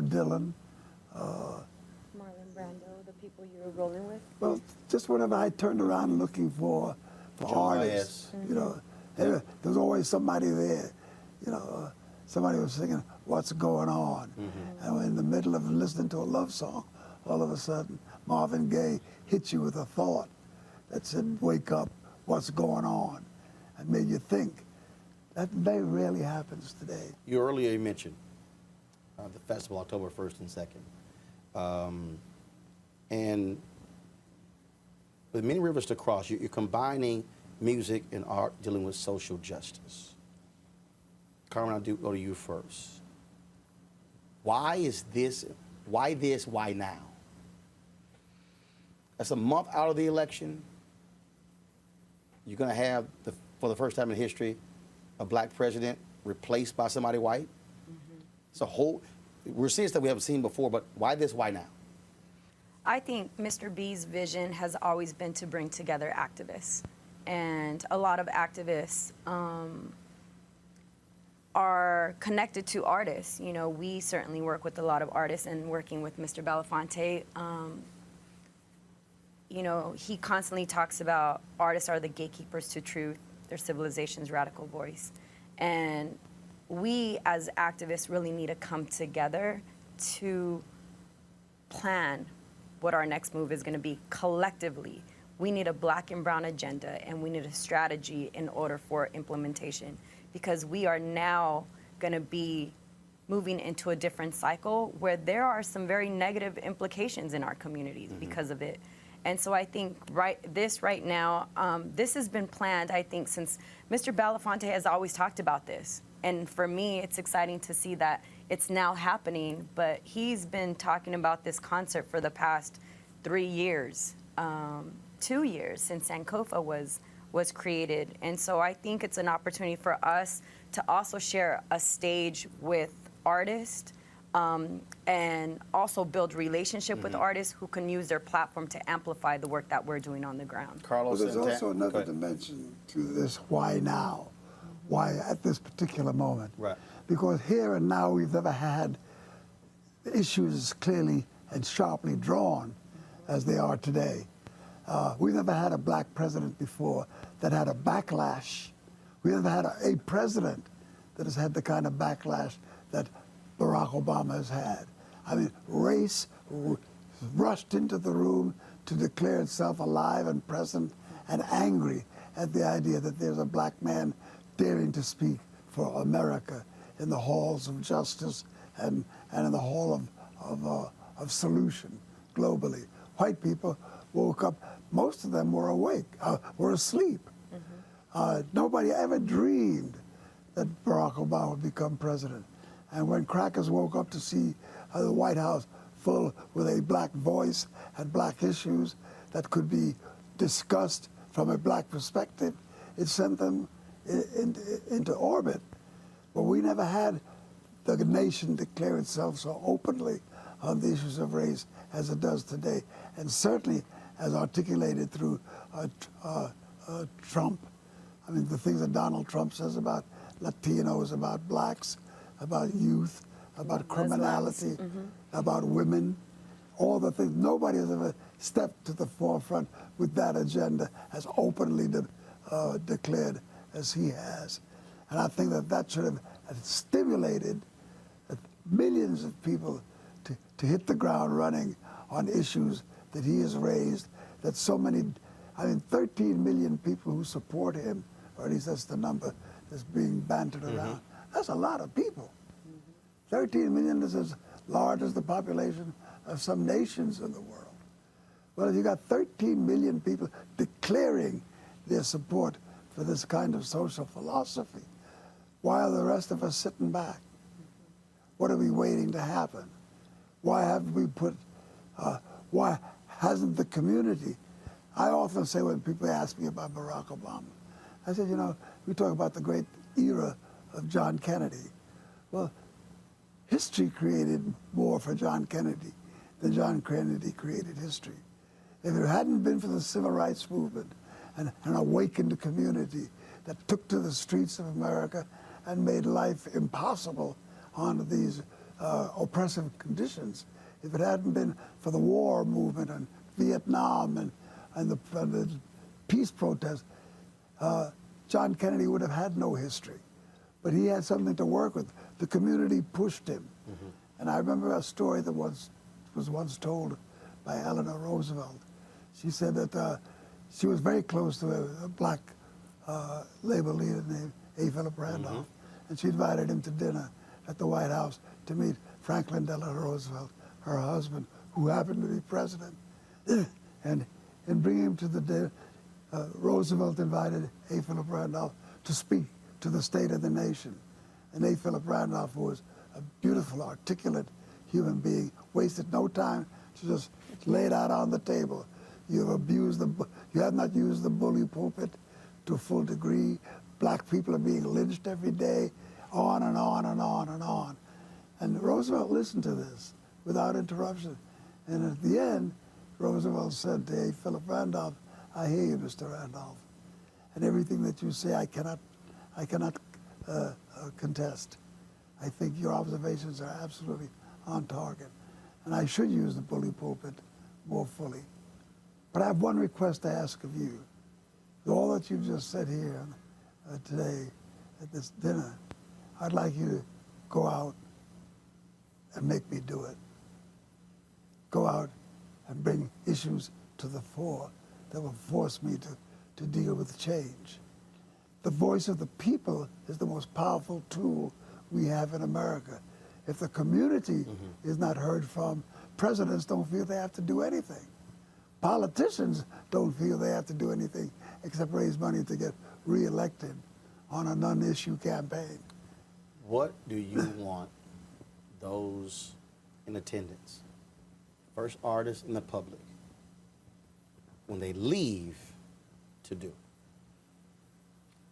Dylan. Marlon Brando, the people you were rolling with? Well, just whenever I turned around looking for artists, you know, there was always somebody there. You know, somebody was singing "What's Going On," and in the middle of listening to a love song, all of a sudden Marvin Gaye hit you with a thought that said, "Wake up, what's going on?" and made you think. That very rarely happens today. You earlier mentioned the festival, October 1st and 2nd. And with many rivers to cross, you're combining music and art dealing with social justice. Carmen, I'll go to you first. Why is this, why now? That's a month out of the election. You're going to have, for the first time in history, a black president replaced by somebody white. It's a whole, we're seeing stuff we haven't seen before, but why this, why now? I think Mr. B's vision has always been to bring together activists. And a lot of activists are connected to artists. You know, we certainly work with a lot of artists, and working with Mr. Belafonte, you know, he constantly talks about artists are the gatekeepers to truth, their civilization's radical voice. And we as activists really need to come together to plan what our next move is going to be collectively. We need a black and brown agenda, and we need a strategy in order for implementation, because we are now going to be moving into a different cycle where there are some very negative implications in our communities because of it. And so I think right now, this has been planned, I think, since Mr. Belafonte has always talked about this. And for me, it's exciting to see that it's now happening, but he's been talking about this concert for the past 3 years, 2 years since Sankofa was created. And so I think it's an opportunity for us to also share a stage with artists, and also build relationship with artists who can use their platform to amplify the work that we're doing on the ground. Carlos, there's also another dimension to this why now, why at this particular moment. Right. Because here and now we've never had issues as clearly and sharply drawn as they are today. We've never had a black president before that had a backlash. We've never had a president that has had the kind of backlash that Barack Obama has had. I mean, race rushed into the room to declare itself alive and present and angry at the idea that there's a black man daring to speak for America in the halls of justice and in the hall of solution globally. White people woke up, most of them were awake, were asleep. Nobody ever dreamed that Barack Obama would become president. And when crackers woke up to see the White House full with a black voice and black issues that could be discussed from a black perspective, it sent them into orbit. But we never had the nation declare itself so openly on the issues of race as it does today, and certainly as articulated through Trump. I mean, the things that Donald Trump says about Latinos, about blacks, about youth, about criminality, about women, all the things. Nobody has ever stepped to the forefront with that agenda as openly declared as he has. And I think that that should have stimulated millions of people to hit the ground running on issues that he has raised, that so many, 13 million people who support him, or at least that's the number that's being bantered around. That's a lot of people. 13 million is as large as the population of some nations in the world. Well, if you got 13 million people declaring their support for this kind of social philosophy, why are the rest of us sitting back? What are we waiting to happen? Why haven't we why hasn't the community? I often say when people ask me about Barack Obama, I said, we talk about the great era of John Kennedy. Well, history created more for John Kennedy than John Kennedy created history. If it hadn't been for the civil rights movement and an awakened community that took to the streets of America and made life impossible under these oppressive conditions, if it hadn't been for the war movement and Vietnam and the peace protests, John Kennedy would have had no history. But he had something to work with. The community pushed him. And I remember a story that was once told by Eleanor Roosevelt. She said that she was very close to a black labor leader named A. Philip Randolph. And she invited him to dinner at the White House to meet Franklin Delano Roosevelt, her husband, who happened to be president. And in bringing him to the dinner, Roosevelt invited A. Philip Randolph to speak to the state of the nation. And A. Philip Randolph was a beautiful, articulate human being, wasted no time to just lay it out on the table. You have not used the bully pulpit to a full degree. Black people are being lynched every day, on and on and on and on. And Roosevelt listened to this without interruption. And at the end, Roosevelt said to A. Philip Randolph, I hear you, Mr. Randolph. And everything that you say, I cannot contest. I think your observations are absolutely on target. And I should use the bully pulpit more fully. But I have one request to ask of you. With all that you've just said here today at this dinner, I'd like you to go out and make me do it. Go out and bring issues to the fore that will force me to deal with change. The voice of the people is the most powerful tool we have in America. If the community is not heard from, presidents don't feel they have to do anything. Politicians don't feel they have to do anything except raise money to get reelected on a non-issue campaign. What do you want those in attendance, first artists in the public, when they leave, to do?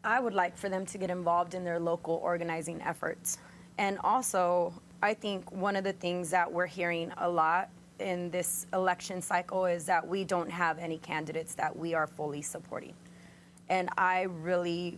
I would like for them to get involved in their local organizing efforts. And also, I think one of the things that we're hearing a lot in this election cycle is that we don't have any candidates that we are fully supporting. And I really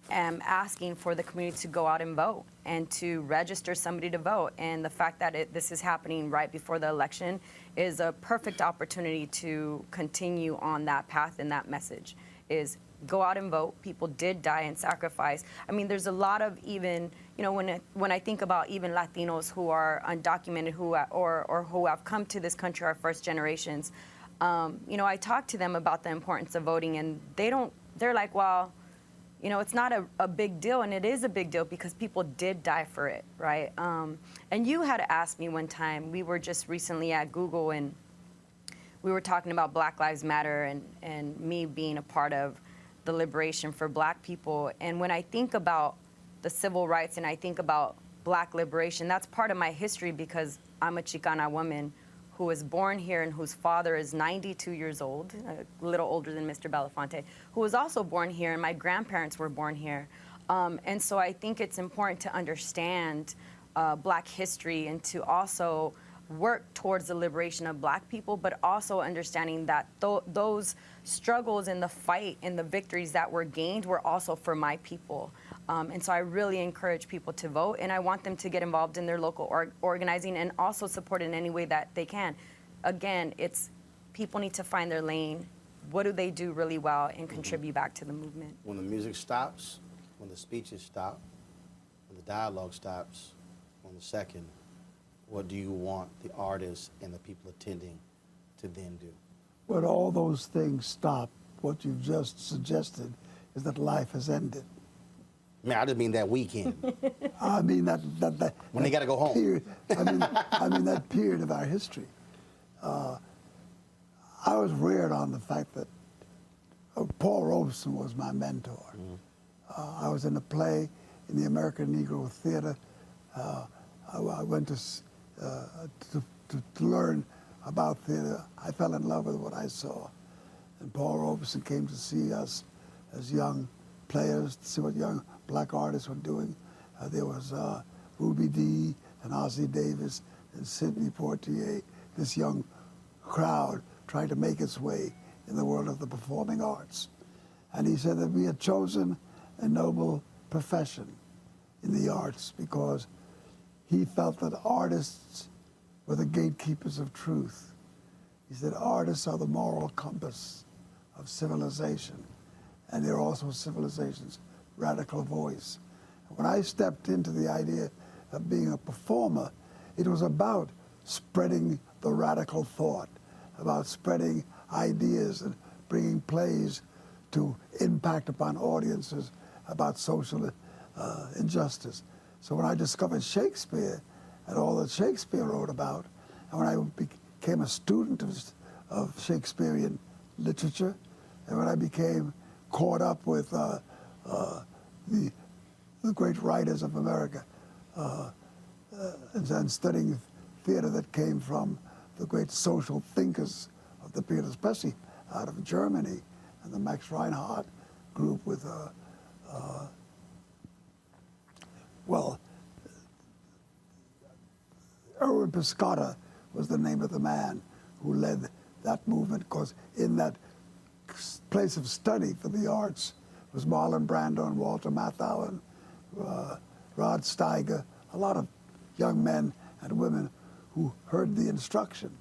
am asking for the community to go out and vote and to register somebody to vote. And the fact that this is happening right before the election is a perfect opportunity to continue on that path, and that message is go out and vote. People did die and sacrifice. I mean, there's a lot of even, when I think about even Latinos who are undocumented, or who have come to this country, our first generations, I talk to them about the importance of voting, and they're like, well, it's not a big deal, and it is a big deal because people did die for it, right? And you had asked me one time, we were just recently at Google, and we were talking about Black Lives Matter and me being a part of the liberation for Black people. And when I think about the civil rights and I think about Black liberation, that's part of my history because I'm a Chicana woman who was born here and whose father is 92 years old, a little older than Mr. Belafonte, who was also born here, and my grandparents were born here. And so I think it's important to understand Black history and to also work towards the liberation of Black people, but also understanding that those struggles and the fight and the victories that were gained were also for my people. And so I really encourage people to vote, and I want them to get involved in their local organizing and also support in any way that they can. Again, it's people need to find their lane. What do they do really well and contribute back to the movement? When the music stops, when the speeches stop, when the dialogue stops, on the second, what do you want the artists and the people attending to then do? When all those things stop, what you've just suggested is that life has ended. Man, I just mean that weekend. I mean that when they got to go home. Period, I mean that period of our history. I was reared on the fact that Paul Robeson was my mentor. I was in a play in the American Negro Theater. I went to learn about theater. I fell in love with what I saw. And Paul Robeson came to see us as young players, to see what young Black artists were doing. There was Ruby Dee and Ossie Davis and Sidney Poitier, this young crowd trying to make its way in the world of the performing arts. And he said that we had chosen a noble profession in the arts because he felt that artists were the gatekeepers of truth. He said artists are the moral compass of civilization, and they're also civilization's radical voice. When I stepped into the idea of being a performer, it was about spreading the radical thought, about spreading ideas and bringing plays to impact upon audiences about social injustice. So when I discovered Shakespeare and all that Shakespeare wrote about, and when I became a student of Shakespearean literature, and when I became caught up with the great writers of America, and studying theater that came from the great social thinkers of the period, especially out of Germany, and the Max Reinhardt group with, Erwin Piscata was the name of the man who led that movement, because in that place of study for the arts was Marlon Brando and Walter Matthau and Rod Steiger, a lot of young men and women who heard the instruction.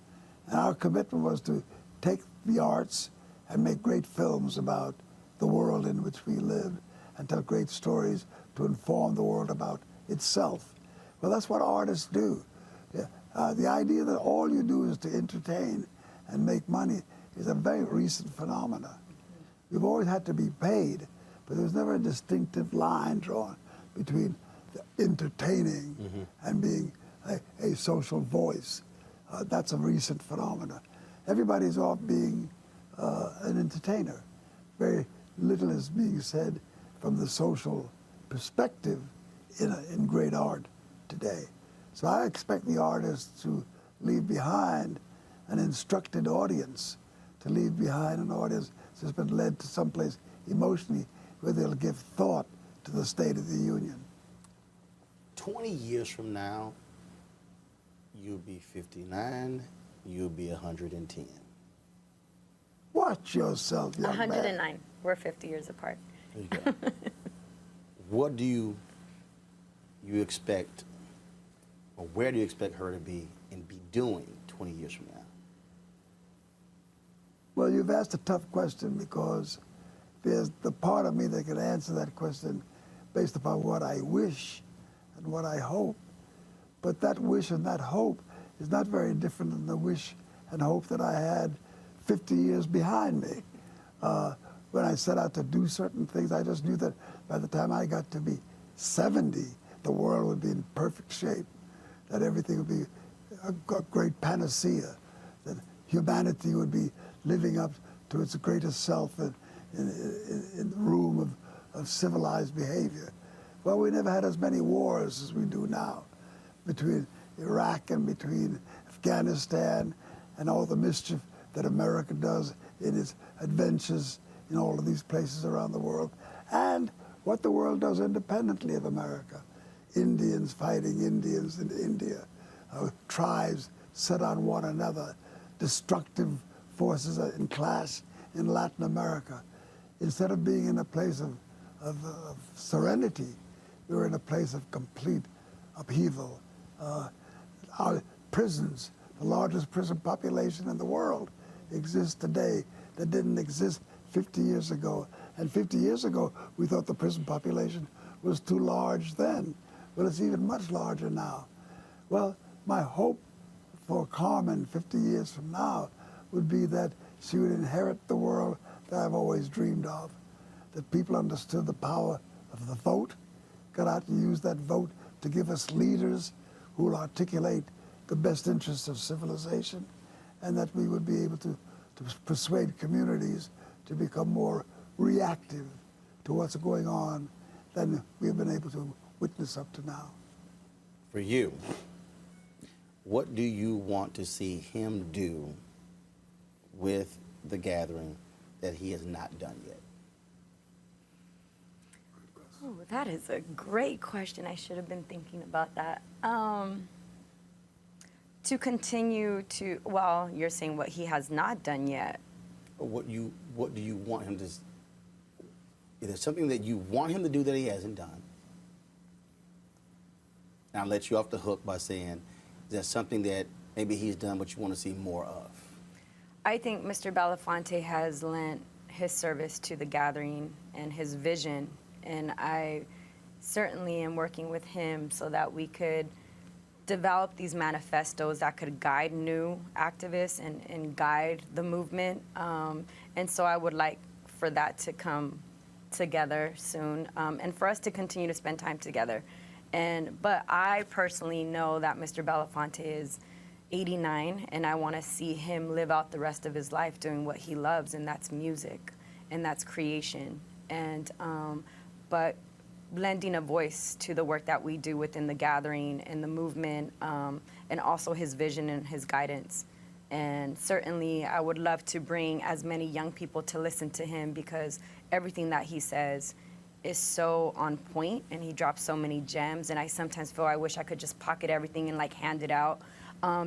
And our commitment was to take the arts and make great films about the world in which we lived and tell great stories to inform the world about itself. Well, that's what artists do. The idea that all you do is to entertain and make money is a very recent phenomenon. We've always had to be paid, but there's never a distinctive line drawn between entertaining and being a social voice. That's a recent phenomenon. Everybody's off being an entertainer. Very little is being said from the social perspective in great art today. So I expect the artists to leave behind an instructed audience, to leave behind an audience that's been led to someplace emotionally where they'll give thought to the State of the Union. 20 years from now, you'll be 59, you'll be 110. Watch yourself, young 109. man. We're 50 years apart. There you go. What do you expect, or where do you expect her to be and be doing 20 years from now? Well, you've asked a tough question, because there's the part of me that can answer that question based upon what I wish and what I hope. But that wish and that hope is not very different than the wish and hope that I had 50 years behind me. When I set out to do certain things, I just knew that by the time I got to be 70, the world would be in perfect shape, that everything would be a great panacea, that humanity would be living up to its greatest self in the room of civilized behavior. Well, we never had as many wars as we do now between Iraq and between Afghanistan and all the mischief that America does in its adventures in all of these places around the world, and what the world does independently of America. Indians fighting Indians in India, tribes set on one another, destructive forces in clash in Latin America. Instead of being in a place of serenity, we were in a place of complete upheaval. Our prisons, the largest prison population in the world, exists today that didn't exist 50 years ago. And 50 years ago, we thought the prison population was too large then. Well, it's even much larger now. Well, my hope for Carmen 50 years from now would be that she would inherit the world that I've always dreamed of, that people understood the power of the vote, got out and used that vote to give us leaders who will articulate the best interests of civilization, and that we would be able to persuade communities to become more reactive to what's going on than we've been able to witness up to now. For you, what do you want to see him do with the gathering that he has not done yet? Oh, that is a great question. I should have been thinking about that. To continue to, well, you're saying what he has not done yet. What do you want him to? Is there something that you want him to do that he hasn't done? And I'll let you off the hook by saying, is there something that maybe he's done but you want to see more of? I think Mr. Belafonte has lent his service to the gathering and his vision, and I certainly am working with him so that we could develop these manifestos that could guide new activists and guide the movement. And so I would like for that to come together soon, and for us to continue to spend time together. But I personally know that Mr. Belafonte is 89, and I want to see him live out the rest of his life doing what he loves, and that's music, and that's creation. But lending a voice to the work that we do within the gathering and the movement, and also his vision and his guidance. And certainly I would love to bring as many young people to listen to him, because everything that he says is so on point, and he drops so many gems, and I sometimes feel I wish I could just pocket everything and like hand it out,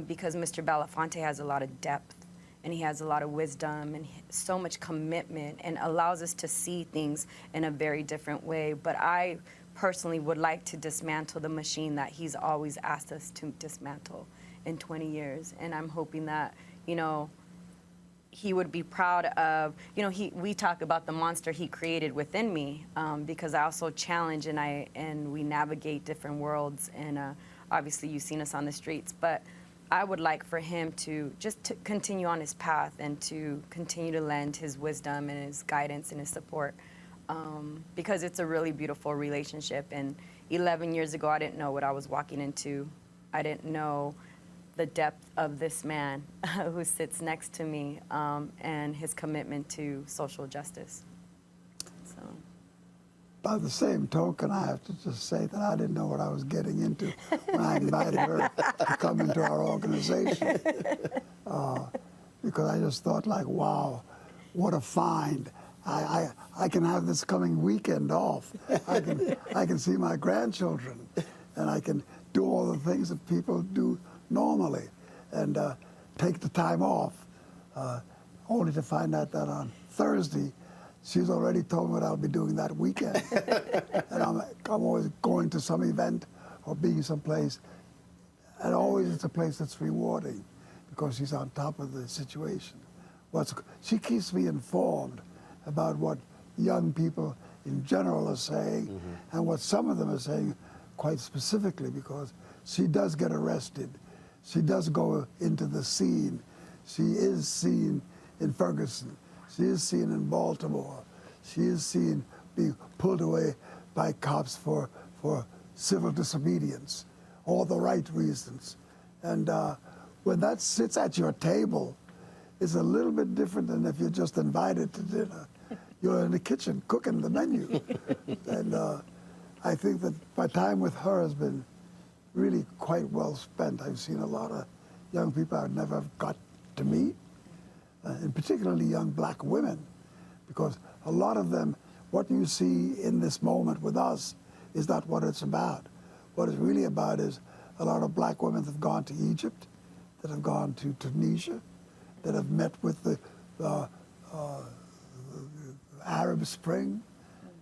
because Mr. Belafonte has a lot of depth, and he has a lot of wisdom and so much commitment, and allows us to see things in a very different way. But I personally would like to dismantle the machine that he's always asked us to dismantle in 20 years. And I'm hoping that, you know, he would be proud of, you know, we talk about the monster he created within me, because I also challenge and we navigate different worlds, and obviously you've seen us on the streets, but I would like for him to just to continue on his path and to continue to lend his wisdom and his guidance and his support, because it's a really beautiful relationship. And 11 years ago, I didn't know what I was walking into. I didn't know the depth of this man who sits next to me, and his commitment to social justice. So. By the same token, I have to just say that I didn't know what I was getting into when I invited her to come into our organization, because I just thought, like, wow, what a find. I can have this coming weekend off. I can see my grandchildren, and I can do all the things that people do normally, and take the time off, only to find out that on Thursday, she's already told me what I'll be doing that weekend. And I'm always going to some event or being someplace, and always it's a place that's rewarding because she's on top of the situation. She keeps me informed about what young people in general are saying, and what some of them are saying quite specifically, because she does get arrested. She does go into the scene. She is seen in Ferguson. She is seen in Baltimore. She is seen being pulled away by cops for civil disobedience, all the right reasons. And when that sits at your table It's a little bit different than if you're just invited to dinner. You're in the kitchen cooking the menu. And I think that my time with her has been really quite well spent. I've seen a lot of young people I've never got to meet, and particularly young black women, because a lot of them, what you see in this moment with us is not what it's about. What it's really about is a lot of black women that have gone to Egypt, that have gone to Tunisia, that have met with the Arab Spring,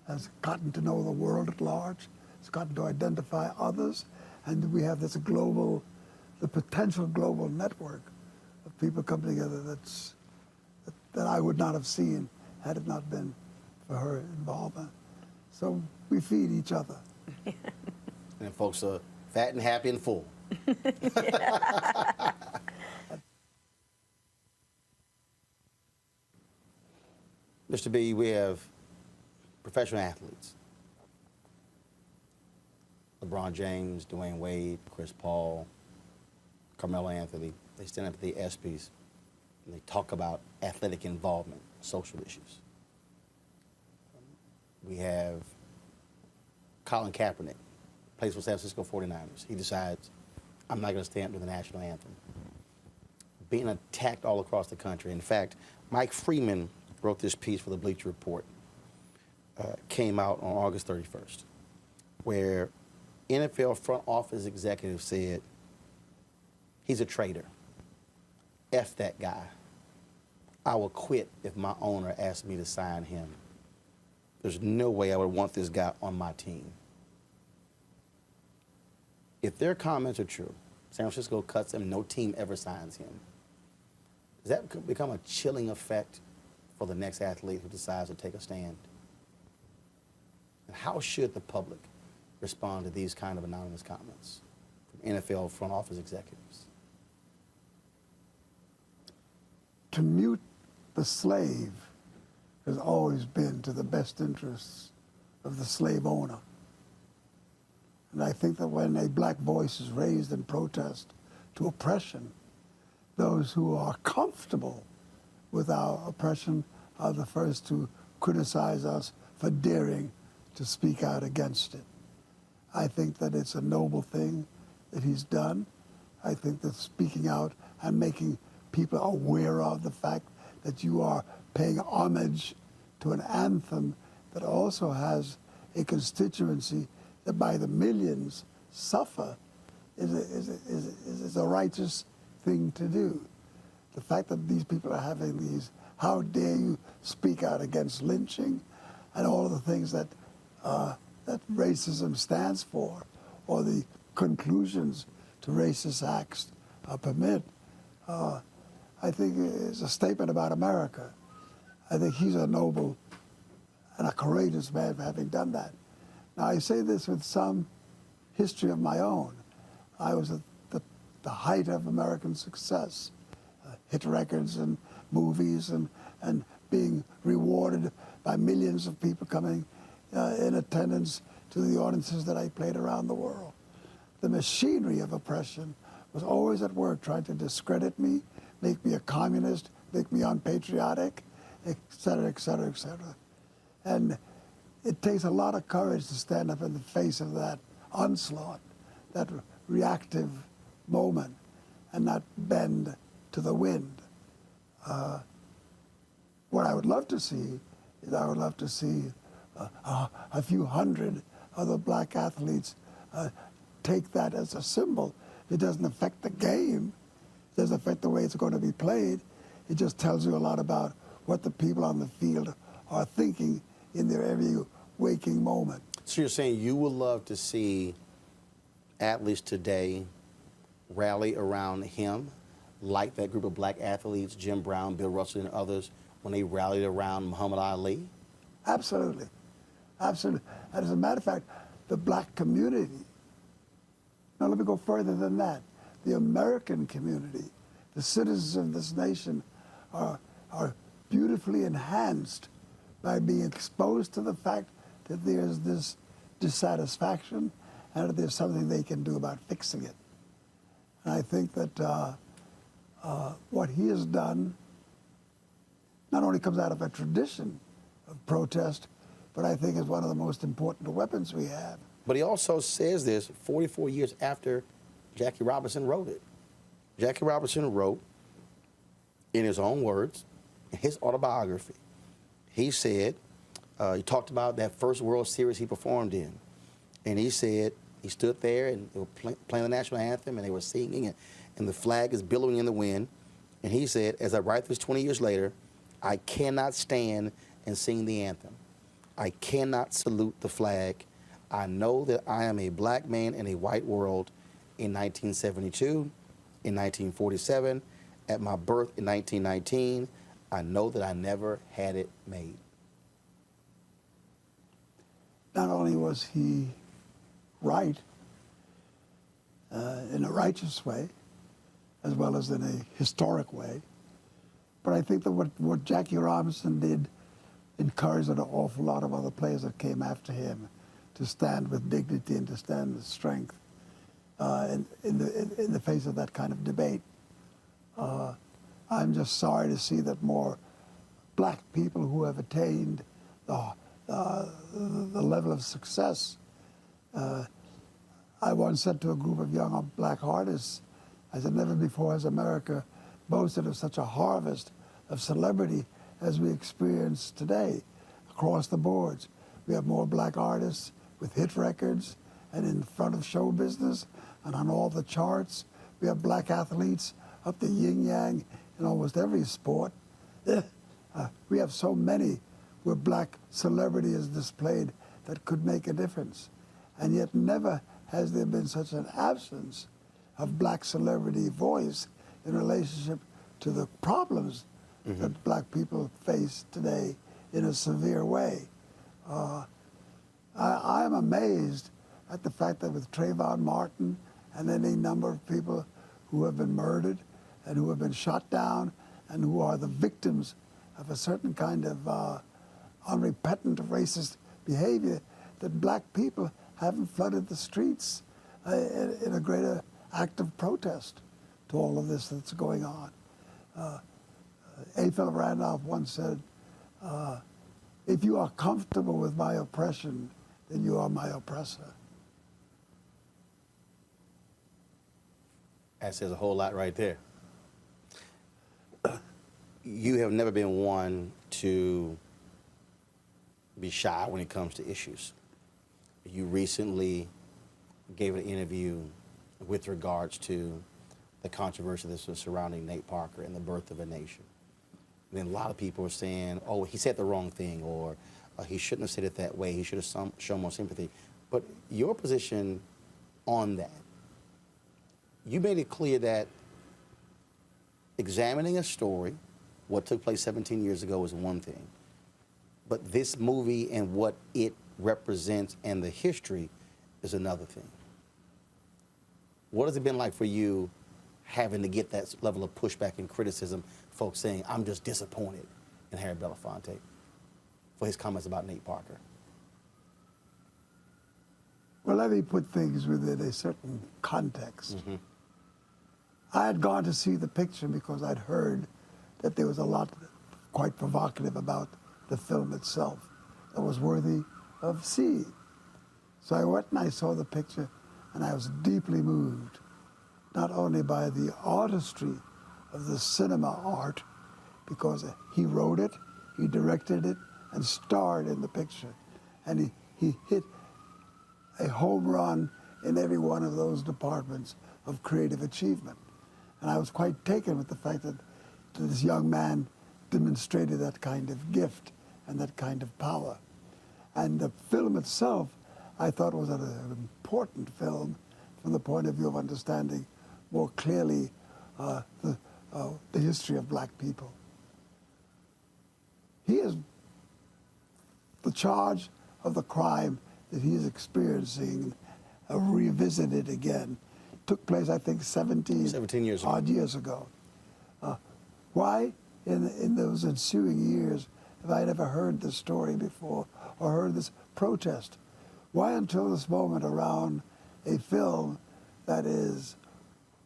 has gotten to know the world at large, has gotten to identify others, and we have this global, the potential global network of people coming together that I would not have seen had it not been for her involvement. So we feed each other. And folks are fat and happy and full. Mr. B, we have professional athletes. LeBron James, Dwayne Wade, Chris Paul, Carmelo Anthony. They stand up at the ESPYs and they talk about athletic involvement, social issues. We have Colin Kaepernick, plays for San Francisco 49ers. He decides, I'm not going to stand to the national anthem. Being attacked all across the country. In fact, Mike Freeman wrote this piece for the Bleacher Report, came out on August 31st, where NFL front office executives said, he's a traitor. F that guy. I will quit if my owner asked me to sign him. There's no way I would want this guy on my team. If their comments are true, San Francisco cuts him, no team ever signs him. Does that become a chilling effect for the next athlete who decides to take a stand? And how should the public respond to these kind of anonymous comments from NFL front office executives? To mute the slave has always been to the best interests of the slave owner. And I think that when a black voice is raised in protest to oppression, those who are comfortable with our oppression are the first to criticize us for daring to speak out against it. I think that it's a noble thing that he's done. I think that speaking out and making people aware of the fact that you are paying homage to an anthem that also has a constituency that by the millions suffer is a righteous thing to do. The fact that these people are having these, how dare you speak out against lynching and all of the things that that racism stands for, or the conclusions to racist acts permit, I think is a statement about America. I think he's a noble and a courageous man for having done that. Now, I say this with some history of my own. I was at the height of American success, hit records and movies and being rewarded by millions of people coming in attendance to the audiences that I played around the world. The machinery of oppression was always at work trying to discredit me, make me a communist, make me unpatriotic, et cetera, et cetera, et cetera. And it takes a lot of courage to stand up in the face of that onslaught, that reactive moment, and not bend to the wind. What I would love to see is I would love to see a few hundred other black athletes take that as a symbol. It doesn't affect the game. It doesn't affect the way it's going to be played. It just tells you a lot about what the people on the field are thinking in their every waking moment. So you're saying you would love to see athletes today rally around him, like that group of black athletes, Jim Brown, Bill Russell, and others, when they rallied around Muhammad Ali? Absolutely. Absolutely. And as a matter of fact, the black community, now let me go further than that. The American community, the citizens of this nation are beautifully enhanced by being exposed to the fact that there's this dissatisfaction and that there's something they can do about fixing it. And I think that what he has done not only comes out of a tradition of protest, but I think is one of the most important weapons we have. But he also says this 44 years after Jackie Robinson wrote it. Jackie Robinson wrote, in his own words, in his autobiography, he said, he talked about that first World Series he performed in. And he said, he stood there and they were playing the national anthem and they were singing and the flag is billowing in the wind. And he said, as I write this 20 years later, I cannot stand and sing the anthem. I cannot salute the flag. I know that I am a black man in a white world in 1972, in 1947, at my birth in 1919. I know that I never had it made. Not only was he right in a righteous way, as well as in a historic way, but I think that what Jackie Robinson did encouraged an awful lot of other players that came after him to stand with dignity and to stand with strength in the face of that kind of debate. I'm just sorry to see that more black people who have attained the level of success. I once said to a group of young black artists, I said, never before has America boasted of such a harvest of celebrity as we experience today across the boards. We have more black artists with hit records and in front of show business and on all the charts. We have black athletes up the yin-yang in almost every sport. We have so many where black celebrity is displayed that could make a difference. And yet never has there been such an absence of black celebrity voice in relationship to the problems that black people face today in a severe way. I am amazed at the fact that with Trayvon Martin and any number of people who have been murdered and who have been shot down and who are the victims of a certain kind of unrepentant racist behavior, that black people haven't flooded the streets in a greater act of protest to all of this that's going on. A. Philip Randolph once said, if you are comfortable with my oppression, then you are my oppressor. That says a whole lot right there. You have never been one to be shy when it comes to issues. You recently gave an interview with regards to the controversy that was surrounding Nate Parker and the birth of a nation. And then a lot of people are saying, oh, he said the wrong thing, or he shouldn't have said it that way, he should have shown more sympathy. But your position on that, you made it clear that examining a story, what took place 17 years ago is one thing, but this movie and what it represents and the history is another thing. What has it been like for you having to get that level of pushback and criticism, folks saying, I'm just disappointed in Harry Belafonte for his comments about Nate Parker? Well, let me put things within a certain context. I had gone to see the picture because I'd heard that there was a lot quite provocative about the film itself that was worthy of seeing. So I went and I saw the picture, and I was deeply moved, not only by the artistry of the cinema art, because he wrote it, he directed it, and starred in the picture. And he hit a home run in every one of those departments of creative achievement. And I was quite taken with the fact that this young man demonstrated that kind of gift and that kind of power. And the film itself, I thought, was an important film from the point of view of understanding more clearly the history of black people. He is the charge of the crime that he is experiencing, revisited again, took place, I think, 17 years ago. Odd years ago. Why, in those ensuing years, have I never heard this story before or heard this protest? Why until this moment around a film that is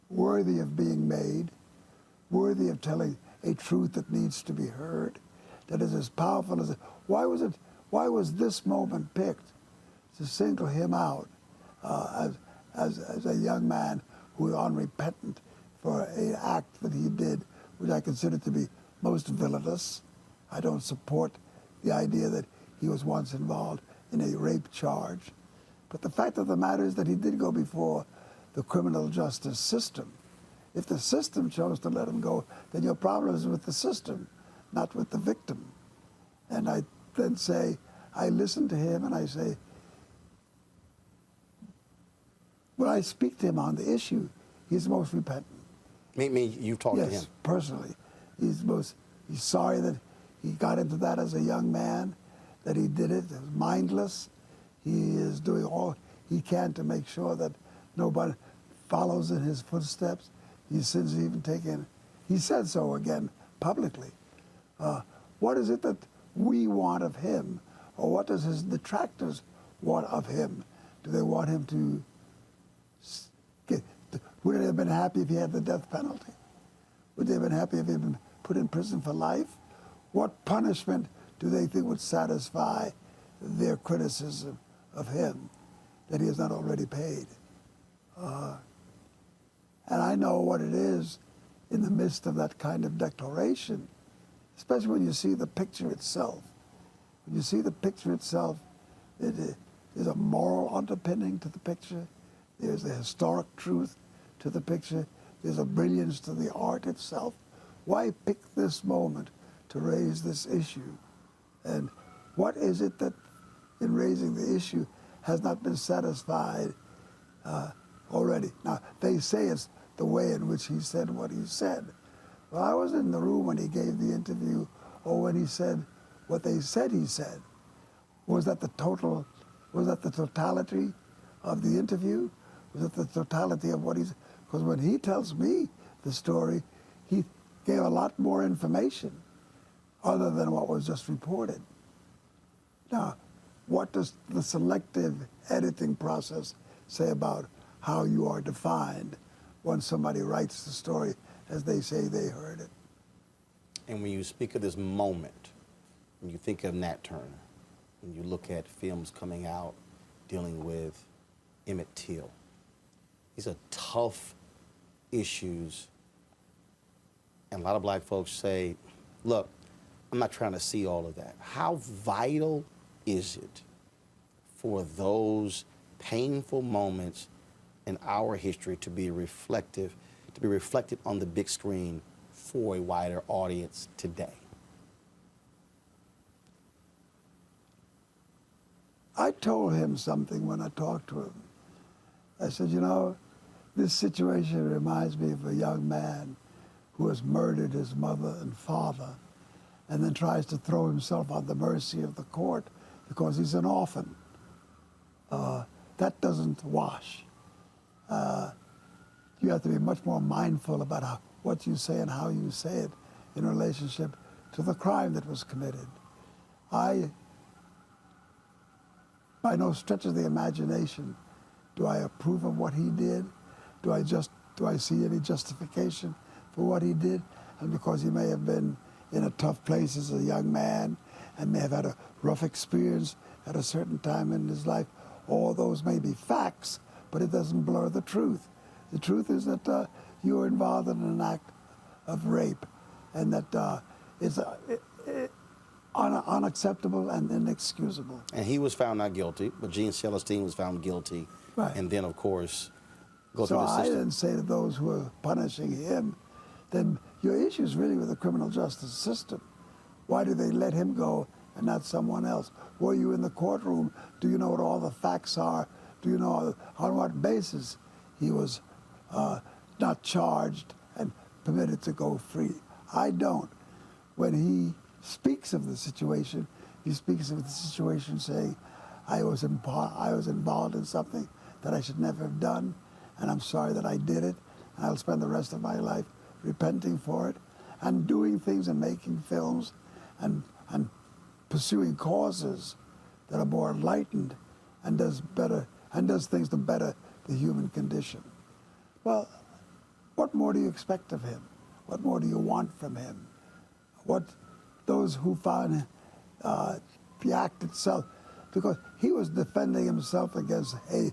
worthy of being made, worthy of telling a truth that needs to be heard, that is as powerful as it. Why was this moment picked to single him out as a young man who was unrepentant for an act that he did, which I consider to be most villainous? I don't support the idea that he was once involved in a rape charge. But the fact of the matter is that he did go before the criminal justice system. If the system chose to let him go, then your problem is with the system, not with the victim. And I then say, I listen to him and I say, when I speak to him on the issue, he's most repentant. You've talked to him? Yes, personally. He's sorry that he got into that as a young man, that he did it. It was mindless. He is doing all he can to make sure that nobody follows in his footsteps. He since even taken, he said so again publicly. What is it that we want of him, or what does his detractors want of him? Do they want him to would they have been happy if he had the death penalty? Would they have been happy if he had been put in prison for life? What punishment do they think would satisfy their criticism of him that he has not already paid? And I know what it is in the midst of that kind of declaration, especially when you see the picture itself. When you see the picture itself, there's a moral underpinning to the picture. There's a historic truth to the picture. There's a brilliance to the art itself. Why pick this moment to raise this issue? And what is it that, in raising the issue, has not been satisfied already? Now, they say it's the way in which he said what he said. Well, I was in the room when he gave the interview, or when he said what they said he said. Was that the totality of the interview? Was it the totality of what he's... Because when he tells me the story, he gave a lot more information other than what was just reported. Now, what does the selective editing process say about how you are defined when somebody writes the story as they say they heard it? And when you speak of this moment, when you think of Nat Turner, when you look at films coming out dealing with Emmett Till, these are tough issues. And a lot of black folks say, look, I'm not trying to see all of that. How vital is it for those painful moments in our history to be reflected on the big screen for a wider audience today? I told him something when I talked to him. I said, you know, this situation reminds me of a young man who has murdered his mother and father and then tries to throw himself on the mercy of the court because he's an orphan. That doesn't wash. You have to be much more mindful about what you say and how you say it in relationship to the crime that was committed. By no stretch of the imagination do I approve of what he did. Do I see any justification for what he did? And because he may have been in a tough place as a young man and may have had a rough experience at a certain time in his life, all those may be facts, but it doesn't blur the truth. The truth is that you were involved in an act of rape, and that it's unacceptable and inexcusable. And he was found not guilty, but Gene Celestine was found guilty. Right. And then, of course, go so through the system. I didn't say to those who are punishing him, then your issue is really with the criminal justice system. Why do they let him go and not someone else? Were you in the courtroom? Do you know what all the facts are? Do you know on what basis he was not charged and permitted to go free? I don't. When he speaks of the situation, he speaks of the situation saying, I was involved in something that I should never have done, and I'm sorry that I did it, and I'll spend the rest of my life repenting for it, and doing things and making films and pursuing causes that are more enlightened and does things to better the human condition. Well, what more do you expect of him? What more do you want from him? those who found the act itself, because he was defending himself against a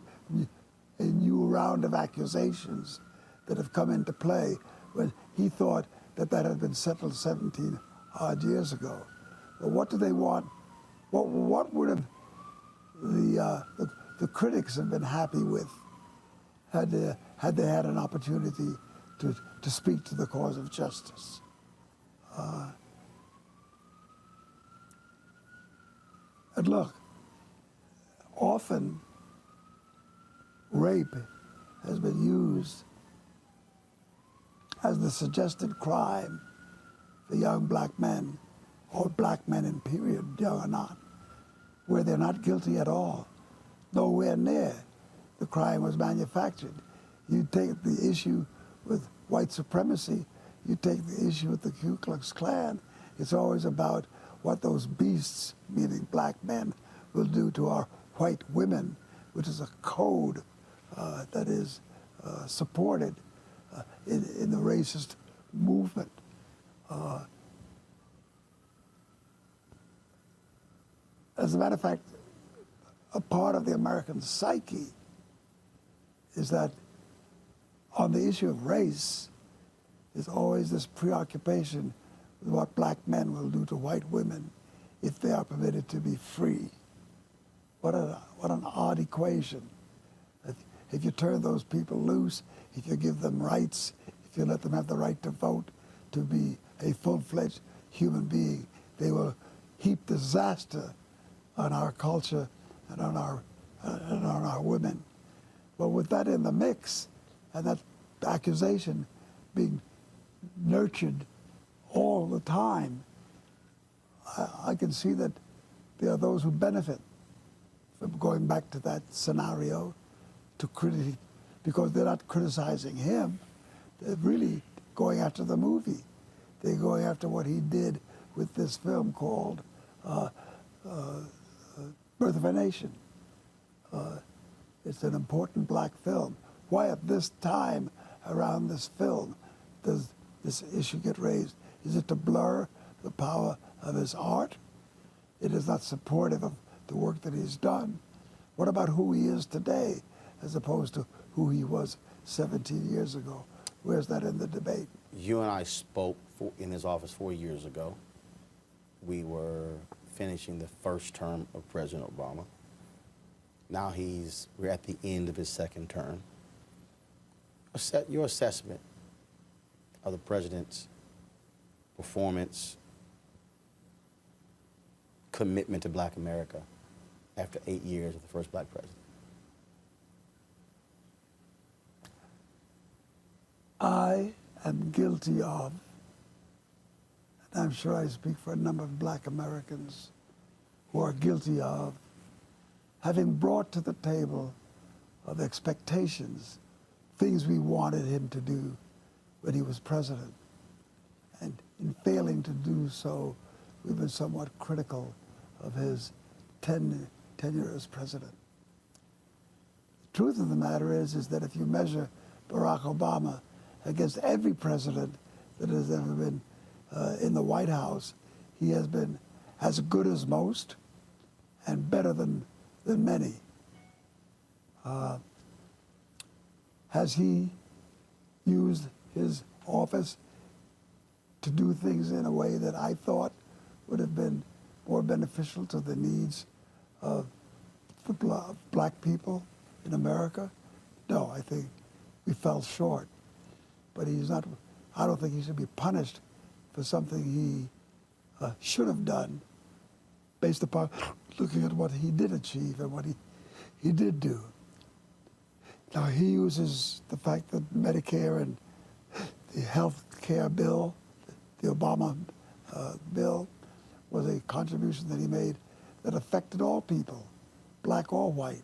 new round of accusations that have come into play when he thought that had been settled 17 odd years ago. But what do they want? What would have the critics have been happy with had they had an opportunity to speak to the cause of justice? And look, often rape has been used as the suggested crime for young black men, or black men in period, young or not, where they're not guilty at all. Nowhere near the crime was manufactured. You take the issue with white supremacy, you take the issue with the Ku Klux Klan, it's always about what those beasts, meaning black men, will do to our white women, which is a code that is supported in the racist movement. As a matter of fact, a part of the American psyche is that on the issue of race, there's always this preoccupation with what black men will do to white women if they are permitted to be free. What an odd equation. If you turn those people loose, if you give them rights, if you let them have the right to vote, to be a full-fledged human being, they will heap disaster on our culture and on our women. But with that in the mix, and that accusation being nurtured all the time, I can see that there are those who benefit from going back to that scenario to critique, because they're not criticizing him. They're really going after the movie. They're going after what he did with this film called Birth of a Nation. It's an important black film. Why at this time around this film does this issue get raised? Is it to blur the power of his art? It is not supportive of the work that he's done. What about who he is today as opposed to who he was 17 years ago? Where's that in the debate? You and I spoke in his office 4 years ago. We were finishing the first term of President Obama. Now we're at the end of his second term. Your assessment of the president's performance, commitment to black America after 8 years of the first black president? I am guilty of, and I'm sure I speak for a number of black Americans who are guilty of, having brought to the table of expectations things we wanted him to do when he was president. And in failing to do so, we've been somewhat critical of his tenure as president. The truth of the matter is that if you measure Barack Obama against every president that has ever been in the White House, he has been as good as most and better than many. Has he used his office to do things in a way that I thought would have been more beneficial to the needs of black people in America? No, I think we fell short. But I don't think he should be punished for something he should have done based upon looking at what he did achieve and what he did do. Now, he uses the fact that Medicare and the health care bill, the Obama bill, was a contribution that he made that affected all people, black or white,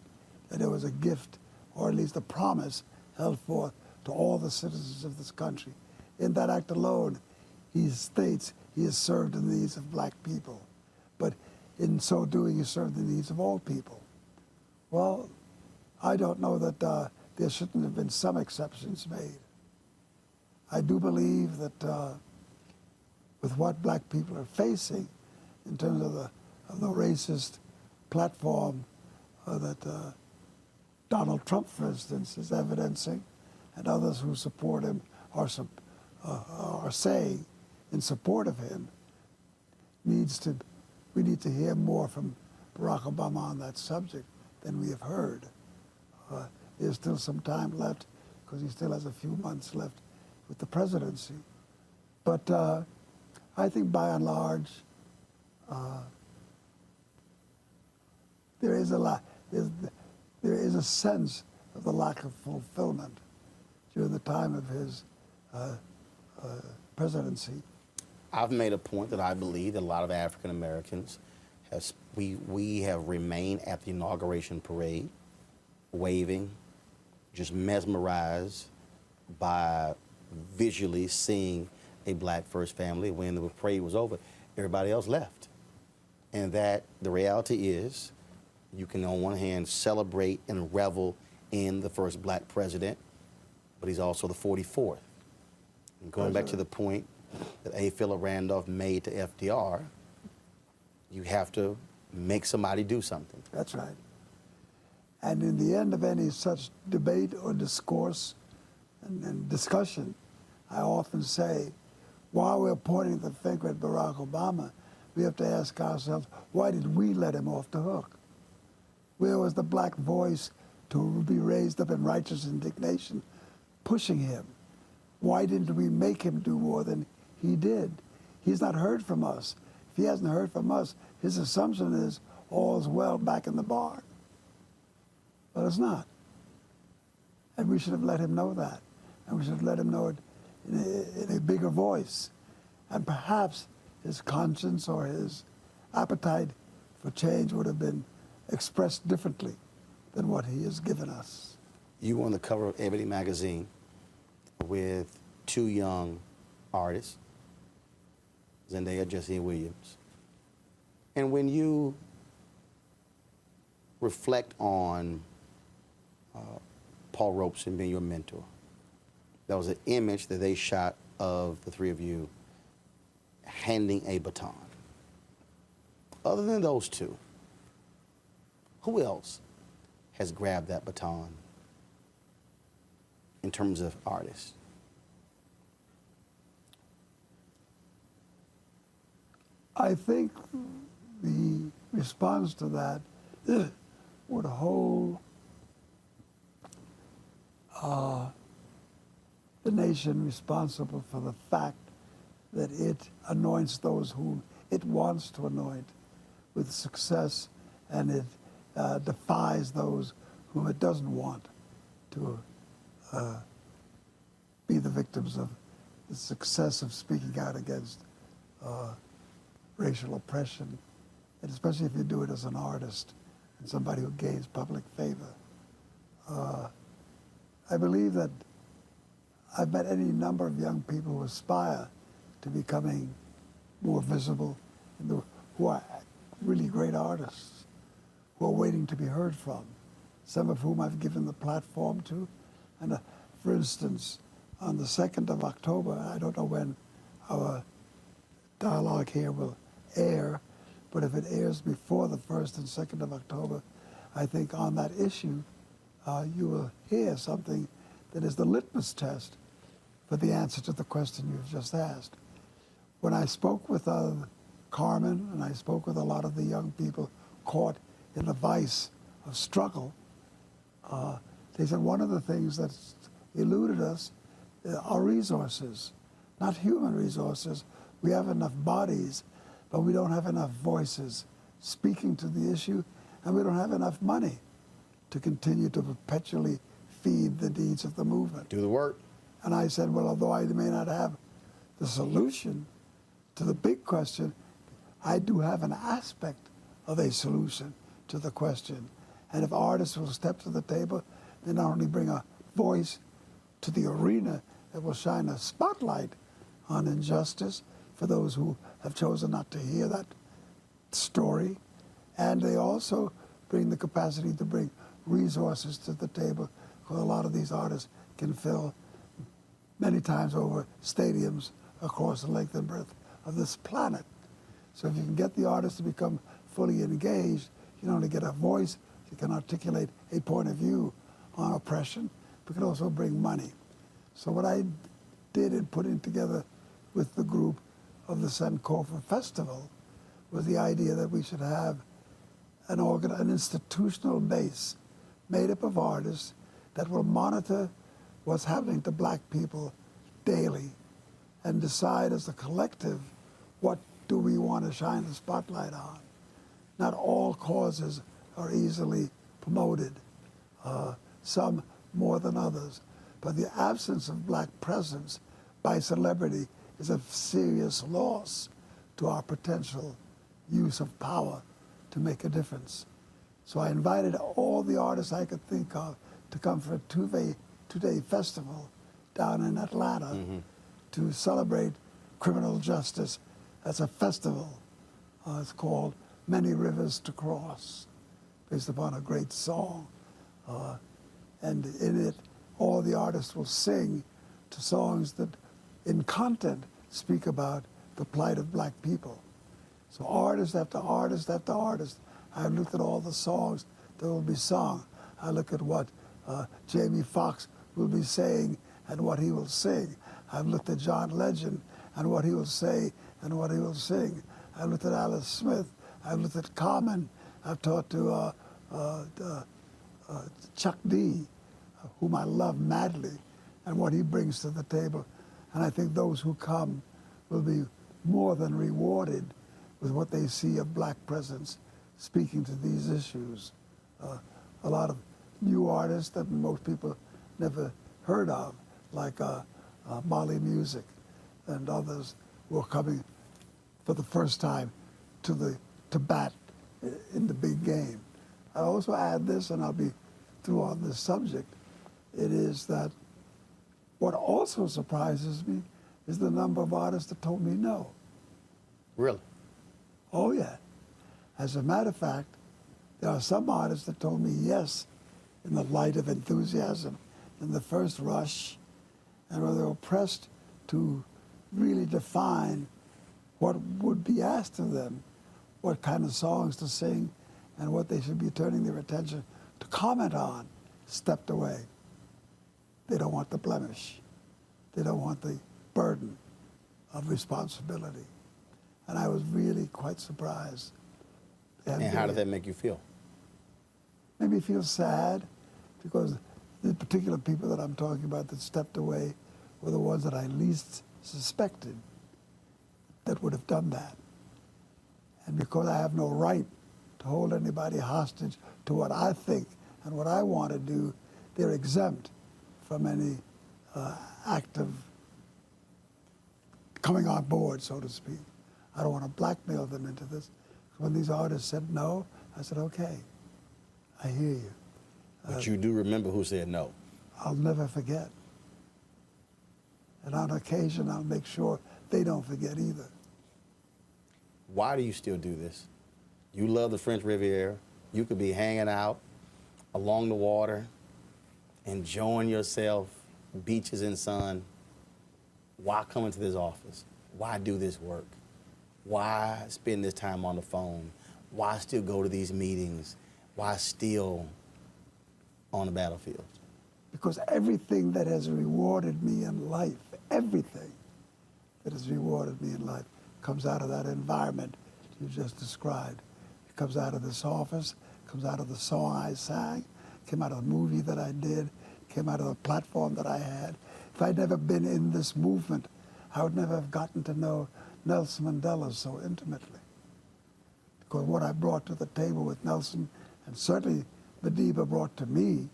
that it was a gift, or at least a promise, held forth to all the citizens of this country. In that act alone, he states he has served the needs of black people. But in so doing, he served the needs of all people. Well, I don't know that there shouldn't have been some exceptions made. I do believe that with what black people are facing in terms of the racist platform that Donald Trump, for instance, is evidencing, and others who support him are saying in support of him, we need to hear more from Barack Obama on that subject than we have heard. There's still some time left because he still has a few months left with the presidency. But I think by and large, there is a sense of the lack of fulfillment during the time of his presidency. I've made a point that I believe that a lot of African Americans we have remained at the inauguration parade, waving, just mesmerized by visually seeing a black first family. When the parade was over, everybody else left. And that the reality is, you can on one hand celebrate and revel in the first black president, but he's also the 44th. And going back to the point that A. Philip Randolph made to FDR, you have to make somebody do something. That's right. And in the end of any such debate or discourse and discussion, I often say, while we're pointing the finger at Barack Obama, we have to ask ourselves, why did we let him off the hook? Where was the black voice to be raised up in righteous indignation, pushing him? Why didn't we make him do more than he did? He's not heard from us. If he hasn't heard from us, his assumption is all's well back in the barn. But it's not. And we should have let him know that. And we should have let him know it in a bigger voice. And perhaps his conscience or his appetite for change would have been expressed differently than what he has given us. You were on the cover of Ebony magazine with two young artists, Zendaya, Jesse Williams. And when you reflect on Paul Robeson being your mentor, there was an image that they shot of the three of you handing a baton. Other than those two, who else has grabbed that baton in terms of artists? I think the response to that would hold the nation responsible for the fact that it anoints those whom it wants to anoint with success, and it defies those whom it doesn't want to be the victims of the success of speaking out against racial oppression, and especially if you do it as an artist and somebody who gains public favor. I believe that I've met any number of young people who aspire to becoming more visible, and who are really great artists, who are waiting to be heard from, some of whom I've given the platform to. And for instance, on the 2nd of October, I don't know when our dialogue here will air, but if it airs before the 1st and 2nd of October, I think on that issue, you will hear something that is the litmus test for the answer to the question you've just asked. When I spoke with Carmen, and I spoke with a lot of the young people caught in the vice of struggle, they said one of the things that's eluded us are resources, not human resources. We have enough bodies, but we don't have enough voices speaking to the issue, and we don't have enough money to continue to perpetually feed the needs of the movement. Do the work. And I said, well, although I may not have the solution to the big question, I do have an aspect of a solution to the question. And if artists will step to the table, they not only bring a voice to the arena that will shine a spotlight on injustice for those who have chosen not to hear that story, and they also bring the capacity to bring resources to the table, because a lot of these artists can fill many times over stadiums across the length and breadth of this planet. So if you can get the artist to become fully engaged, you not only get a voice, you can articulate a point of view on oppression, but can also bring money. So what I did in putting together with the group of the Sankofa Festival was the idea that we should have an institutional base made up of artists that will monitor what's happening to black people daily and decide as a collective what do we want to shine the spotlight on. Not all causes are easily promoted, some more than others, but the absence of black presence by celebrity is a serious loss to our potential use of power to make a difference. So I invited all the artists I could think of to come for a two-day festival down in Atlanta to celebrate criminal justice as a festival. It's called Many Rivers to Cross, based upon a great song. And in it, all the artists will sing to songs that in content speak about the plight of black people. So artist after artist after artist, I looked at all the songs that will be sung. I look at what Jamie Foxx will be saying and what he will sing. I've looked at John Legend and what he will say and what he will sing. I've looked at Alice Smith. I've looked at Common. I've talked to Chuck D, whom I love madly, and what he brings to the table. And I think those who come will be more than rewarded with what they see of black presence speaking to these issues. A lot of new artists that most people never heard of, like Molly Music and others, were coming for the first time to bat in the big game. I also add this, and I'll be through on this subject. It is that what also surprises me is the number of artists that told me no. Really? Oh, yeah. As a matter of fact, there are some artists that told me yes in the light of enthusiasm, in the first rush, and where they were pressed to really define what would be asked of them, what kind of songs to sing, and what they should be turning their attention to comment on, stepped away. They don't want the blemish. They don't want the burden of responsibility. And I was really quite surprised. And how did that make you feel? Made me feel sad, because the particular people that I'm talking about that stepped away were the ones that I least suspected that would have done that. And because I have no right to hold anybody hostage to what I think and what I want to do, they're exempt from any act of coming on board, so to speak. I don't want to blackmail them into this. When these artists said no, I said, okay, I hear you. But you do remember who said no? I'll never forget. And on occasion, I'll make sure they don't forget either. Why do you still do this? You love the French Riviera. You could be hanging out along the water, enjoying yourself, beaches and sun. Why come into this office? Why do this work? Why spend this time on the phone? Why still go to these meetings? Why still on the battlefield? Because everything that has rewarded me in life, everything that has rewarded me in life comes out of that environment you just described. It comes out of this office, comes out of the song I sang, came out of the movie that I did, came out of the platform that I had. If I'd never been in this movement, I would never have gotten to know Nelson Mandela so intimately. Because what I brought to the table with Nelson, and certainly Madiba brought to me,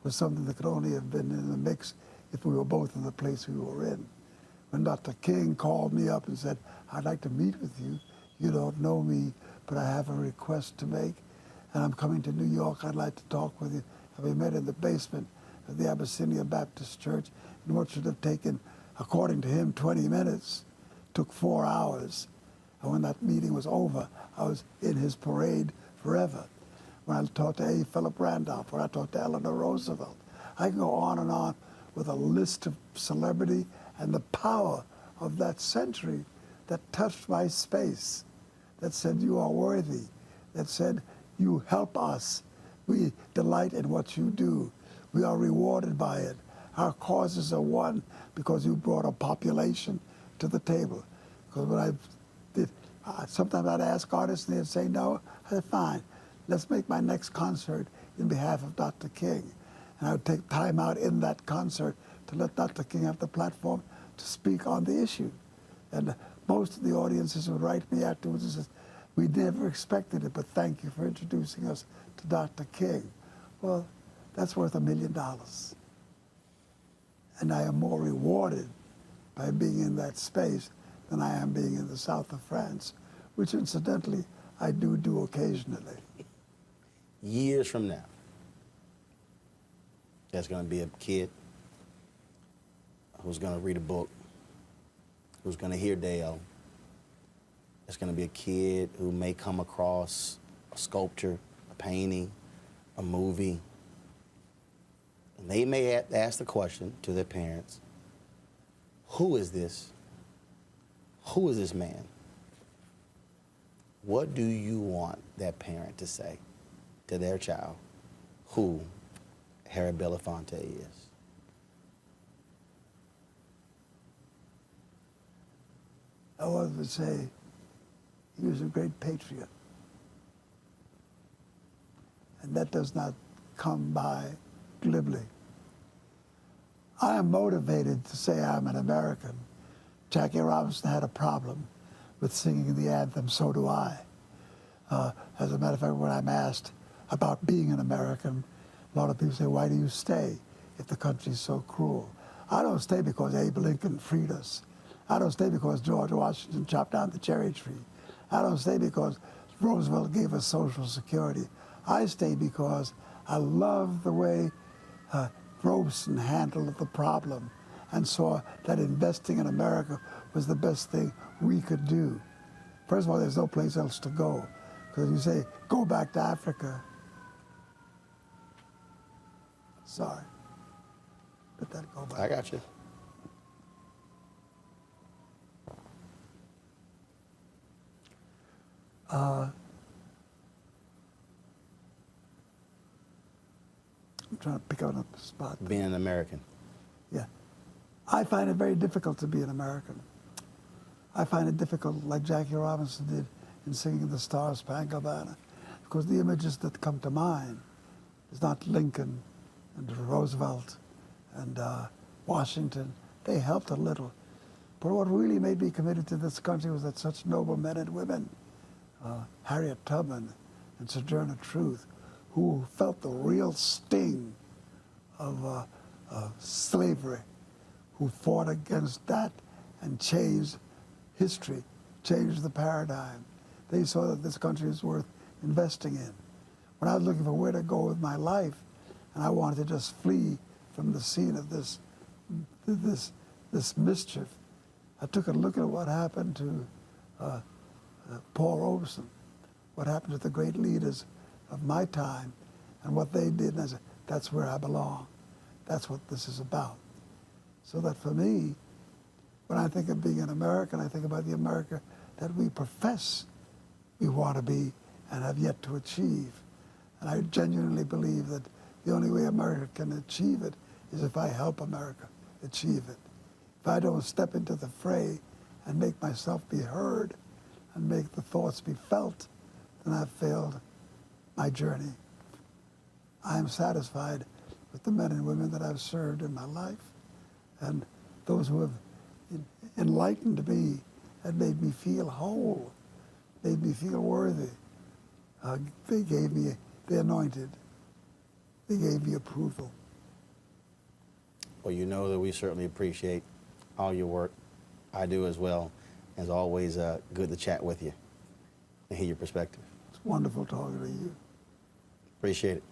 was something that could only have been in the mix if we were both in the place we were in. When Dr. King called me up and said, I'd like to meet with you. You don't know me, but I have a request to make, and I'm coming to New York. I'd like to talk with you. And we met in the basement of the Abyssinia Baptist Church, and what should have taken, according to him, 20 minutes, took 4 hours. And when that meeting was over, I was in his parade forever. When I talked to A. Philip Randolph, when I talked to Eleanor Roosevelt, I can go on with a list of celebrity and the power of that century that touched my space, that said, you are worthy, that said, you help us. We delight in what you do. We are rewarded by it. Our causes are won because you brought a population to the table. Because when I did, sometimes I'd ask artists and they'd say no. I said, fine, let's make my next concert in behalf of Dr. King. And I would take time out in that concert to let Dr. King have the platform to speak on the issue. And most of the audiences would write me afterwards and say, we never expected it, but thank you for introducing us to Dr. King. Well, that's worth $1 million. And I am more rewarded by being in that space than I am being in the south of France, which incidentally I do occasionally. Years from now, there's going to be a kid who's going to read a book, who's going to hear Dale. There's going to be a kid who may come across a sculpture, a painting, a movie. And they may ask the question to their parents, who is this? Who is this man? What do you want that parent to say to their child who Harry Belafonte is? I would say he was a great patriot. And that does not come by glibly. I am motivated to say I'm an American. Jackie Robinson had a problem with singing the anthem, so do I. As a matter of fact, when I'm asked about being an American, a lot of people say, why do you stay if the country's so cruel? I don't stay because Abe Lincoln freed us. I don't stay because George Washington chopped down the cherry tree. I don't stay because Roosevelt gave us Social Security. I stay because I love the way Robeson handled the problem and saw that investing in America was the best thing we could do. First of all, there's no place else to go. Because you say, go back to Africa. Sorry. Let that go back. I got you. I'm trying to pick up a spot. Being an American. Yeah. I find it very difficult to be an American. I find it difficult, like Jackie Robinson did in singing the Star Spangled Banner, because the images that come to mind is not Lincoln and Roosevelt and Washington. They helped a little. But what really made me committed to this country was that such noble men and women, Harriet Tubman and Sojourner Truth, who felt the real sting of slavery, who fought against that and changed history, changed the paradigm. They saw that this country is worth investing in. When I was looking for where to go with my life, and I wanted to just flee from the scene of this mischief, I took a look at what happened to Paul Robeson, what happened to the great leaders of my time, and what they did, and I said, that's where I belong. That's what this is about. So that for me, when I think of being an American, I think about the America that we profess we want to be and have yet to achieve. And I genuinely believe that the only way America can achieve it is if I help America achieve it. If I don't step into the fray and make myself be heard and make the thoughts be felt, then I've failed my journey. I am satisfied with the men and women that I've served in my life, and those who have enlightened me and made me feel whole, made me feel worthy. They gave me, they anointed, they gave me approval. Well, you know that we certainly appreciate all your work. I do as well. As always, good to chat with you and hear your perspective. It's wonderful talking to you. Appreciate it.